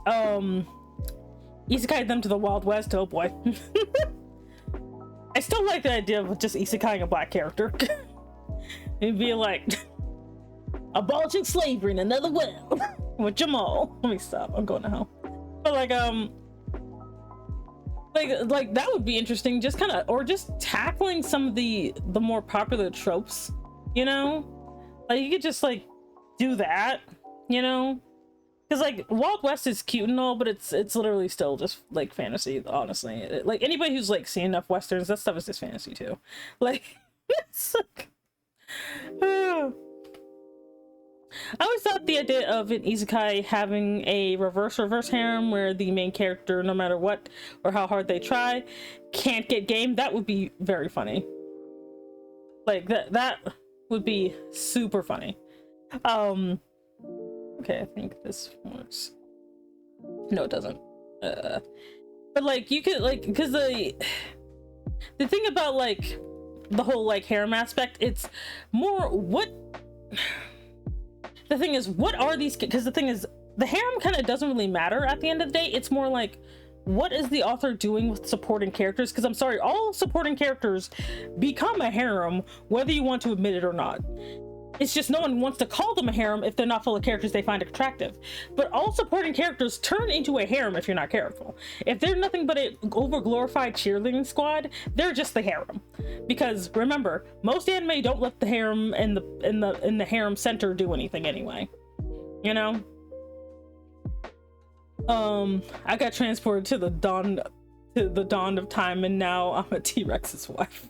isekai them to the Wild West, oh boy. I still like the idea of just isekaiing a black character. It'd be like abolishing slavery in another world with Jamal. Let me stop. I'm going to hell. But like that would be interesting. Just kind of, or just tackling some of the more popular tropes. You know, like you could just like do that. You know, because like Wild West is cute and all, but it's literally still just like fantasy. Honestly, like anybody who's like seen enough westerns, that stuff is just fantasy too. Like it's like. I always thought the idea of an isekai having a reverse harem where the main character, no matter what or how hard they try, can't get game, that would be very funny. Like that would be super funny. Okay, I think this works. No, it doesn't. But like you could like, because the thing about like the whole like harem aspect, it's more what the thing is, what are these, because the thing is the harem kind of doesn't really matter at the end of the day. It's more like what is the author doing with supporting characters, because I'm sorry, all supporting characters become a harem whether you want to admit it or not. It's just no one wants to call them a harem if they're not full of characters they find attractive. But all supporting characters turn into a harem if you're not careful. If they're nothing but an over-glorified cheerleading squad, they're just the harem. Because remember, most anime don't let the harem and the harem center do anything anyway. You know? I got transported to the dawn of time, and now I'm a T-Rex's wife.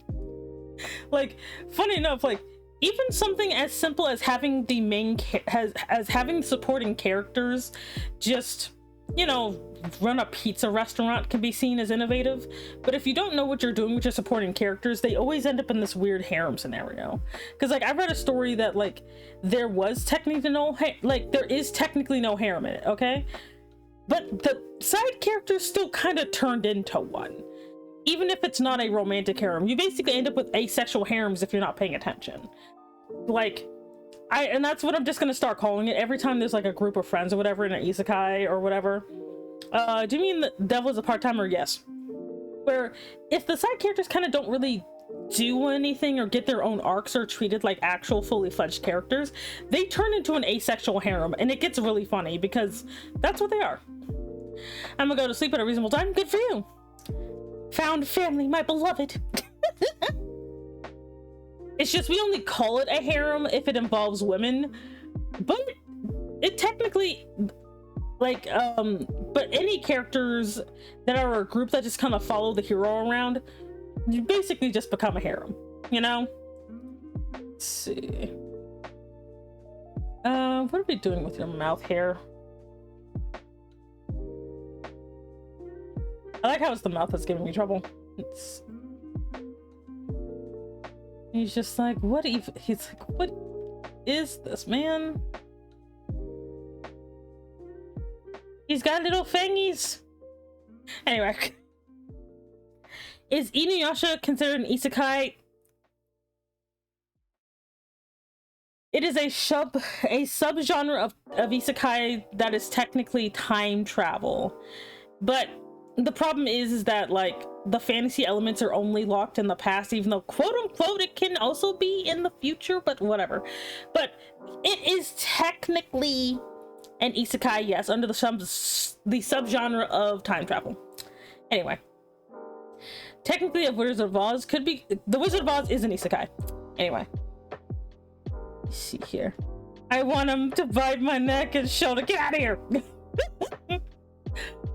Like, funny enough, like even something as simple as having the main having supporting characters just, you know, run a pizza restaurant can be seen as innovative. But if you don't know what you're doing with your supporting characters, they always end up in this weird harem scenario. Because like I read a story that like there is technically no harem in it, okay? But the side characters still kind of turned into one. Even if it's not a romantic harem, you basically end up with asexual harems if you're not paying attention. Like, and that's what I'm just gonna start calling it every time there's like a group of friends or whatever in an isekai or whatever. Do you mean the devil is a part-timer? Yes. Where if the side characters kind of don't really do anything or get their own arcs or treated like actual fully fledged characters, they turn into an asexual harem, and it gets really funny because that's what they are. I'm gonna go to sleep at a reasonable time. Good for you. Found family, my beloved. It's just we only call it a harem if it involves women, but it technically like but any characters that are a group that just kind of follow the hero around, you basically just become a harem, you know? Let's see. What are we doing with your mouth hair? I like how it's the mouth that's giving me trouble. He's just like, what if he's like, what is this, man? He's got little fangies. Anyway. Is Inuyasha considered an isekai? It is a subgenre of isekai that is technically time travel. But the problem is that like the fantasy elements are only locked in the past, even though quote unquote it can also be in the future, but whatever. But it is technically and isekai, yes, under the subgenre of time travel. Anyway, technically, a Wizard of Oz could be, the Wizard of Oz is an isekai. Anyway, let's see here. I want him to bite my neck and shoulder. Get out of here.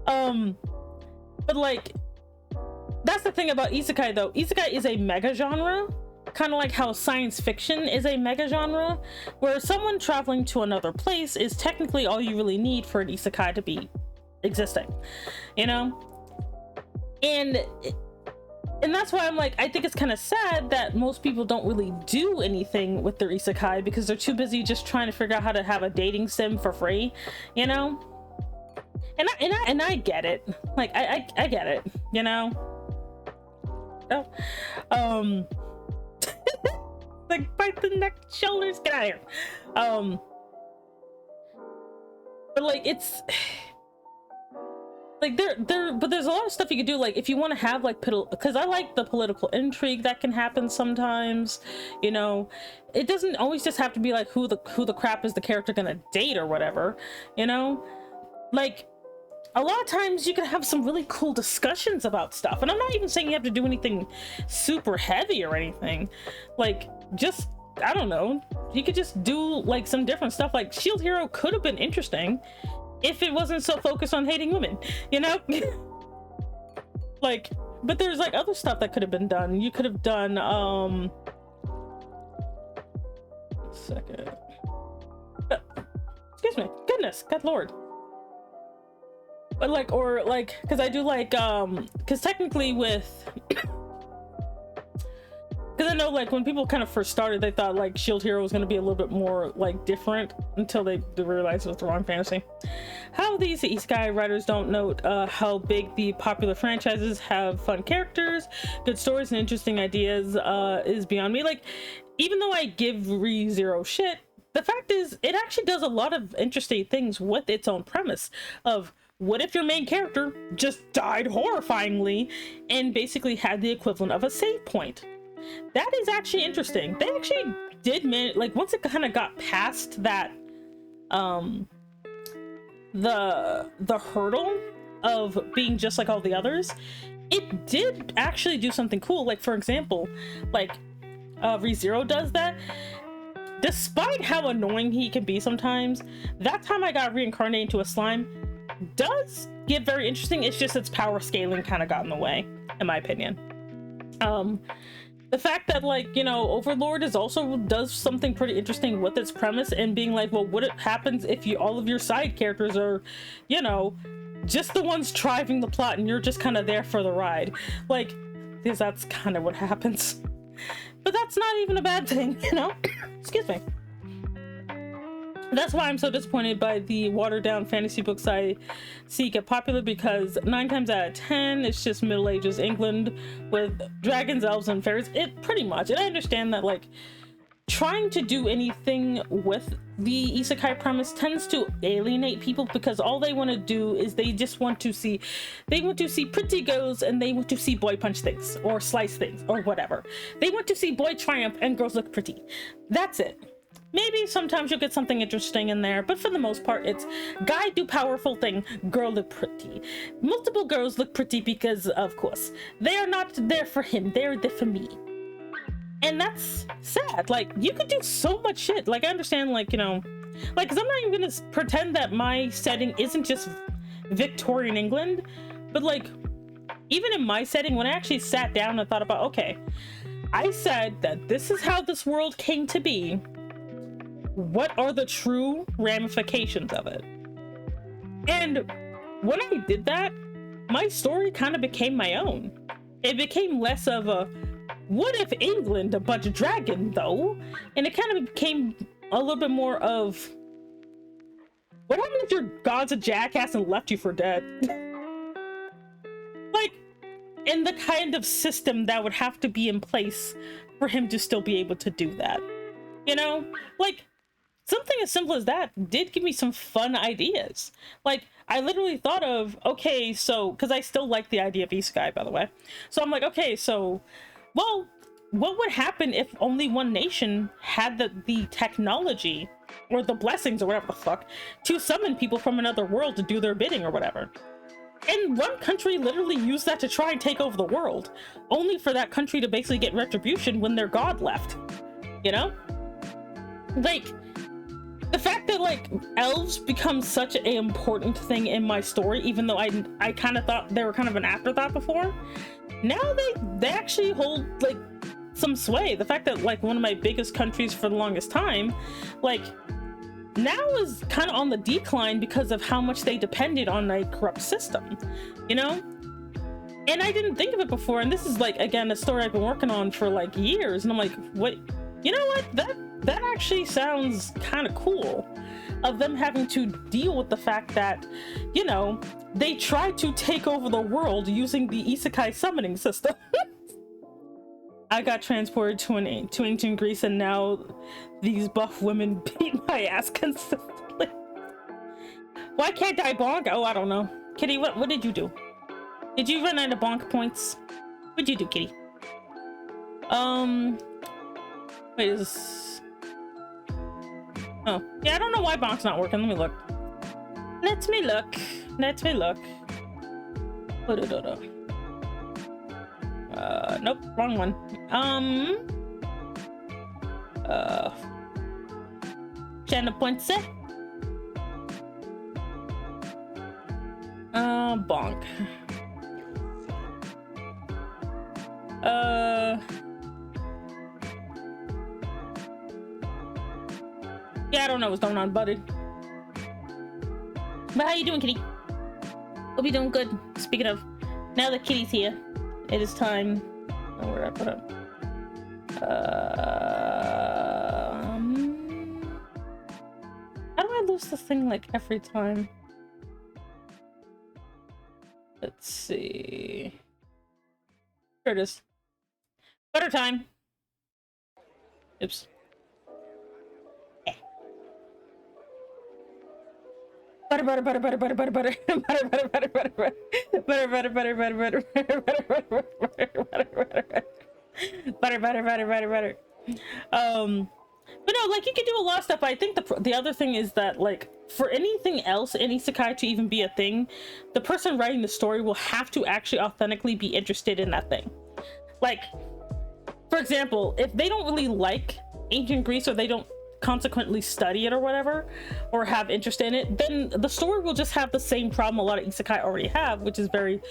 But like, that's the thing about isekai though. Isekai is a mega genre, kind of like how science fiction is a mega genre, where someone traveling to another place is technically all you really need for an isekai to be existing, you know? And that's why I'm like, I think it's kind of sad that most people don't really do anything with their isekai because they're too busy just trying to figure out how to have a dating sim for free, you know? And I get it. Like, I get it, you know? Oh. Like, bite the neck, shoulders, get out of here. But like, it's like but there's a lot of stuff you could do, like if you want to have like because I like the political intrigue that can happen sometimes, you know. It doesn't always just have to be like who the crap is the character gonna date or whatever, you know. Like a lot of times you can have some really cool discussions about stuff, and I'm not even saying you have to do anything super heavy or anything. Like, just, I don't know, you could just do like some different stuff. Like Shield Hero could have been interesting if it wasn't so focused on hating women, you know. Like, but there's like other stuff that could have been done. You could have done second, excuse me, goodness, good lord. But like, or like, because I do like because technically with because I know like when people kind of first started, they thought like Shield Hero was going to be a little bit more like different until they realized it was the wrong fantasy. How these isekai writers don't note how big the popular franchises have fun characters, good stories, and interesting ideas is beyond me. Like, even though I give Re:Zero shit, the fact is it actually does a lot of interesting things with its own premise of, what if your main character just died horrifyingly and basically had the equivalent of a save point? That is actually interesting. They actually did like, once it kind of got past that the hurdle of being just like all the others, it did actually do something cool. Like, for example, like Re:Zero does that. Despite how annoying he can be sometimes, that time I got reincarnated into a slime does get very interesting. It's just its power scaling kind of got in the way, in my opinion. The fact that, like, you know, Overlord is also does something pretty interesting with its premise and being like, well, what happens if all of your side characters are, you know, just the ones driving the plot and you're just kind of there for the ride? Like, because that's kind of what happens. But that's not even a bad thing, you know? Excuse me. That's why I'm so disappointed by the watered down fantasy books I see get popular, because 9 times out of 10 it's just Middle Ages England with dragons, elves, and fairies. It pretty much, and I understand that like trying to do anything with the isekai premise tends to alienate people, because all they want to do is they want to see pretty girls and they want to see boy punch things or slice things or whatever. They want to see boy triumph and girls look pretty. That's it. Maybe sometimes you'll get something interesting in there, but for the most part, it's guy do powerful thing, girl look pretty. Multiple girls look pretty because, of course, they are not there for him, they're there for me. And that's sad. Like, you could do so much shit. Like, I understand, like, you know, like, because I'm not even gonna pretend that my setting isn't just Victorian England, but like, even in my setting, when I actually sat down and thought about, okay, I said that this is how this world came to be. What are the true ramifications of it? And when I did that, my story kind of became my own. It became less of a, what if England a bunch of dragon though? And it kind of became a little bit more of, what happened if your god's a jackass and left you for dead? Like, in the kind of system that would have to be in place for him to still be able to do that. You know? Like, something as simple as that did give me some fun ideas. Like, I literally thought of, okay, so, because I still like the idea of isekai, by the way. So I'm like, okay, so, well, what would happen if only one nation had the technology or the blessings or whatever the fuck, to summon people from another world to do their bidding or whatever. And one country literally used that to try and take over the world, only for that country to basically get retribution when their god left, you know? Like, the fact that, like, elves become such an important thing in my story, even though I kind of thought they were kind of an afterthought before, now they actually hold, like, some sway. The fact that, like, one of my biggest countries for the longest time, like, now is kind of on the decline because of how much they depended on a corrupt system, you know? And I didn't think of it before, and this is, like, again, a story I've been working on for, like, years, and I'm like, what? You know what? That actually sounds kind of cool, of them having to deal with the fact that, you know, they tried to take over the world using the isekai summoning system. I got transported to ancient Greece, and now these buff women beat my ass consistently. Why can't I bonk? Oh, I don't know. Kitty, what did you do? Did you run out of bonk points? What'd you do, Kitty? Wait, is this... Oh, yeah, I don't know why bonk's not working. Let me look. Let me look. Nope, wrong one. Channel points. Bonk. Yeah, I don't know what's going on, buddy. But how you doing, Kitty? Hope you're doing good. Speaking of, now that Kitty's here, it is time. Oh, where did I put it? How do I lose this thing like every time? Let's see. Here it is. Butter time. Oops. Butter. But no, like, you can do a lot of stuff. I think the other thing is that, like, for anything else in isekai to even be a thing, the person writing the story will have to actually authentically be interested in that thing. Like, for example, if they don't really like ancient Greece, or they don't consequently study it or whatever, or have interest in it, then the story will just have the same problem a lot of isekai already have, which is very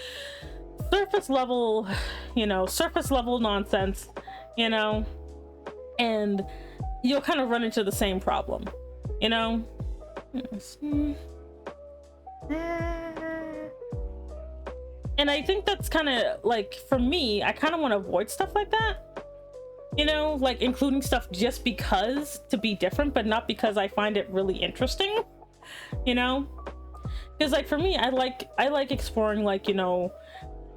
surface level, you know, surface level nonsense, you know, and you'll kind of run into the same problem, you know. And I think that's kind of like, for me, I kind of want to avoid stuff like that. You know, like including stuff just because to be different, but not because I find it really interesting, you know? Because like for me, I like exploring, like, you know,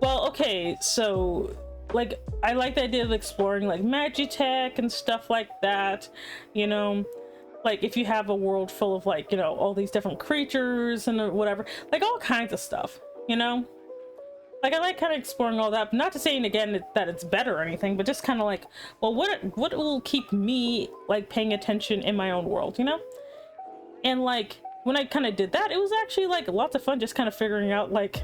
well, okay, so like I like the idea of exploring like magitech and stuff like that, you know, like if you have a world full of, like, you know, all these different creatures and whatever, like all kinds of stuff, you know? Like, I like kind of exploring all that, but not to say again that it's better or anything, but just kind of like, well, what will keep me, like, paying attention in my own world, you know? And, like, when I kind of did that, it was actually, like, lots of fun just kind of figuring out, like,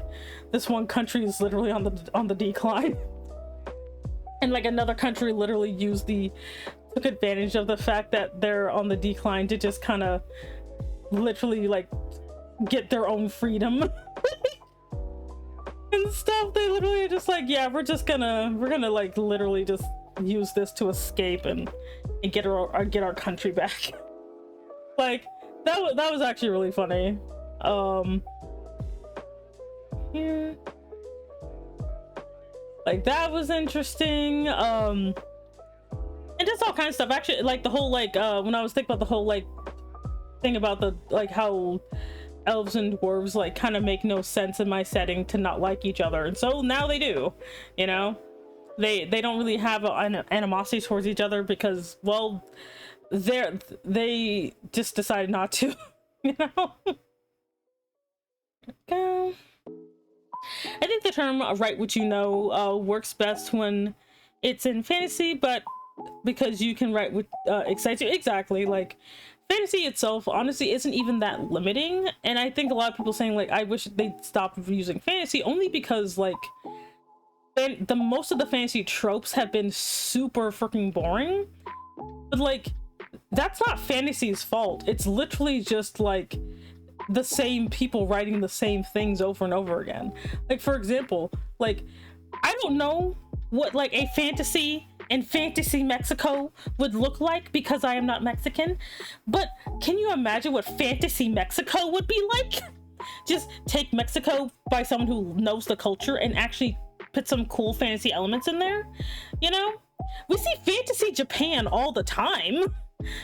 this one country is literally on the decline. And, like, another country literally took advantage of the fact that they're on the decline to just kind of literally, like, get their own freedom. And stuff. They literally are just like, yeah, we're gonna like literally just use this to escape and get our country back. Like that was actually really funny. Yeah, like that was interesting. And just all kinds of stuff. Actually, like the whole, like, when I was thinking about the whole, like, thing about the, like, how elves and dwarves, like, kind of make no sense in my setting to not like each other, and so now they do, you know? They don't really have an animosity towards each other because, well, they just decided not to, you know? Okay. I think the term write what you know works best when it's in fantasy, but because you can write what excites you. Exactly. Like, fantasy itself honestly isn't even that limiting, and I think a lot of people saying like I wish they'd stop using fantasy only because like the most of the fantasy tropes have been super freaking boring. But like that's not fantasy's fault. It's literally just like the same people writing the same things over and over again. Like for example, like I don't know what like a fantasy in fantasy Mexico would look like because I am not Mexican, but can you imagine what fantasy Mexico would be like? Just take Mexico by someone who knows the culture and actually put some cool fantasy elements in there. You know, we see fantasy Japan all the time.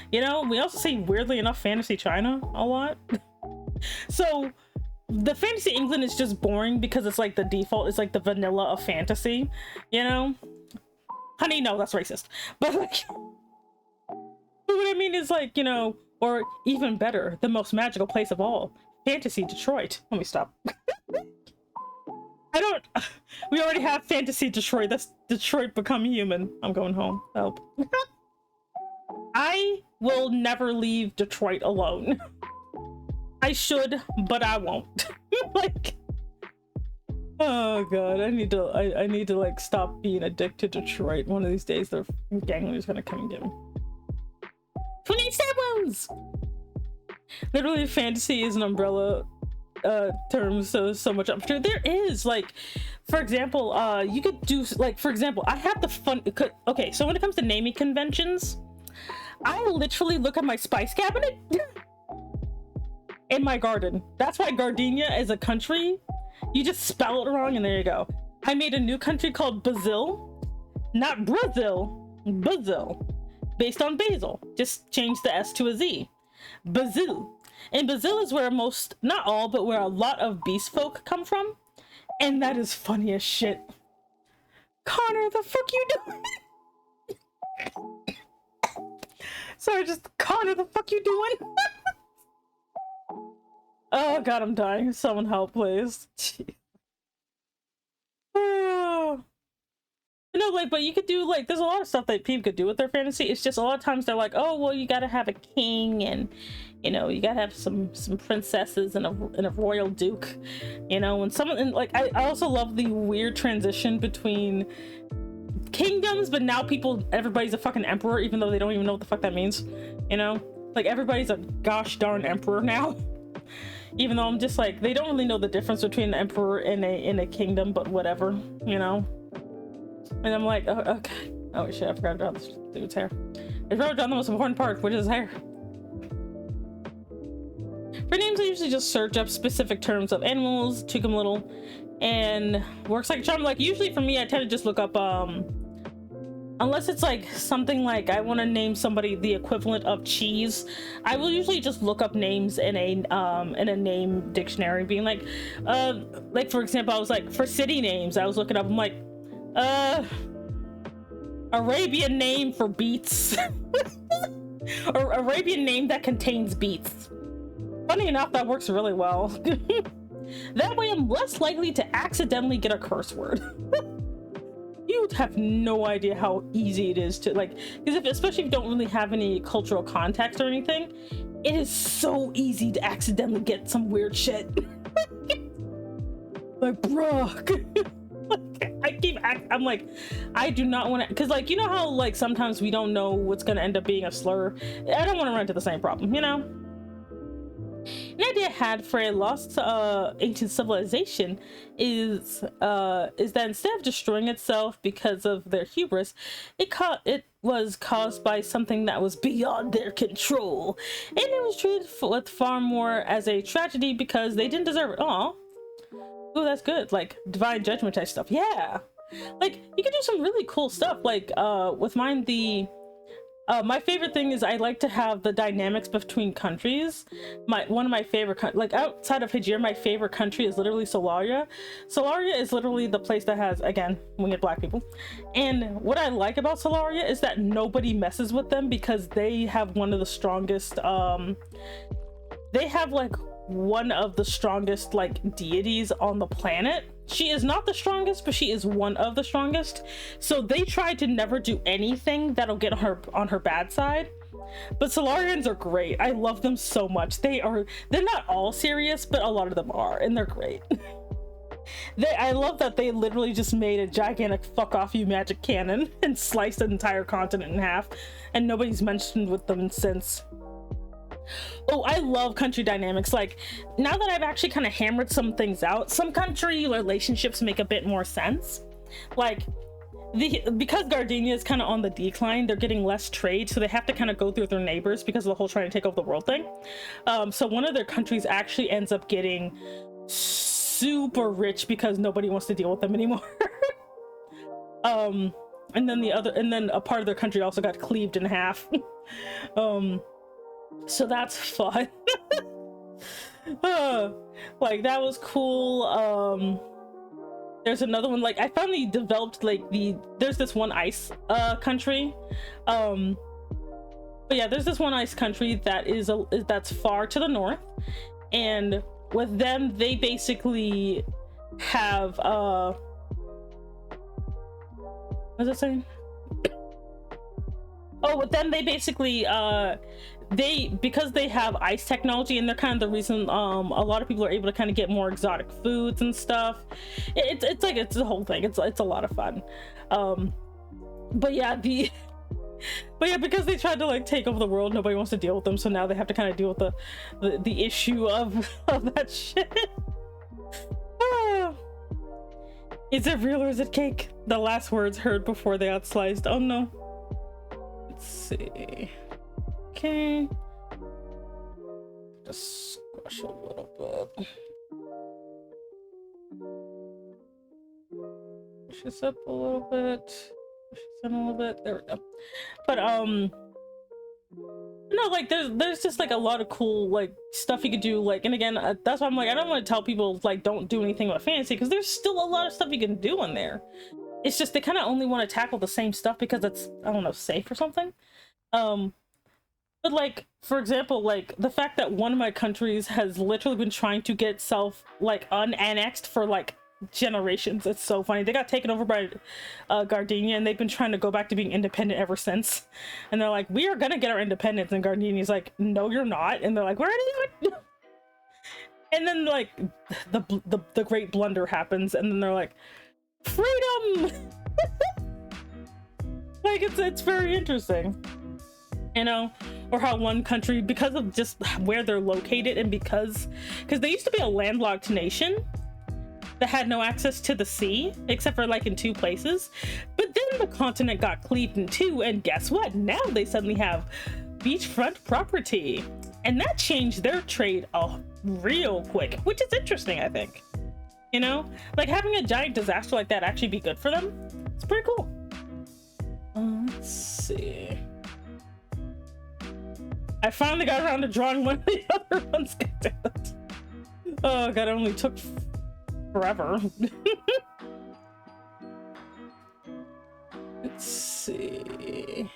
You know, we also see, weirdly enough, fantasy China a lot. So the fantasy England is just boring because it's like the default, it's like the vanilla of fantasy, you know? Honey, no, that's racist. But like, what I mean is like, you know, or even better, the most magical place of all, fantasy Detroit. Let me stop. We already have fantasy Detroit. That's Detroit Become Human. I'm going home. Help. I will never leave Detroit alone. I should, but I won't. Like, oh god, I need to like stop being addicted to Detroit. One of these days, the gang leader's gonna come and get me. 27s. Literally, fantasy is an umbrella term, so much opportunity. There is like, for example, you could do like, for example, I have the fun. Okay, so when it comes to naming conventions, I literally look at my spice cabinet in my garden. That's why Gardenia is a country. You just spell it wrong and there you go. I made a new country called Brazil, not Brazil, Brazil, based on basil. Just change the S to a Z. Brazil. And Brazil is where most, not all, but where a lot of beast folk come from. And that is funny as shit. Connor, the fuck you doing? Sorry, just Connor, the fuck you doing? Oh god, I'm dying. Someone help, please. Oh. No, like, but you could do like, there's a lot of stuff that people could do with their fantasy. It's just a lot of times they're like, oh well, you gotta have a king, and you know, you gotta have some princesses and a royal duke, you know. And someone, and like, I also love the weird transition between kingdoms, but now everybody's a fucking emperor, even though they don't even know what the fuck that means, you know. Like, everybody's a gosh darn emperor now. Even though I'm just like, they don't really know the difference between an emperor and a kingdom, but whatever, you know. And I'm like, oh god, oh shit, I forgot about this dude's hair. I forgot about the most important part, which is his hair. For names, I usually just search up specific terms of animals, tweak them a little, and works like a charm. Like, usually for me, I tend to just look up, unless it's like something like I want to name somebody the equivalent of cheese, I will usually just look up names in a name dictionary, being like for example, I was like, for city names, I was looking up, I'm like, Arabian name for beets. Or Arabian name that contains beets. Funny enough, that works really well. That way I'm less likely to accidentally get a curse word. You have no idea how easy it is to, like, because especially if you don't really have any cultural context or anything, it is so easy to accidentally get some weird shit. Like, bruh. I'm like, I do not want to, because like, you know how like sometimes we don't know what's going to end up being a slur? I don't want to run into the same problem, you know? An idea I had for a lost ancient civilization is that instead of destroying itself because of their hubris, it was caused by something that was beyond their control, and it was treated with far more as a tragedy because they didn't deserve it. Aw. Oh, that's good. Like divine judgment type stuff. Yeah. Like, you can do some really cool stuff. Like with mine, my favorite thing is I like to have the dynamics between countries. One of my favorite, like outside of Hijir, my favorite country is literally Solaria. Solaria is literally the place that has, again, winged black people. And what I like about Solaria is that nobody messes with them because they have one of the strongest, they have like one of the strongest like deities on the planet. She is not the strongest, but she is one of the strongest. So they try to never do anything that'll get her on her bad side. But Solarians are great. I love them so much. They're not all serious, but a lot of them are, and they're great. I love that they literally just made a gigantic fuck off you magic cannon and sliced an entire continent in half, and nobody's mentioned with them since. Oh, I love country dynamics. Like, now that I've actually kind of hammered some things out, some country relationships make a bit more sense. Like, because Gardenia is kind of on the decline, they're getting less trade, so they have to kind of go through their neighbors because of the whole trying to take over the world thing. So one of their countries actually ends up getting super rich because nobody wants to deal with them anymore. And then a part of their country also got cleaved in half. So that's fun. Like, that was cool. There's another one, like, I finally developed, like, there's this one ice country. But yeah, there's this one ice country that that's far to the north, and with them, they basically have what's it saying? Oh, with them, they basically because they have ice technology, and they're kind of the reason a lot of people are able to kind of get more exotic foods and stuff. It's a whole thing. It's a lot of fun. But yeah, because they tried to like take over the world, nobody wants to deal with them, so now they have to kind of deal with the issue of that shit. Is it real or is it cake? The last words heard before they got sliced. Oh no. Let's see. Okay. Just squash a little bit. Push this up a little bit. Push this in a little bit. There we go. But no, like there's just like a lot of cool like stuff you could do. Like, and again, that's why I'm like, I don't want to tell people like don't do anything about fantasy, because there's still a lot of stuff you can do in there. It's just they kind of only want to tackle the same stuff because it's, I don't know, safe or something. But like, for example, like the fact that one of my countries has literally been trying to get itself like unannexed for like generations. It's so funny. They got taken over by Gardenia, and they've been trying to go back to being independent ever since. And they're like, we are gonna get our independence, and Gardenia's like, no you're not. And they're like, we're already. And then like the great blunder happens, and then they're like, freedom. Like it's very interesting, you know. Or how one country, because of just where they're located, and because they used to be a landlocked nation that had no access to the sea except for like in 2 places, but then the continent got cleaved in 2, and guess what, now they suddenly have beachfront property, and that changed their trade real quick, which is interesting. I think, you know, like having a giant disaster like that actually be good for them. It's pretty cool. Let's see. I finally got around to drawing one of the other ones. Oh god, it only took forever. Let's see.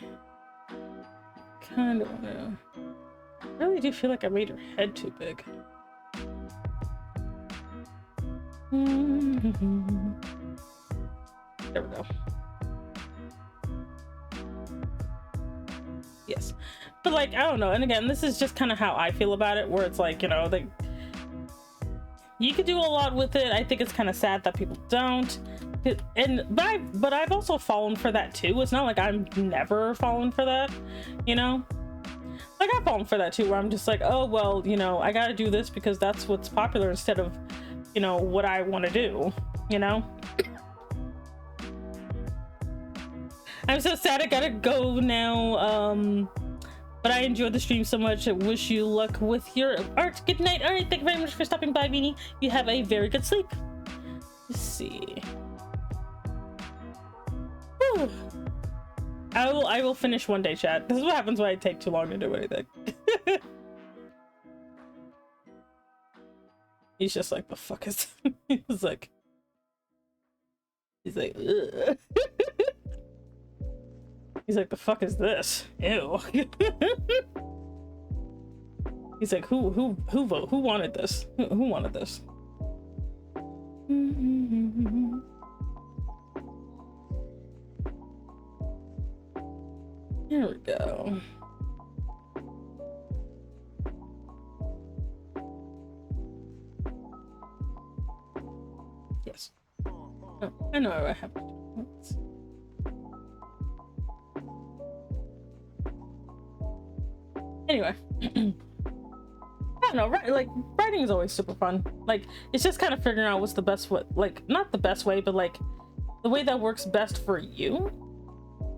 Kind of wanna... I really do feel like I made her head too big. There we go. Yes. But like, I don't know, and again, this is just kind of how I feel about it, where it's like, you know, you could do a lot with it. I think it's kind of sad that people don't. But I've also fallen for that too. It's not like I'm never fallen for that, you know? Like, I've fallen for that too, where I'm just like, oh, well, you know, I gotta do this because that's what's popular instead of, you know, what I want to do, you know? I'm so sad I gotta go now. But I enjoyed the stream so much. I wish you luck with your art. Good night. All right, thank you very much for stopping by, Beanie. You have a very good sleep. Let's see. Whew. I will finish one day, chat. This is what happens when I take too long to do anything. He's just like, the fuck is he's like ugh. He's like, the fuck is this? Ew. He's like, who wanted this? Who wanted this? Here we go. I know I have to do. Let's see. Anyway. I don't know, right? Like, writing is always super fun. Like, it's just kind of figuring out what's the best way, like, not the best way, but like the way that works best for you.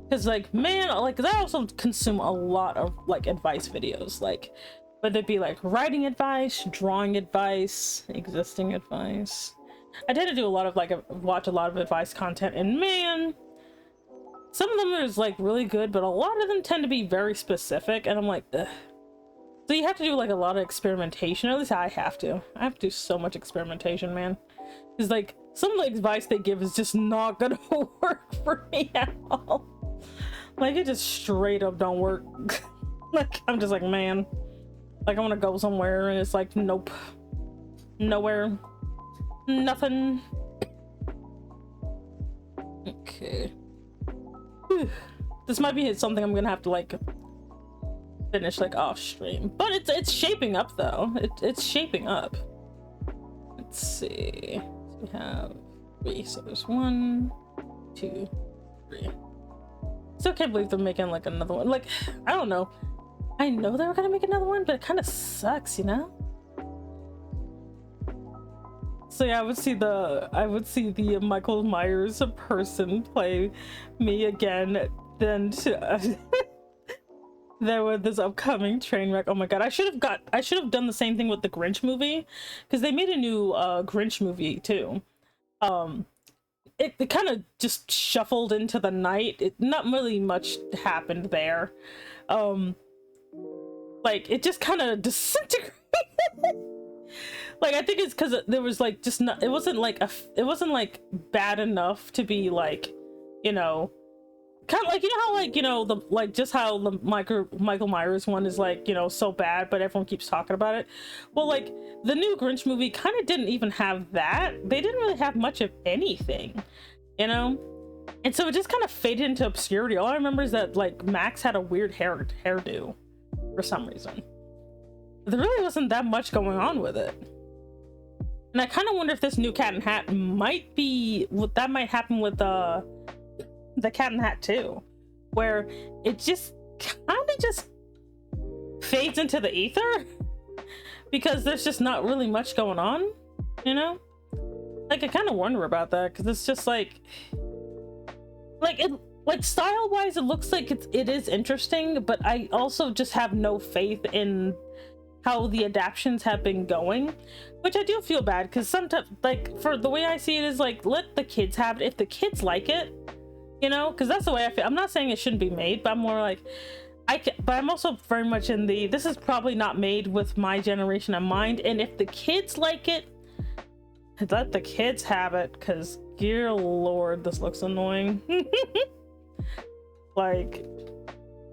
Because like, man, like, 'cause I also consume a lot of like advice videos, like whether it be like writing advice, drawing advice, existing advice. I tend to do a lot of like watch a lot of advice content, and man, some of them is like really good, but a lot of them tend to be very specific, and I'm like, ugh. So you have to do like a lot of experimentation, or at least I have to. I have to do so much experimentation, man. Because like some of the advice they give is just not gonna work for me at all. Like, it just straight up don't work. Like, I'm just like, man, like I want to go somewhere and it's like, nope, nowhere, nothing. Okay. Whew. This might be something I'm gonna have to like finish like off stream, but it's shaping up though. It's shaping up. Let's see. So we have 3, so there's 1, 2, 3. Still can't believe they're making like another one. Like, I don't know. I know they were gonna make another one, but it kind of sucks, you know? So yeah, I would see the Michael Myers person play me again. Then there was this upcoming train wreck. Oh my god, I should have done the same thing with the Grinch movie, because they made a new Grinch movie too. It kind of just shuffled into the night. Not really much happened there. Like, it just kind of disintegrated. Like, I think it's because there was like just not, it wasn't like bad enough to be like, you know, kind of like, you know how like, you know, the like just how the Michael Myers one is like, you know, so bad but everyone keeps talking about it. Well, like the new Grinch movie kind of didn't even have that. They didn't really have much of anything, you know, and so it just kind of faded into obscurity. All I remember is that like Max had a weird hairdo for some reason. There really wasn't that much going on with it. And I kind of wonder if this new Cat in Hat might be what that might happen with the Cat in Hat too, where it just kind of just fades into the ether because there's just not really much going on, you know? Like, I kind of wonder about that, because it's just like it, like style wise it looks like it is interesting, but I also just have no faith in how the adaptations have been going, which I do feel bad, because sometimes, like, for the way I see it is like, let the kids have it. If the kids like it, you know, because that's the way I feel. I'm not saying it shouldn't be made, but I'm more like, but I'm also very much in the, this is probably not made with my generation in mind, and if the kids like it, let the kids have it, because dear lord, this looks annoying. Like,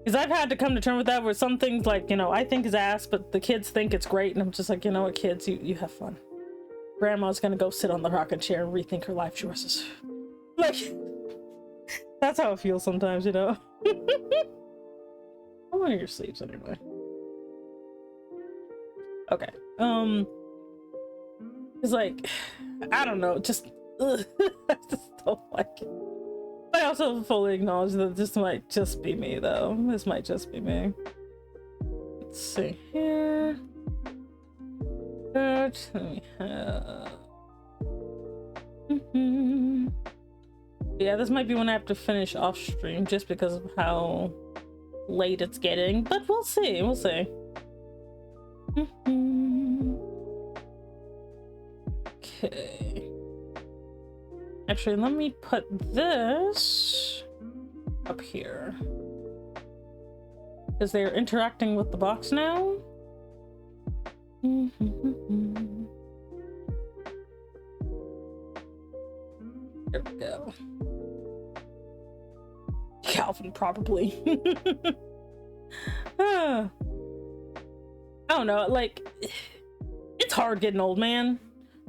because I've had to come to terms with that, where some things, like, you know, I think is ass, but the kids think it's great, and I'm just like, you know what, kids, you have fun. Grandma's gonna go sit on the rocking chair and rethink her life choices. Like, that's how it feels sometimes, you know. How long are your sleeves anyway? Okay. It's like, I don't know, just ugh. I just don't like it. I also fully acknowledge that this might just be me, though. This might just be me. Let's see here. That we have. Yeah, this might be when I have to finish off stream, just because of how late it's getting. But we'll see. We'll see. Okay. Actually, let me put this up here, because they're interacting with the box now. There we go. Calvin, probably. I don't know, like, it's hard getting old, man.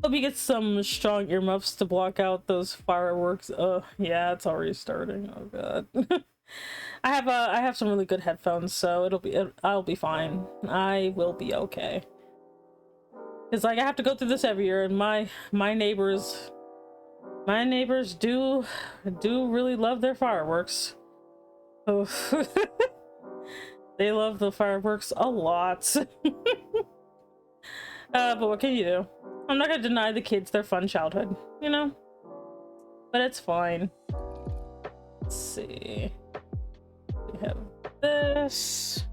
Hope you get some strong earmuffs to block out those fireworks. Yeah, it's already starting. Oh god. I have some really good headphones, so I'll be fine. I will be okay. It's like I have to go through this every year, and my neighbors, My neighbors do really love their fireworks. Oh. They love the fireworks a lot. But what can you do? I'm not gonna deny the kids their fun childhood, you know? But it's fine. Let's see. We have this.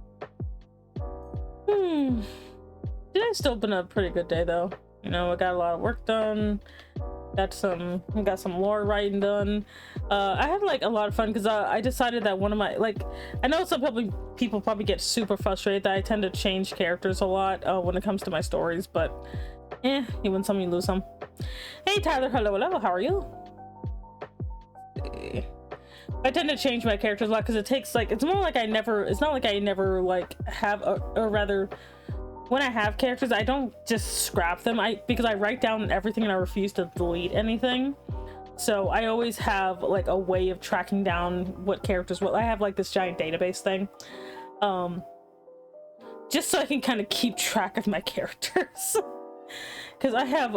Today's still been a pretty good day though. You know, I got a lot of work done. Got some lore writing done. I had like a lot of fun because I decided that one of my, like, I know some people probably get super frustrated that I tend to change characters a lot when it comes to my stories, but you win some, you lose some. Hey Tyler, hello, how are you? I tend to change my characters a lot because it takes like, it's not like I never like have or rather, when I have characters, I don't just scrap them. Because I write down everything and I refuse to delete anything. So I always have like a way of tracking down what characters. Well, I have like this giant database thing, just so I can kind of keep track of my characters. Because I have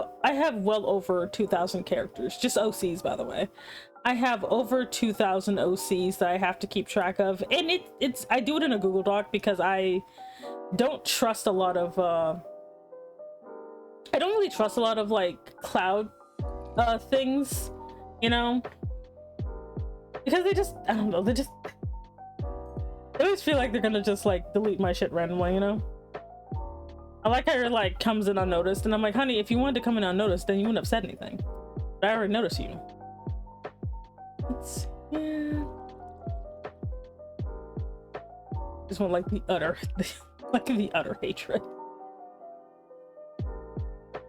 well over 2,000 characters, just OCs, by the way. I have over 2,000 OCs that I have to keep track of, and I do it in a Google Doc because I don't trust a lot of I don't really trust a lot of like cloud things, you know, because they just, I don't know, I always feel like they're gonna just like delete my shit randomly, you know. I like how it like comes in unnoticed, and I'm like, honey, if you wanted to come in unnoticed, then you wouldn't have said anything, but I already noticed you. Just want like the utter the utter hatred.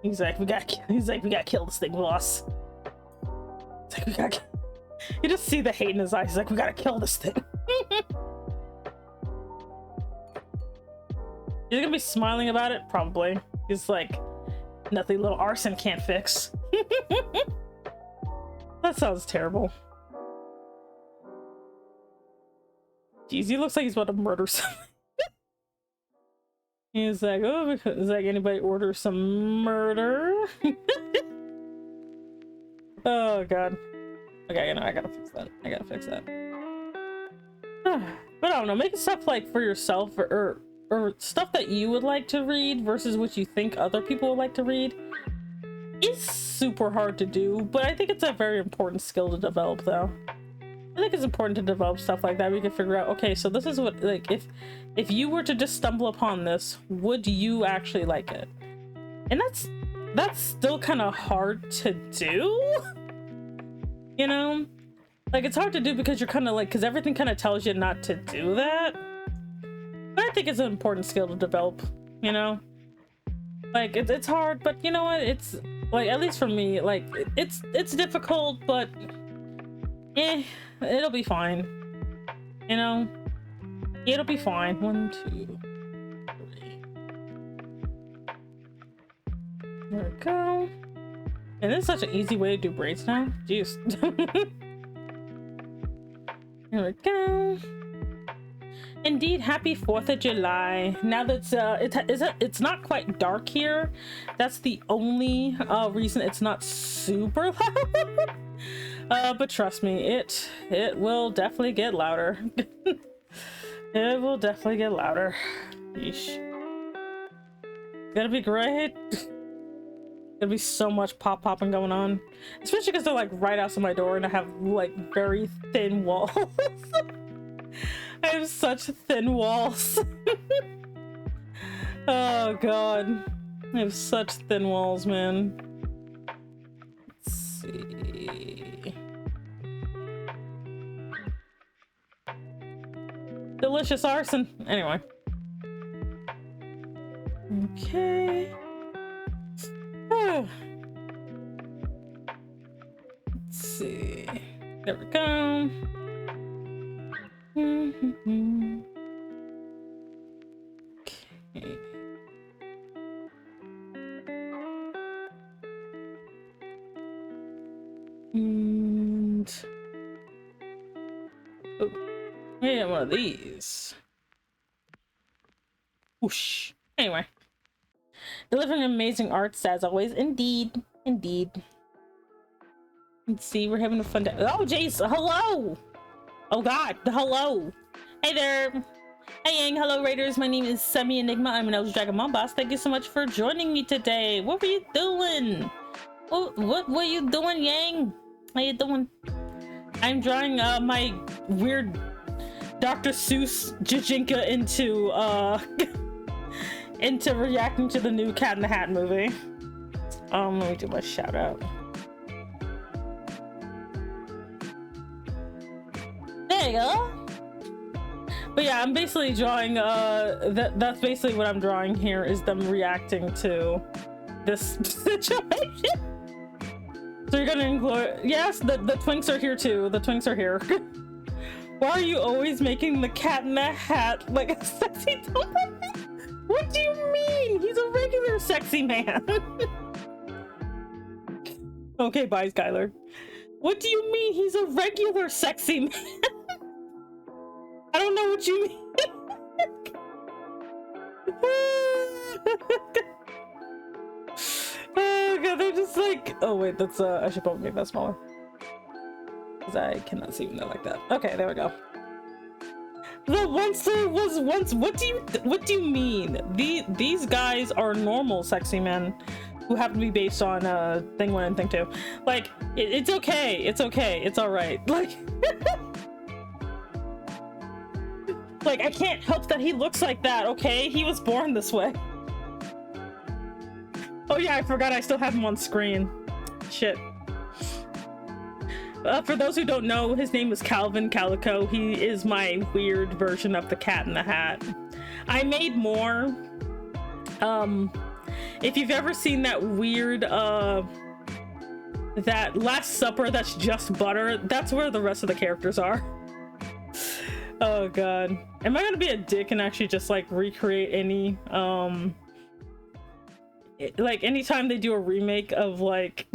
He's like, we gotta kill this thing, boss. It's like, you just see the hate in his eyes. He's like, we gotta kill this thing. He's gonna be smiling about it, probably. He's like, nothing little arson can't fix. That sounds terrible. Jeez, he looks like he's about to murder something. He's like, oh, is like anybody order some murder? Oh god. Okay, I gotta fix that. But I don't know, making stuff like for yourself or stuff that you would like to read versus what you think other people would like to read is super hard to do, but I think it's a very important skill to develop though. I think it's important to develop stuff like that. We can figure out, okay, so this is what, like, if you were to just stumble upon this, would you actually like it? And that's still kind of hard to do, you know? Like, it's hard to do because you're kind of like, because everything kind of tells you not to do that. But I think it's an important skill to develop, you know? Like, it's hard, but you know what? It's, like, at least for me, like, it's difficult, but it'll be fine, you know. It'll be fine. 1, 2, 3. There we go. And this is such an easy way to do braids now. Jeez. There we go. Indeed, happy 4th of July. Now that it's not quite dark here. That's the only reason it's not super loud. But trust me, it will definitely get louder. It will definitely get louder. Yeesh. It's gonna be great. Gonna be so much popping going on, especially because they're like right outside my door and I have like very thin walls. I have such thin walls. Oh god, I have such thin walls, man. Let's see. Delicious arson. Anyway. Okay. Let's see. There we go. Okay. And oh, yeah, one of these. Whoosh. Anyway. Delivering amazing arts as always. Indeed. Let's see, we're having a fun day. Oh, Jace, hello! Oh god, hello! Hey there! Hey Yang, hello Raiders, my name is Semi Enigma, I'm an Elder Dragon Mom Boss. Thank you so much for joining me today. What were you doing? What were you doing, Yang? How you doing? I'm drawing my weird Dr. Seuss Jijinka into into reacting to the new Cat in the Hat movie. Let me do my shout out. There you go. But yeah, I'm basically drawing that's basically what I'm drawing here, is them reacting to this situation. So you're gonna include, yes, the twinks are here too. The twinks are here. Why are you always making the Cat in the Hat like a sexy dumb? What do you mean? He's a regular sexy man. Okay, bye, Skylar. What do you mean he's a regular sexy man? I don't know what you mean. Oh god, they're just like, oh wait, that's I should probably make that smaller, because I cannot see when they're like that. Okay, there we go. The once there was once. What do you mean? These guys are normal sexy men who happen to be based on Thing 1 and Thing 2. Like it's okay. It's okay. It's all right. Like like I can't help that he looks like that. Okay, he was born this way. Oh yeah, I forgot I still have him on screen. Shit. For those who don't know, his name is Calvin Calico. He is my weird version of the Cat in the Hat. I made more. If you've ever seen that weird, that Last Supper that's just butter, that's where the rest of the characters are. Oh god. Am I gonna be a dick and actually just like recreate any, like anytime they do a remake of like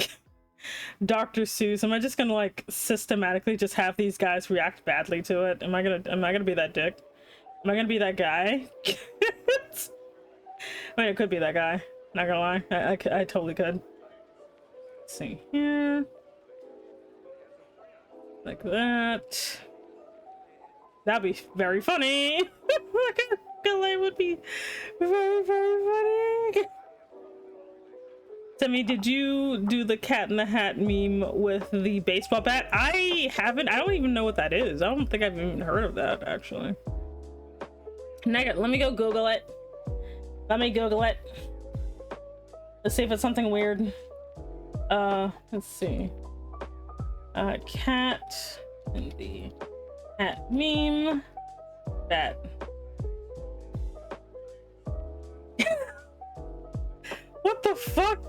Dr. Seuss, am I just gonna like systematically just have these guys react badly to it? Am I gonna be that dick? Am I gonna be that guy? I mean, it could be that guy, not gonna lie. I totally could. Let's see here, like that. That'd be very funny. It would be very, very funny. Semi, did you do the Cat in the Hat meme with the baseball bat? I haven't. I don't even know what that is. I don't think I've even heard of that, actually. Let me go Google it. Let me Google it. Let's see if it's something weird. Let's see. Cat in the Hat meme bat. What the fuck?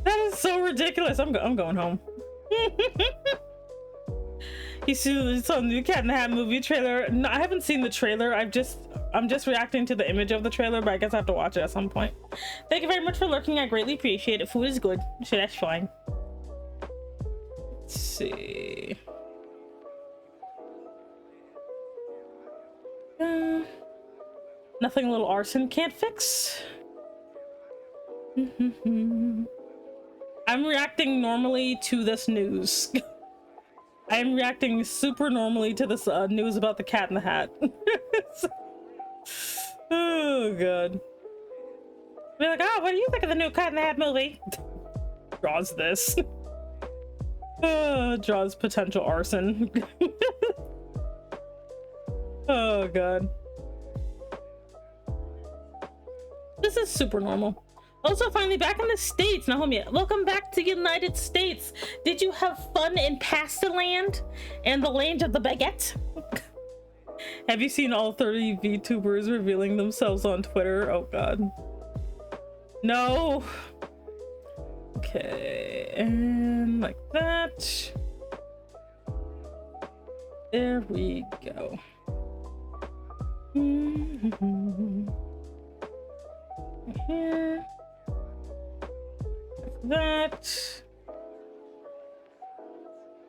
That is so ridiculous. I'm going home. You saw the new Cat in the Hat movie trailer. No, I haven't seen the trailer. I'm just reacting to the image of the trailer, but I guess I have to watch it at some point. Thank you very much for lurking. I greatly appreciate it. Food is good. So that's fine. Let's see. Nothing a little arson can't fix. I'm reacting normally to this news. I'm reacting super normally to this news about the Cat in the Hat. Oh god. Be like, oh, what do you think of the new Cat in the Hat movie? Draws this. Draws potential arson. Oh god. This is super normal. Also, finally back in the States, Naomi. Welcome back to United States. Did you have fun in Pastaland and the land of the baguette? Have you seen all 30 VTubers revealing themselves on Twitter? Oh god. No. Okay, and like that. There we go. Here. That.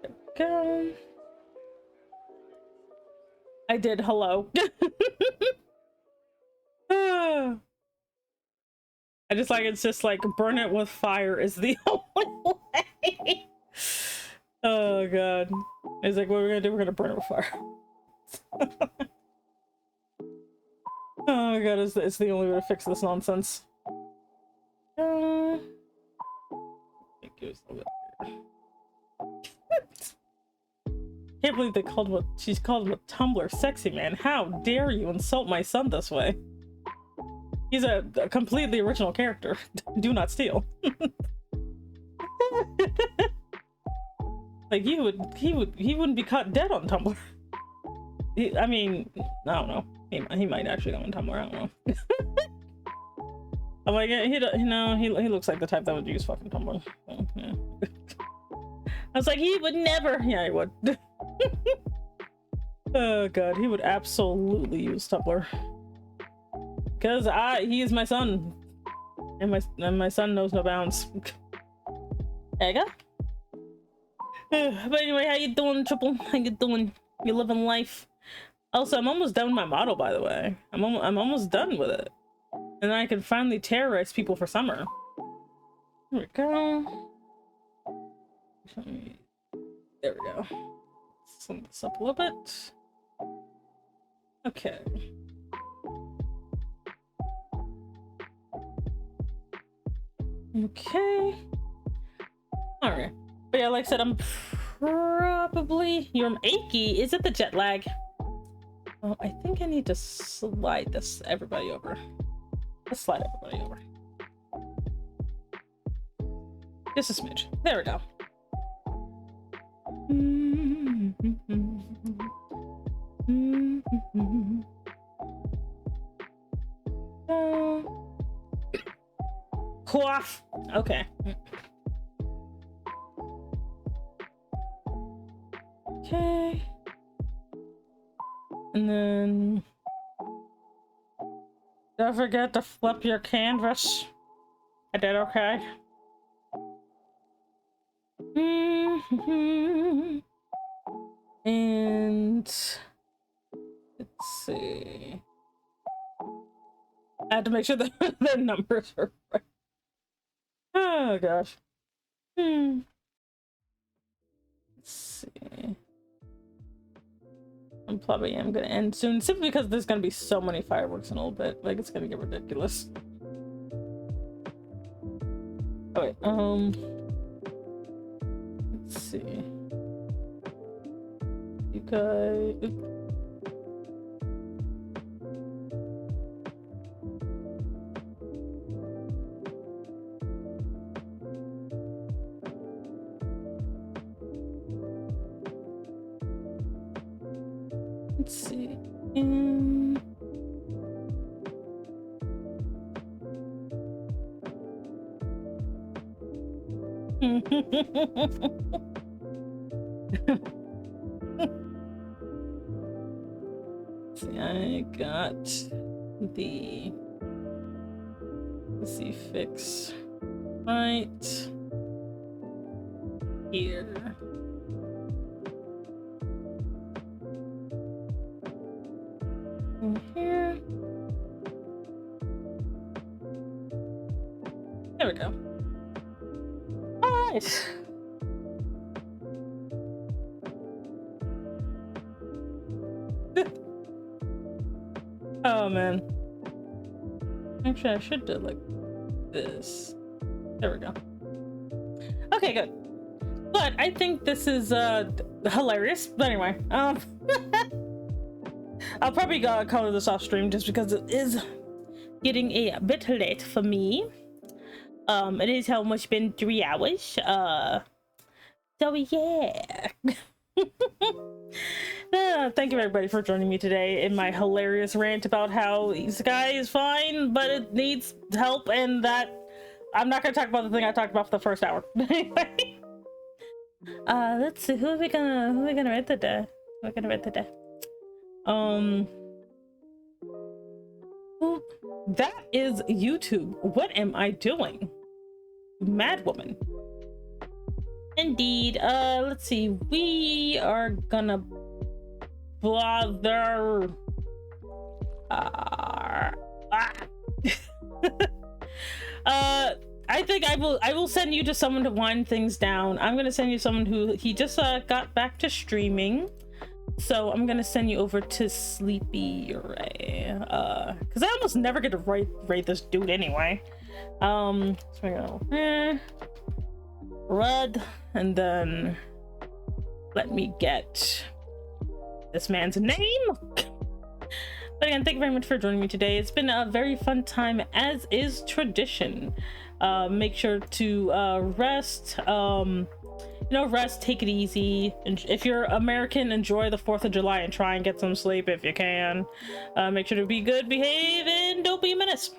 There we go. I did. Hello. I just like, it's just like burn it with fire is the only way. Oh god. He's like, what are we gonna do? We're gonna burn it with fire. Oh god, it's the only way to fix this nonsense. Can't believe they called what she's called him a Tumblr sexy man. How dare you insult my son this way? He's a completely original character. Do not steal. Like he wouldn't be caught dead on Tumblr. I mean, I don't know. He might actually go on Tumblr. I don't know. I'm like, he looks like the type that would use fucking Tumblr. So, yeah. I was like, he would never. Yeah, he would. Oh god, he would absolutely use Tumblr. Because he is my son. And my son knows no bounds. There you go. But anyway, how you doing, Triple? How you doing? You living life? Also, I'm almost done with my model, by the way. I'm almost done with it. And then I can finally terrorize people for summer. There we go. There we go. Sum this up a little bit. Okay. Okay. Alright. But yeah, like I said, I'm probably... You're achy. Is it the jet lag? Oh, I think I need to slide everybody over. Let's slide everybody over. Just a smidge. There we go. Quaff. Okay. Okay. And then don't forget to flip your canvas. I did okay. And let's see. I had to make sure that the numbers are right. Oh gosh. Let's see. I probably am gonna end soon, simply because there's gonna be so many fireworks in a little bit. Like, it's gonna get ridiculous. Oh wait, let's see. You guys. Let's see. See, I got the, let's see, fix right here. And here. There we go. All right. Oh man. Actually, I should do like this. There we go. Okay, good. But I think this is hilarious. But anyway, I'll probably color this off stream just because it is getting a bit late for me. It is almost been 3 hours. So yeah. Thank you everybody for joining me today in my hilarious rant about how Sky is fine, but it needs help, and that I'm not gonna talk about the thing I talked about for the first hour. Anyway. Let's see, who are we gonna read today? We're gonna read today. That is YouTube. What am I doing? Mad woman. Indeed. Let's see. We are gonna bother. I think I will send you to someone to wind things down. I'm gonna send you someone who he just got back to streaming. So I'm gonna send you over to Sleepy Ray. Because I almost never get to rate this dude anyway. So we go Red, and then let me get this man's name. But again, thank you very much for joining me today. It's been a very fun time, as is tradition. Make sure to rest. Rest, take it easy. And if you're American, enjoy the 4th of July and try and get some sleep if you can. Make sure to be good, behave, and don't be a menace.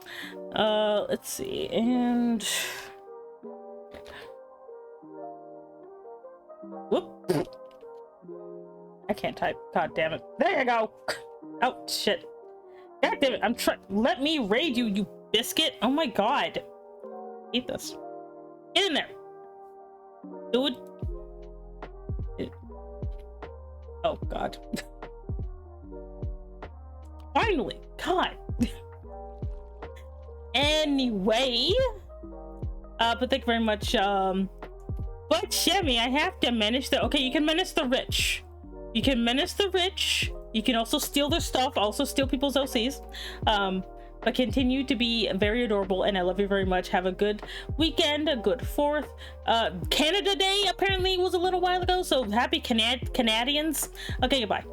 Let's see, and whoop. I can't type. God damn it. There you go. Oh shit. God damn it. I'm trying. Let me raid you, you biscuit. Oh my god. Eat this. Get in there. Dude. Oh god. Finally. God. Anyway. But thank you very much. But Shemmy, I have to menace the. Okay, you can menace the rich. You can menace the rich. You can also steal their stuff, also steal people's OCs. But continue to be very adorable, and I love you very much. Have a good weekend, a good 4th. Canada Day apparently was a little while ago, so happy Canadians. Okay, goodbye.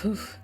Oof.